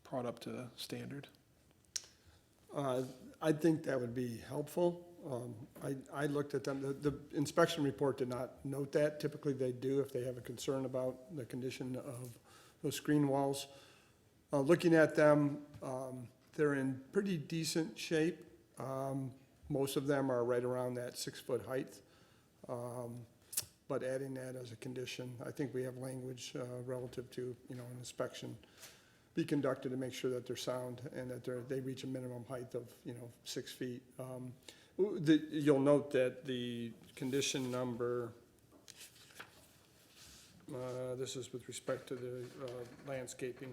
brought up to standard? I think that would be helpful. I looked at them, the inspection report did not note that. Typically they do if they have a concern about the condition of those screen walls. Looking at them, they're in pretty decent shape. Most of them are right around that 6-foot height. But adding that as a condition, I think we have language relative to, an inspection be conducted to make sure that they're sound and that they reach a minimum height of, 6 feet. You'll note that the condition number, this is with respect to the landscaping,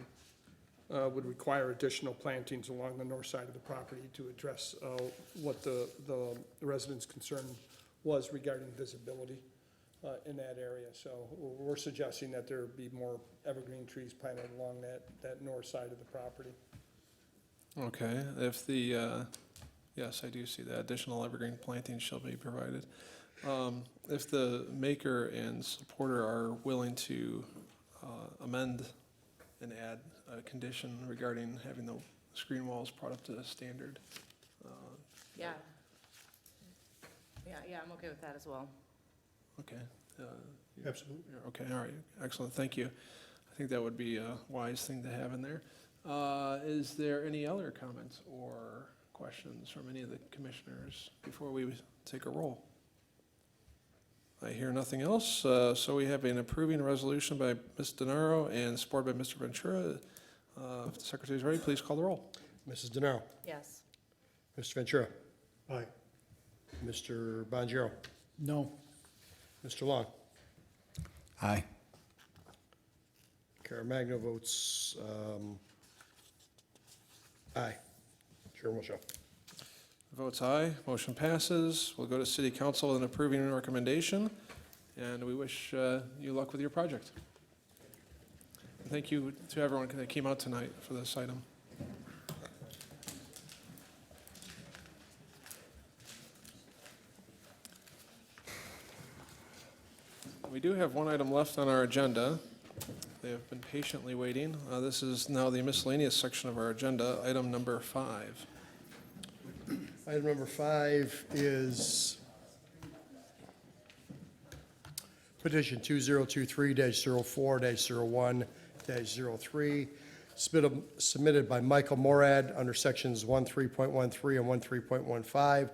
would require additional plantings along the north side of the property to address what the residents' concern was regarding visibility in that area. So we're suggesting that there be more evergreen trees planted along that north side of the property. Okay, if the, yes, I do see that, additional evergreen plantings shall be provided. If the maker and supporter are willing to amend and add a condition regarding having the screen walls brought up to standard. Yeah. Yeah, I'm okay with that as well. Okay. Absolutely. Okay, all right, excellent, thank you. I think that would be a wise thing to have in there. Is there any other comments or questions from any of the commissioners before we take a roll? I hear nothing else, so we have an approving resolution by Ms. DeNaro and supported by Mr. Ventura. If the secretary's ready, please call the roll. Mrs. DeNaro. Yes. Mr. Ventura. Aye. Mr. Bonjero. No. Mr. Long. Aye. Caremagna votes aye. Chairman will show. Votes aye, motion passes. We'll go to city council with an approving recommendation, and we wish you luck with your project. And thank you to everyone that came out tonight for this item. We do have one item left on our agenda. They have been patiently waiting. This is now the miscellaneous section of our agenda, item number 5. Item number 5 is petition 2023-04-01-03, submitted by Michael Morad under sections 13.13 and 13.15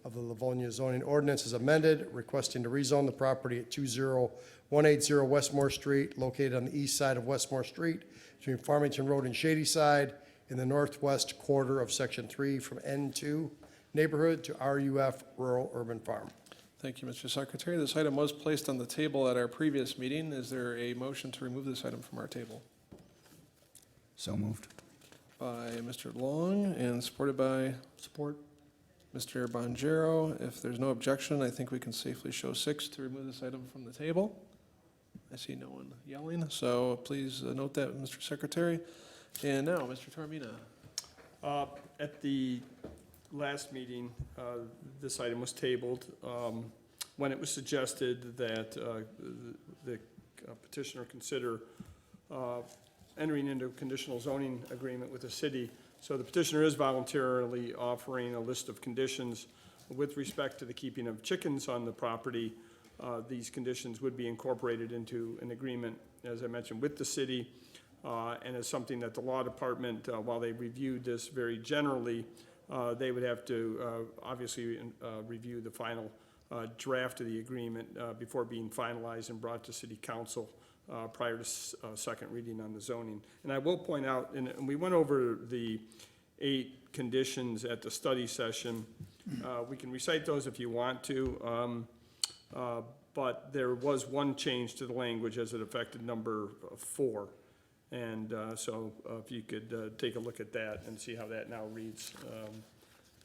of the Livonia zoning ordinance as amended, requesting to rezone the property at 20180 Westmore Street, located on the east side of Westmore Street, between Farmington Road and Shady Side, in the northwest quarter of Section 3, from N2 neighborhood to RUF rural urban farm. Thank you, Mr. Secretary. This item was placed on the table at our previous meeting. Is there a motion to remove this item from our table? So moved. By Mr. Long and supported by Support. Mr. Bonjero. If there's no objection, I think we can safely show 6 to remove this item from the table. I see no one yelling, so please note that, Mr. Secretary. And now, Mr. Tormina. At the last meeting, this item was tabled when it was suggested that the petitioner consider entering into a conditional zoning agreement with the city. So the petitioner is voluntarily offering a list of conditions with respect to the keeping of chickens on the property. These conditions would be incorporated into an agreement, as I mentioned, with the city, and is something that the law department, while they reviewed this very generally, they would have to obviously review the final draft of the agreement before being finalized and brought to city council prior to second reading on the zoning. And I will point out, and we went over the 8 conditions at the study session. We can recite those if you want to, but there was one change to the language as it affected number 4. And so if you could take a look at that and see how that now reads.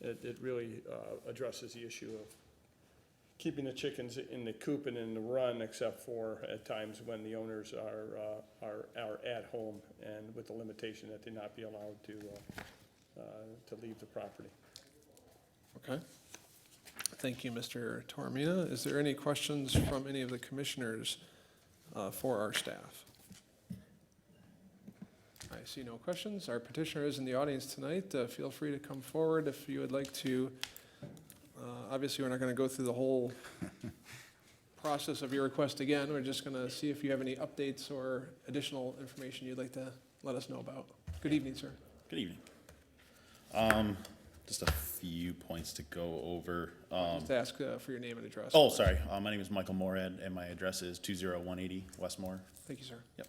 It really addresses the issue of keeping the chickens in the coop and in the run, except for at times when the owners are at home, and with the limitation that they not be allowed to leave the property. Okay. Thank you, Mr. Tormina. Is there any questions from any of the commissioners for our staff? I see no questions. Our petitioner is in the audience tonight. Feel free to come forward if you would like to. Obviously, we're not going to go through the whole process of your request again. We're just going to see if you have any updates or additional information you'd like to let us know about. Good evening, sir. Good evening. Just a few points to go over. Just ask for your name and address. Oh, sorry. My name is Michael Morad, and my address is 20180 Westmore. Thank you, sir. Yep.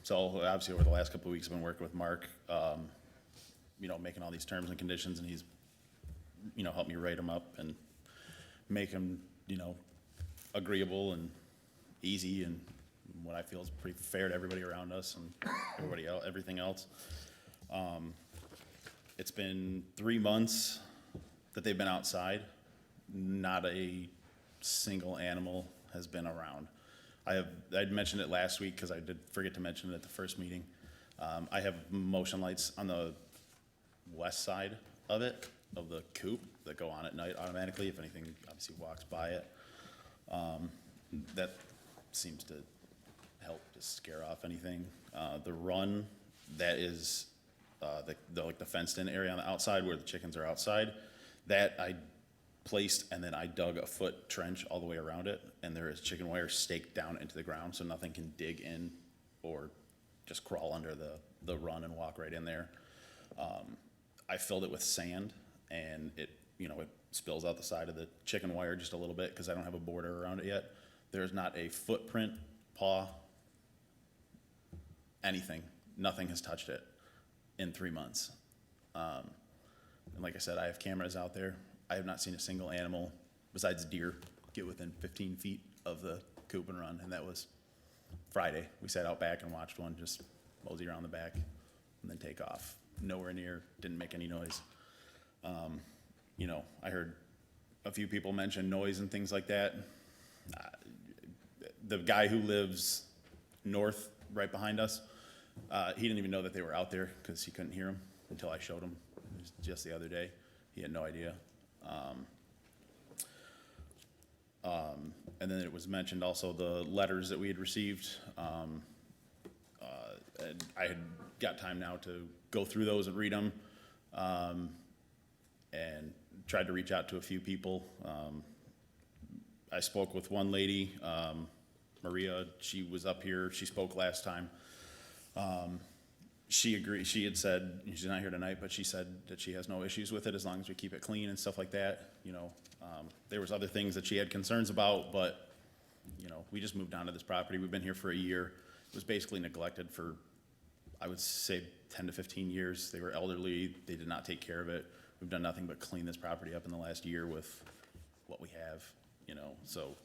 So obviously over the last couple of weeks, I've been working with Mark, making all these terms and conditions, and he's, helped me write them up and make them, agreeable and easy, and what I feel is pretty fair to everybody around us and everybody else, everything else. It's been 3 months that they've been outside. Not a single animal has been around. I'd mentioned it last week because I did forget to mention it at the first meeting. I have motion lights on the west side of it, of the coop, that go on at night automatically if anything obviously walks by it. That seems to help to scare off anything. The run, that is like the fenced-in area on the outside where the chickens are outside, that I placed, and then I dug a foot trench all the way around it, and there is chicken wire staked down into the ground so nothing can dig in or just crawl under the run and walk right in there. I filled it with sand, and it spills out the side of the chicken wire just a little bit because I don't have a border around it yet. There's not a footprint, paw, anything. Nothing has touched it in 3 months. And like I said, I have cameras out there. I have not seen a single animal besides deer get within 15 feet of the coop and run, and that was Friday. We sat out back and watched one just mosey around the back and then take off. Nowhere near, didn't make any noise. I heard a few people mention noise and things like that. The guy who lives north, right behind us, he didn't even know that they were out there because he couldn't hear them until I showed him. It was just the other day. He had no idea. And then it was mentioned also the letters that we had received. And I had got time now to go through those and read them, and tried to reach out to a few people. I spoke with one lady, Maria. She was up here. She spoke last time. She agreed. She had said, she's not here tonight, but she said that she has no issues with it as long as we keep it clean and stuff like that. There was other things that she had concerns about, but we just moved on to this property. We've been here for a year. It was basically neglected for, I would say, 10 to 15 years. They were elderly. They did not take care of it. We've done nothing but clean this property up in the last year with what we have, so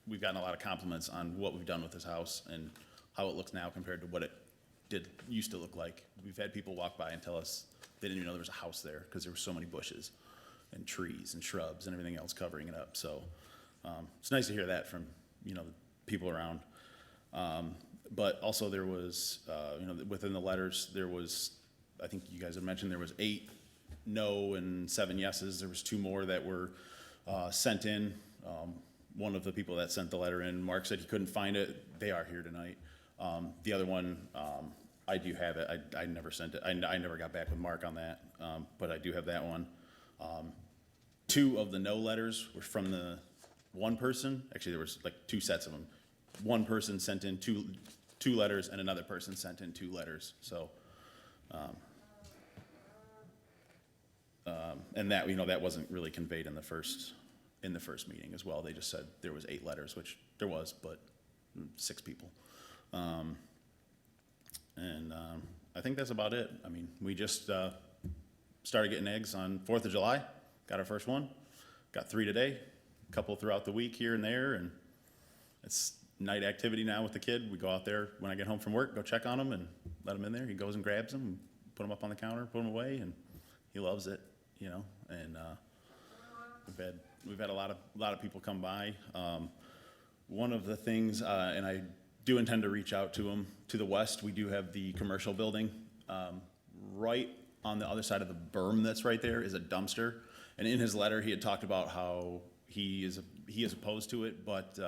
we've gotten a lot of compliments on what we've done with this house and how it looks now compared to what it used to look like. We've had people walk by and tell us they didn't even know there was a house there because there were so many bushes and trees and shrubs and everything else covering it up. So it's nice to hear that from, the people around. But also there was, within the letters, there was, I think you guys had mentioned there was 8 no and 7 yeses. There was 2 more that were sent in. One of the people that sent the letter in, Mark, said he couldn't find it. They are here tonight. The other one, I do have it. I never sent it. I never got back with Mark on that, but I do have that one. 2 of the no letters were from the one person. Actually, there was like 2 sets of them. One person sent in two letters, and another person sent in 2 letters. So, and that that wasn't really conveyed in the first meeting as well. They just said there was 8 letters, which there was, but 6 people. I think that's about it. I mean, we just started getting eggs on 4th of July, got our first one, got 3 today, a couple throughout the week here and there, and it's night activity now with the kid. We go out there when I get home from work, go check on him and let him in there. He goes and grabs them, and put them up on the counter, put them away, and he loves it, and we've had a lot of people come by. One of the things, and I do intend to reach out to them. To the west, we do have the commercial building. Right on the other side of the berm that's right there is a dumpster. And in his letter, he had talked about how he is opposed to it, but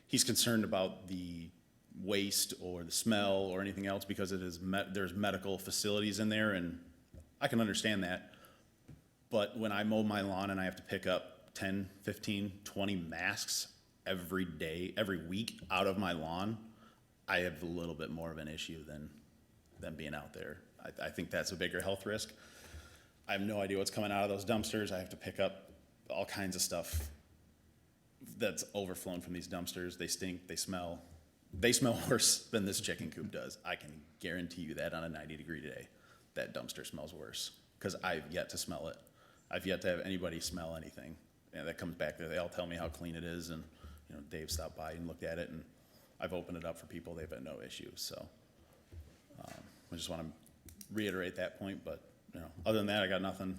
he's concerned about the waste or the smell or anything else because there's medical facilities in there, and I can understand that. But when I mow my lawn and I have to pick up 10, 15, 20 masks every day, every week out of my lawn, I have a little bit more of an issue than being out there. I think that's a bigger health risk. I have no idea what's coming out of those dumpsters. I have to pick up all kinds of stuff that's overflown from these dumpsters. They stink, they smell. They smell worse than this chicken coop does. I can guarantee you that on a 90-degree day, that dumpster smells worse because I've yet to smell it. I've yet to have anybody smell anything that comes back there. They all tell me how clean it is, and Dave stopped by and looked at it, and I've opened it up for people. They've had no issues. So I just want to reiterate that point. But other than that, I got nothing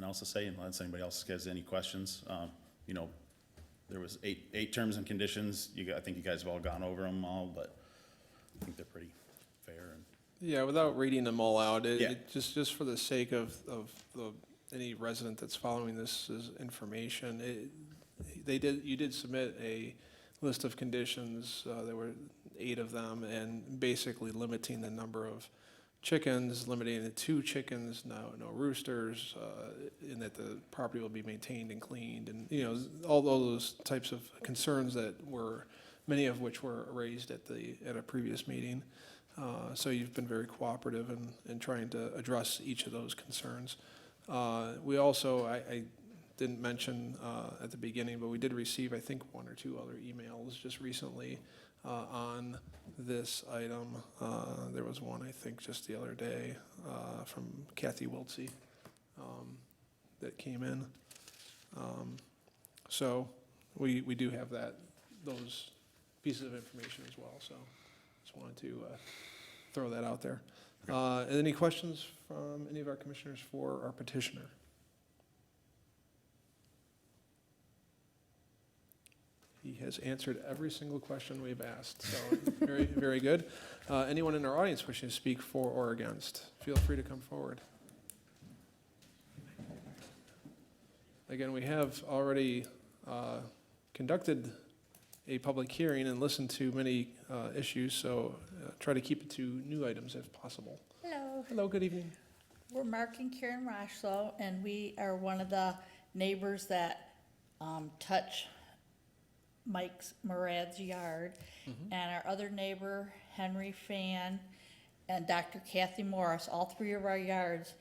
else to say unless anybody else has any questions. There was eight terms and conditions. I think you guys have all gone over them all, but I think they're pretty fair. Yeah, without reading them all out, Yeah. just for the sake of any resident that's following this information, you did submit a list of conditions, there were 8 of them, and basically limiting the number of chickens, limiting it to 2 chickens, no roosters, and that the property will be maintained and cleaned, and, you know, all those types of concerns that were, many of which were raised at a previous meeting. So you've been very cooperative in trying to address each of those concerns. We also, I didn't mention at the beginning, but we did receive, I think, 1 or 2 other emails just recently on this item. There was one, I think, just the other day from Kathy Wiltsey that came in. So we do have those pieces of information as well, so just wanted to throw that out there. Any questions from any of our commissioners for our petitioner? He has answered every single question we've asked, so very, very good. Anyone in our audience wishing to speak for or against, feel free to come forward. Again, we have already conducted a public hearing and listened to many issues, so try to keep it to new items if possible. Hello. Hello, good evening. We're Mark and Karen Roshlow, and we are one of the neighbors that touch Mike's Murad's yard. And our other neighbor, Henry Fan, and Dr. Kathy Morris, all 3 of our yards,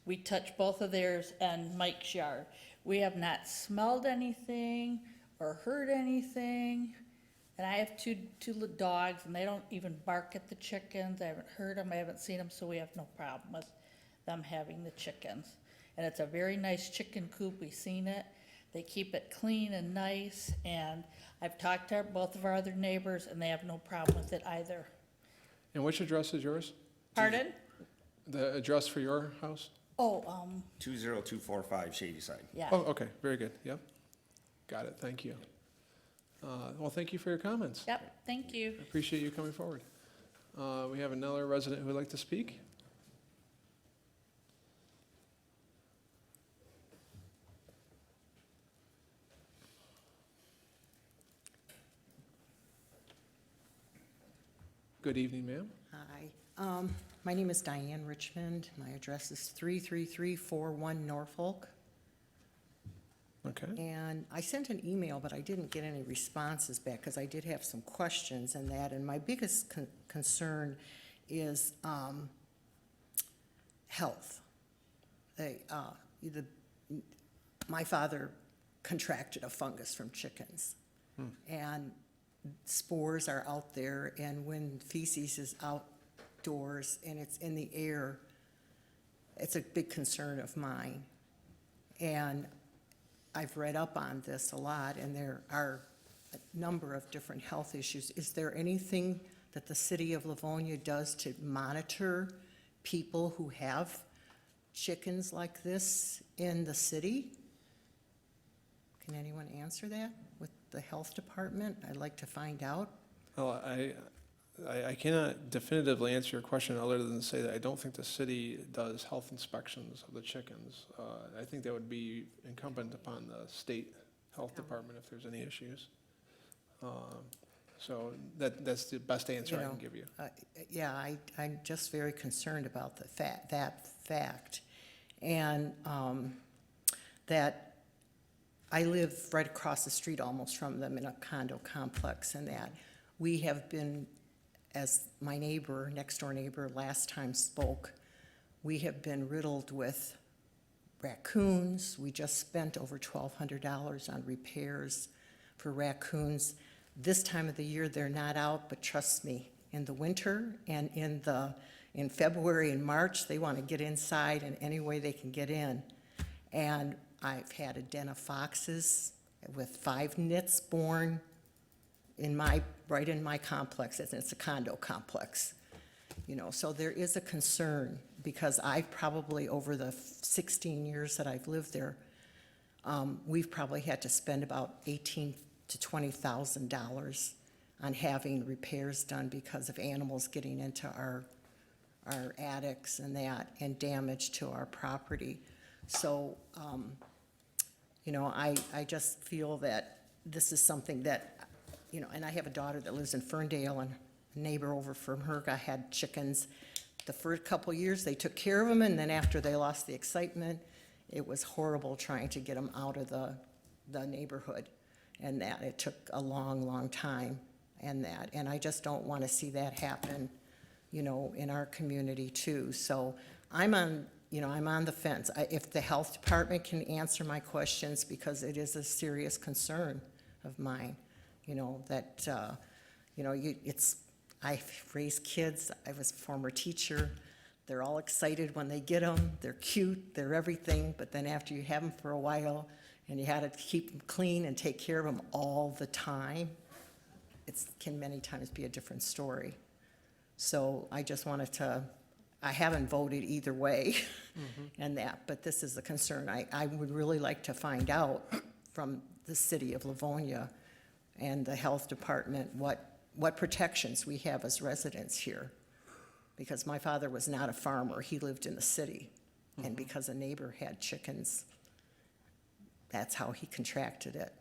we touch both of theirs and Mike's yard. We have not smelled anything or heard anything. And I have two little dogs, and they don't even bark at the chickens. I haven't heard them, I haven't seen them, so we have no problem with them having the chickens. And it's a very nice chicken coop, we've seen it. They keep it clean and nice, and I've talked to both of our other neighbors, and they have no problem with it either. And which address is yours? Pardon? The address for your house? Oh, 20245 Shadyside. yeah. Oh, okay, very good, yep. Got it, thank you. Well, thank you for your comments. Yep, thank you. I appreciate you coming forward. We have another resident who would like to speak. Good evening, ma'am. Hi, my name is Diane Richmond. My address is 33341 Norfolk. Okay. And I sent an email, but I didn't get any responses back because I did have some questions and that. And my biggest concern is health. My father contracted a fungus from chickens. And spores are out there, and when feces is outdoors and it's in the air, it's a big concern of mine. And I've read up on this a lot, and there are a number of different health issues. Is there anything that the city of Livonia does to monitor people who have chickens like this in the city? Can anyone answer that with the health department? I'd like to find out. Well, I cannot definitively answer your question other than to say that I don't think the city does health inspections of the chickens. I think that would be incumbent upon the state health department if there's any issues. So that's the best answer I can give you. Yeah, I'm just very concerned about that fact. And that I live right across the street almost from them in a condo complex, and that we have been, as my neighbor, next door neighbor last time spoke, we have been riddled with raccoons. We just spent over $1,200 on repairs for raccoons. This time of the year, they're not out, but trust me, in the winter and in February and March, they want to get inside in any way they can get in. And I've had a den of foxes with 5 nits born right in my complex. It's a condo complex, so there is a concern, because I've probably, over the 16 years that I've lived there, we've probably had to spend about $18,000 to $20,000 on having repairs done because of animals getting into our our attics and that, and damage to our property. So, you know, I just feel that this is something that, you know, and I have a daughter that lives in Ferndale, and a neighbor over from her had chickens. The first couple years, they took care of them, and then after they lost the excitement, it was horrible trying to get them out of the neighborhood, and that it took a long, long time, and that, and I just don't want to see that happen, you know, in our community too. So I'm on the fence. If the health department can answer my questions, because it is a serious concern of mine, you know, that, you know, I've raised kids, I was a former teacher, they're all excited when they get them, they're cute, they're everything, but then after you have them for a while, and you had to keep them clean and take care of them all the time, it can many times be a different story. So I just wanted to, I haven't voted either way and that, but this is a concern. I would really like to find out from the city of Livonia and the health department what protections we have as residents here. Because my father was not a farmer, he lived in the city. And because a neighbor had chickens, that's how he contracted it.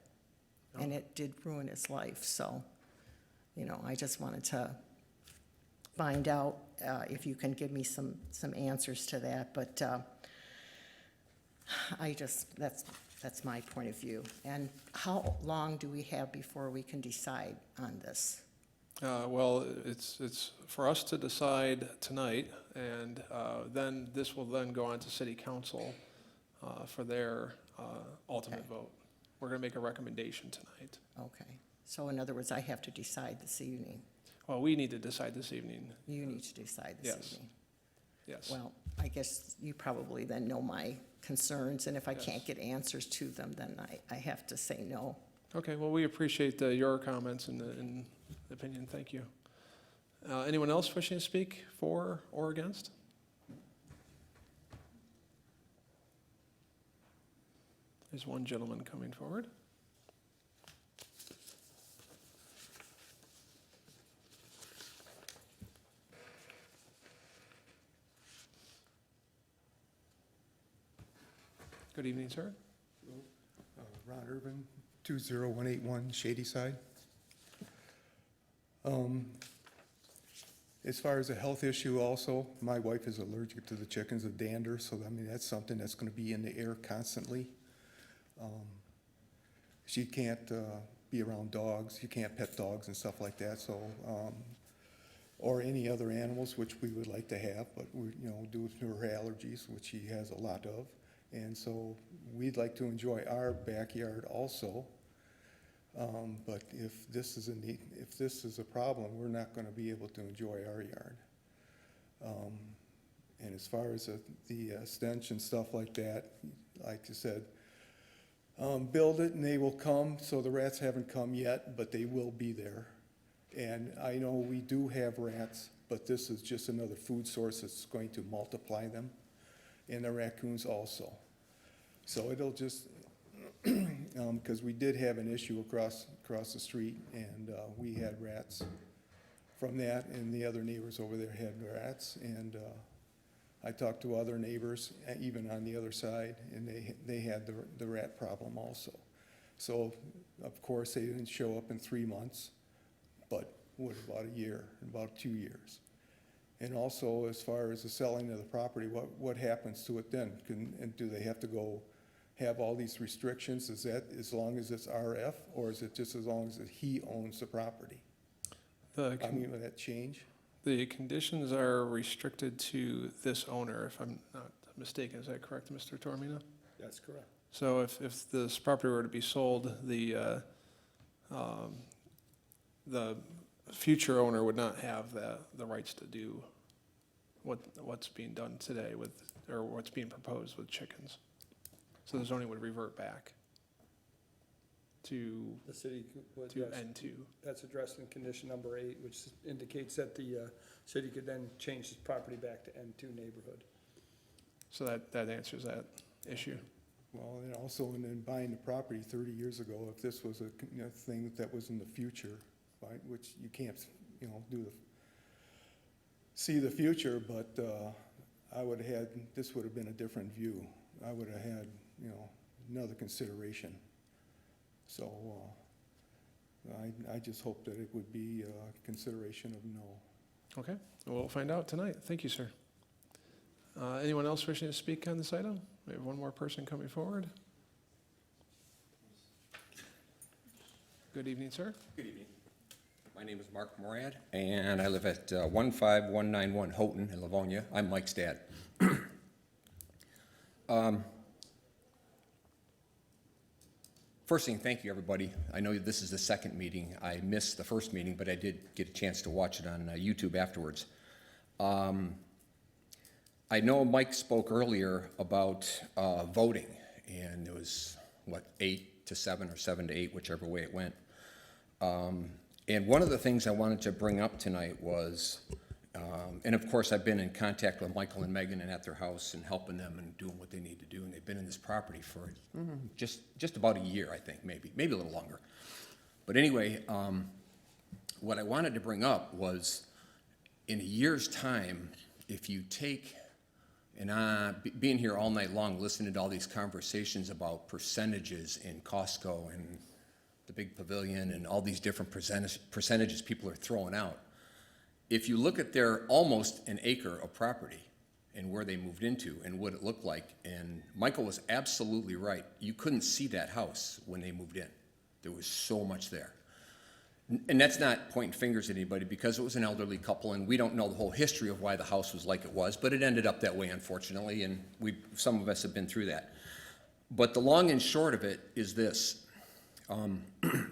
And it did ruin his life, so, you know, I just wanted to find out if you can give me some answers to that, but that's my point of view. And how long do we have before we can decide on this? Well, it's for us to decide tonight, and then this will then go on to city council for their ultimate vote. We're going to make a recommendation tonight. Okay, so in other words, I have to decide this evening. Well, we need to decide this evening. You need to decide this Yes. evening. Yes. Well, I guess you probably then know my concerns, and if I Yes. can't get answers to them, then I have to say no. Okay, well, we appreciate your comments and opinion. Thank you. Anyone else wishing to speak for or against? There's one gentleman coming forward. Good evening, sir. Ron Urban, 20181 Shady Side. As far as a health issue also, my wife is allergic to the chickens, the dander, so I mean, that's something that's gonna be in the air constantly. She can't be around dogs, she can't pet dogs and stuff like that, so, or any other animals, which we would like to have, but we, you know, due to her allergies, which she has a lot of. And so we'd like to enjoy our backyard also. But if this is a problem, we're not gonna be able to enjoy our yard. And as far as the stench and stuff like that, like I said, build it and they will come, so the rats haven't come yet, but they will be there. And I know we do have rats, but this is just another food source that's going to multiply them, and the raccoons also. So it'll just, because we did have an issue across the street, and we had rats from that, and the other neighbors over there had rats, and I talked to other neighbors, even on the other side, and they had the rat problem also. So, of course, they didn't show up in 3 months, but what, about a year, about 2 years. And also, as far as the selling of the property, what happens to it then? And do they have to go have all these restrictions? Is that as long as it's RF, or is it just as long as he owns the property? I mean, will that change? The conditions are restricted to this owner, if I'm not mistaken. Is that correct, Mr. Tormina? That's correct. So if this property were to be sold, the future owner would not have the rights to do what's being done today with, or what's being proposed with chickens. So the zoning would revert back to The city would, to yes. N2. That's addressed in condition number 8, which indicates that the city could then change this property back to N2 neighborhood. So that answers that issue. Well, and also, in buying the property 30 years ago, if this was a thing that was in the future, right, which you can't, do see the future, but I would have had, this would have been a different view. I would have had, you know, another consideration. So I just hope that it would be a consideration of no. Okay, we'll find out tonight. Thank you, sir. Anyone else wishing to speak on this item? We have one more person coming forward. Good evening, sir. Good evening. My name is Mark Morad, and I live at 15191 Houghton in Livonia. I'm Mike's dad. First thing, thank you, everybody. I know this is the second meeting. I missed the first meeting, but I did get a chance to watch it on YouTube afterwards. I know Mike spoke earlier about voting, and it was, what, 8 to 7 or 7 to 8, whichever way it went. And one of the things I wanted to bring up tonight was, and of course I've been in contact with Michael and Megan and at their house and helping them and doing what they need to do, and they've been in this property for just about a year, I think, maybe a little longer. But anyway, what I wanted to bring up was, in a year's time, if you take, and being here all night long, listening to all these conversations about percentages in Costco and the big pavilion and all these different percentages people are throwing out. If you look at their almost an acre of property and where they moved into and what it looked like, and Michael was absolutely right. You couldn't see that house when they moved in. There was so much there. And that's not pointing fingers at anybody, because it was an elderly couple, and we don't know the whole history of why the house was like it was, but it ended up that way, unfortunately, and some of us have been through that. But the long and short of it is this.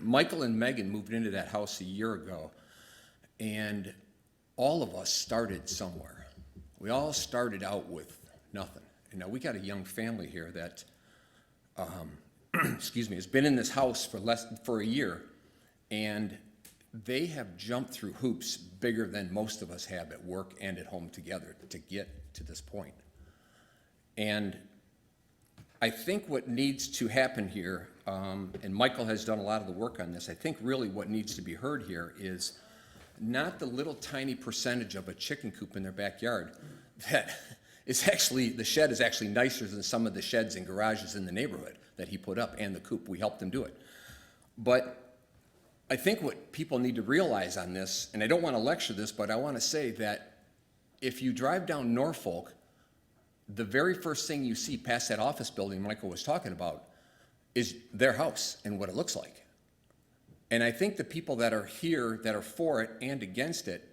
Michael and Megan moved into that house a year ago, and all of us started somewhere. We all started out with nothing. And now we got a young family here that, excuse me, has been in this house for a year, and they have jumped through hoops bigger than most of us have at work and at home together to get to this point. And I think what needs to happen here, and Michael has done a lot of the work on this, I think really what needs to be heard here is not the little tiny percentage of a chicken coop in their backyard that is actually, the shed is actually nicer than some of the sheds and garages in the neighborhood that he put up, and the coop. We helped him do it. But I think what people need to realize on this, and I don't want to lecture this, but I want to say that if you drive down Norfolk, the very first thing you see past that office building Michael was talking about is their house and what it looks like. And I think the people that are here that are for it and against it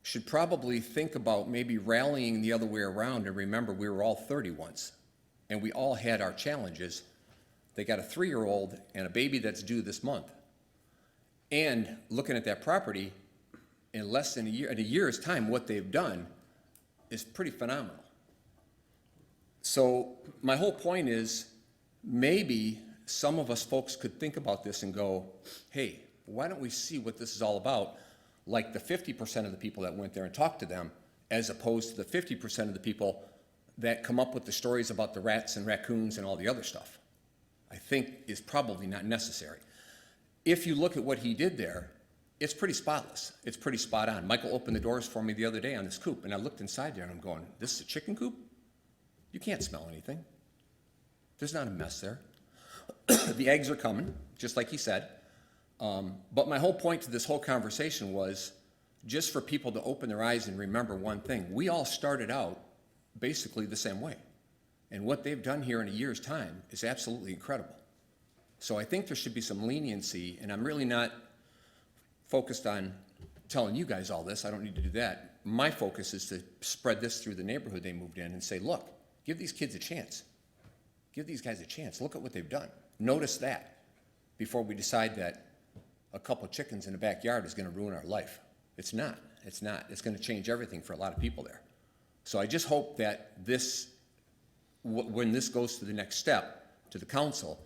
should probably think about maybe rallying the other way around and remember we were all 30 once, and we all had our challenges. They got a 3-year-old and a baby that's due this month. And looking at that property, in less than a year, in a year's time, what they've done is pretty phenomenal. So my whole point is, maybe some of us folks could think about this and go, hey, why don't we see what this is all about, like the 50% of the people that went there and talked to them, as opposed to the 50% of the people that come up with the stories about the rats and raccoons and all the other stuff. I think is probably not necessary. If you look at what he did there, it's pretty spotless. It's pretty spot on. Michael opened the doors for me the other day on this coop, and I looked inside there and I'm going, this is a chicken coop? You can't smell anything. There's not a mess there. The eggs are coming, just like he said. But my whole point to this whole conversation was just for people to open their eyes and remember one thing. We all started out basically the same way. And what they've done here in a year's time is absolutely incredible. So I think there should be some leniency, and I'm really not focused on telling you guys all this. I don't need to do that. My focus is to spread this through the neighborhood they moved in and say, look, give these kids a chance. Give these guys a chance. Look at what they've done. Notice that before we decide that a couple of chickens in the backyard is going to ruin our life. It's not. It's not. It's going to change everything for a lot of people there. So I just hope that this, when this goes to the next step, to the council,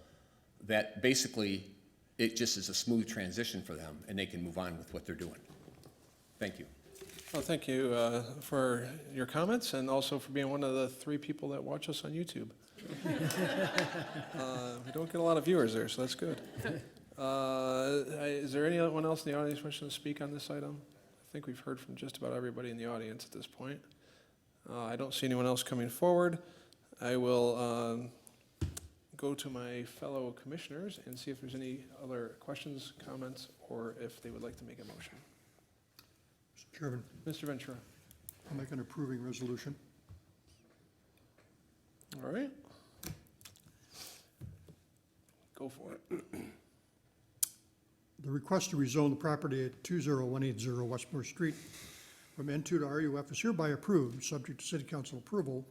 that basically it just is a smooth transition for them and they can move on with what they're doing. Thank you. Well, thank you for your comments and also for being one of the 3 people that watch us on YouTube. We don't get a lot of viewers there, so that's good. Is there anyone else in the audience wishing to speak on this item? I think we've heard from just about everybody in the audience at this point. I don't see anyone else coming forward. I will go to my fellow commissioners and see if there's any other questions, comments, or if they would like to make a motion. Mr. Chairman, Mr. Ventura. I'll make an approving resolution. All right. Go for it. The request to rezone the property at 20180 Westmore Street from N2 to RUF is hereby approved, subject to city council approval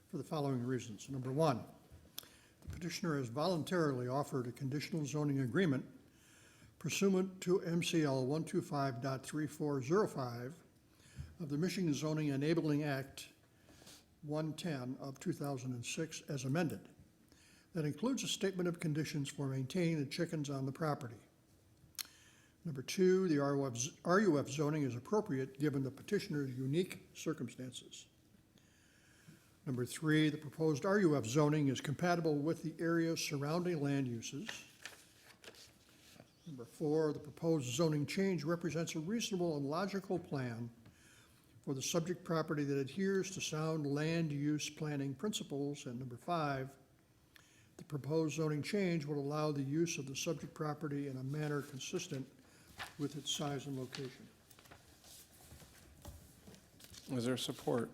for the following reasons. Number one, the petitioner has voluntarily offered a conditional zoning agreement pursuant to MCL 125.3405 of the Michigan Zoning Enabling Act 110 of 2006 as amended. That includes a statement of conditions for maintaining the chickens on the property. Number two, the RUF zoning is appropriate given the petitioner's unique circumstances. Number three, the proposed RUF zoning is compatible with the area's surrounding land uses. Number four, the proposed zoning change represents a reasonable and logical plan for the subject property that adheres to sound land use planning principles. And number five, the proposed zoning change would allow the use of the subject property in a manner consistent with its size and location. Is there support?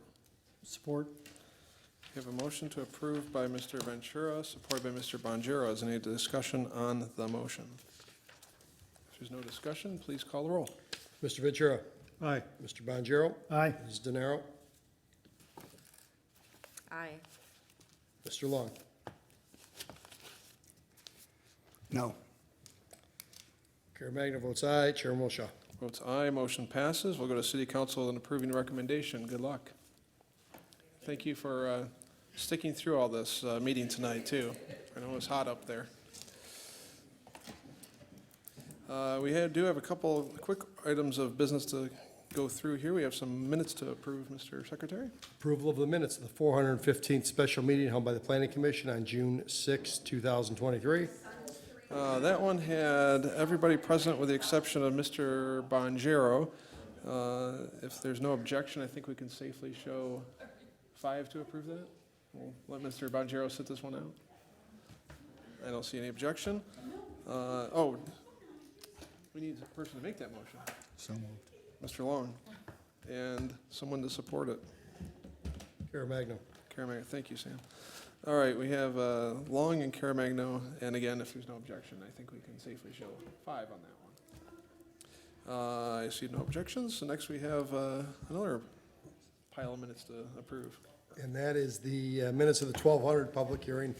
Support. We have a motion to approve by Mr. Ventura, supported by Mr. Bonjero. Is there any discussion on the motion? If there's no discussion, please call the roll. Mr. Ventura. Aye. Mr. Bonjero. Aye. Ms. DeNaro. Aye. Mr. Long. No. Caremagna votes aye. Chairman Wilshaw. Votes aye, motion passes. We'll go to City Council with an approving recommendation. Good luck. Thank you for sticking through all this meeting tonight, too. I know it was hot up there. We do have a couple quick items of business to go through here. We have some minutes to approve, Mr. Secretary. Approval of the minutes of the 415th special meeting held by the Planning Commission on June 6, 2023. That one had everybody present with the exception of Mr. Bonjero. If there's no objection, I think we can safely show 5 to approve that. We'll let Mr. Bonjero sit this one out. I don't see any objection. We need a person to make that motion. So moved. Mr. Long, and someone to support it. Caremagna. Caremagna, thank you, Sam. All right, we have Long and Caremagna, and again, if there's no objection, I think we can safely show 5 on that one. I see no objections, so next we have another pile of minutes to approve. And that is the minutes of the 1200 public hearing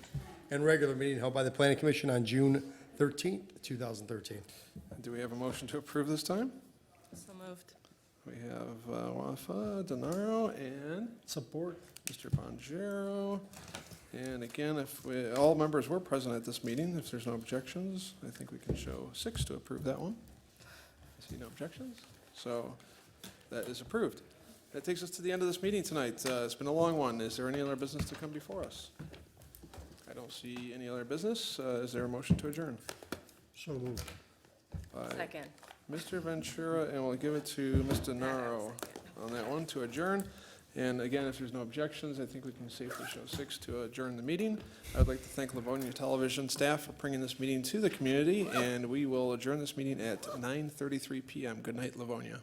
and regular meeting held by the Planning Commission on June 13th, 2013. Do we have a motion to approve this time? So moved. We have Wafa, DeNaro, and Support. Mr. Bonjero. And again, if all members were present at this meeting, if there's no objections, I think we can show 6 to approve that one. I see no objections, so that is approved. That takes us to the end of this meeting tonight. It's been a long one. Is there any other business to come before us? I don't see any other business. Is there a motion to adjourn? So moved. By Second. Mr. Ventura, and we'll give it to Ms. DeNaro on that one to adjourn. And again, if there's no objections, I think we can safely show 6 to adjourn the meeting. I'd like to thank Livonia Television staff for bringing this meeting to the community, and we will adjourn this meeting at 9:33 p.m. Good night, Livonia.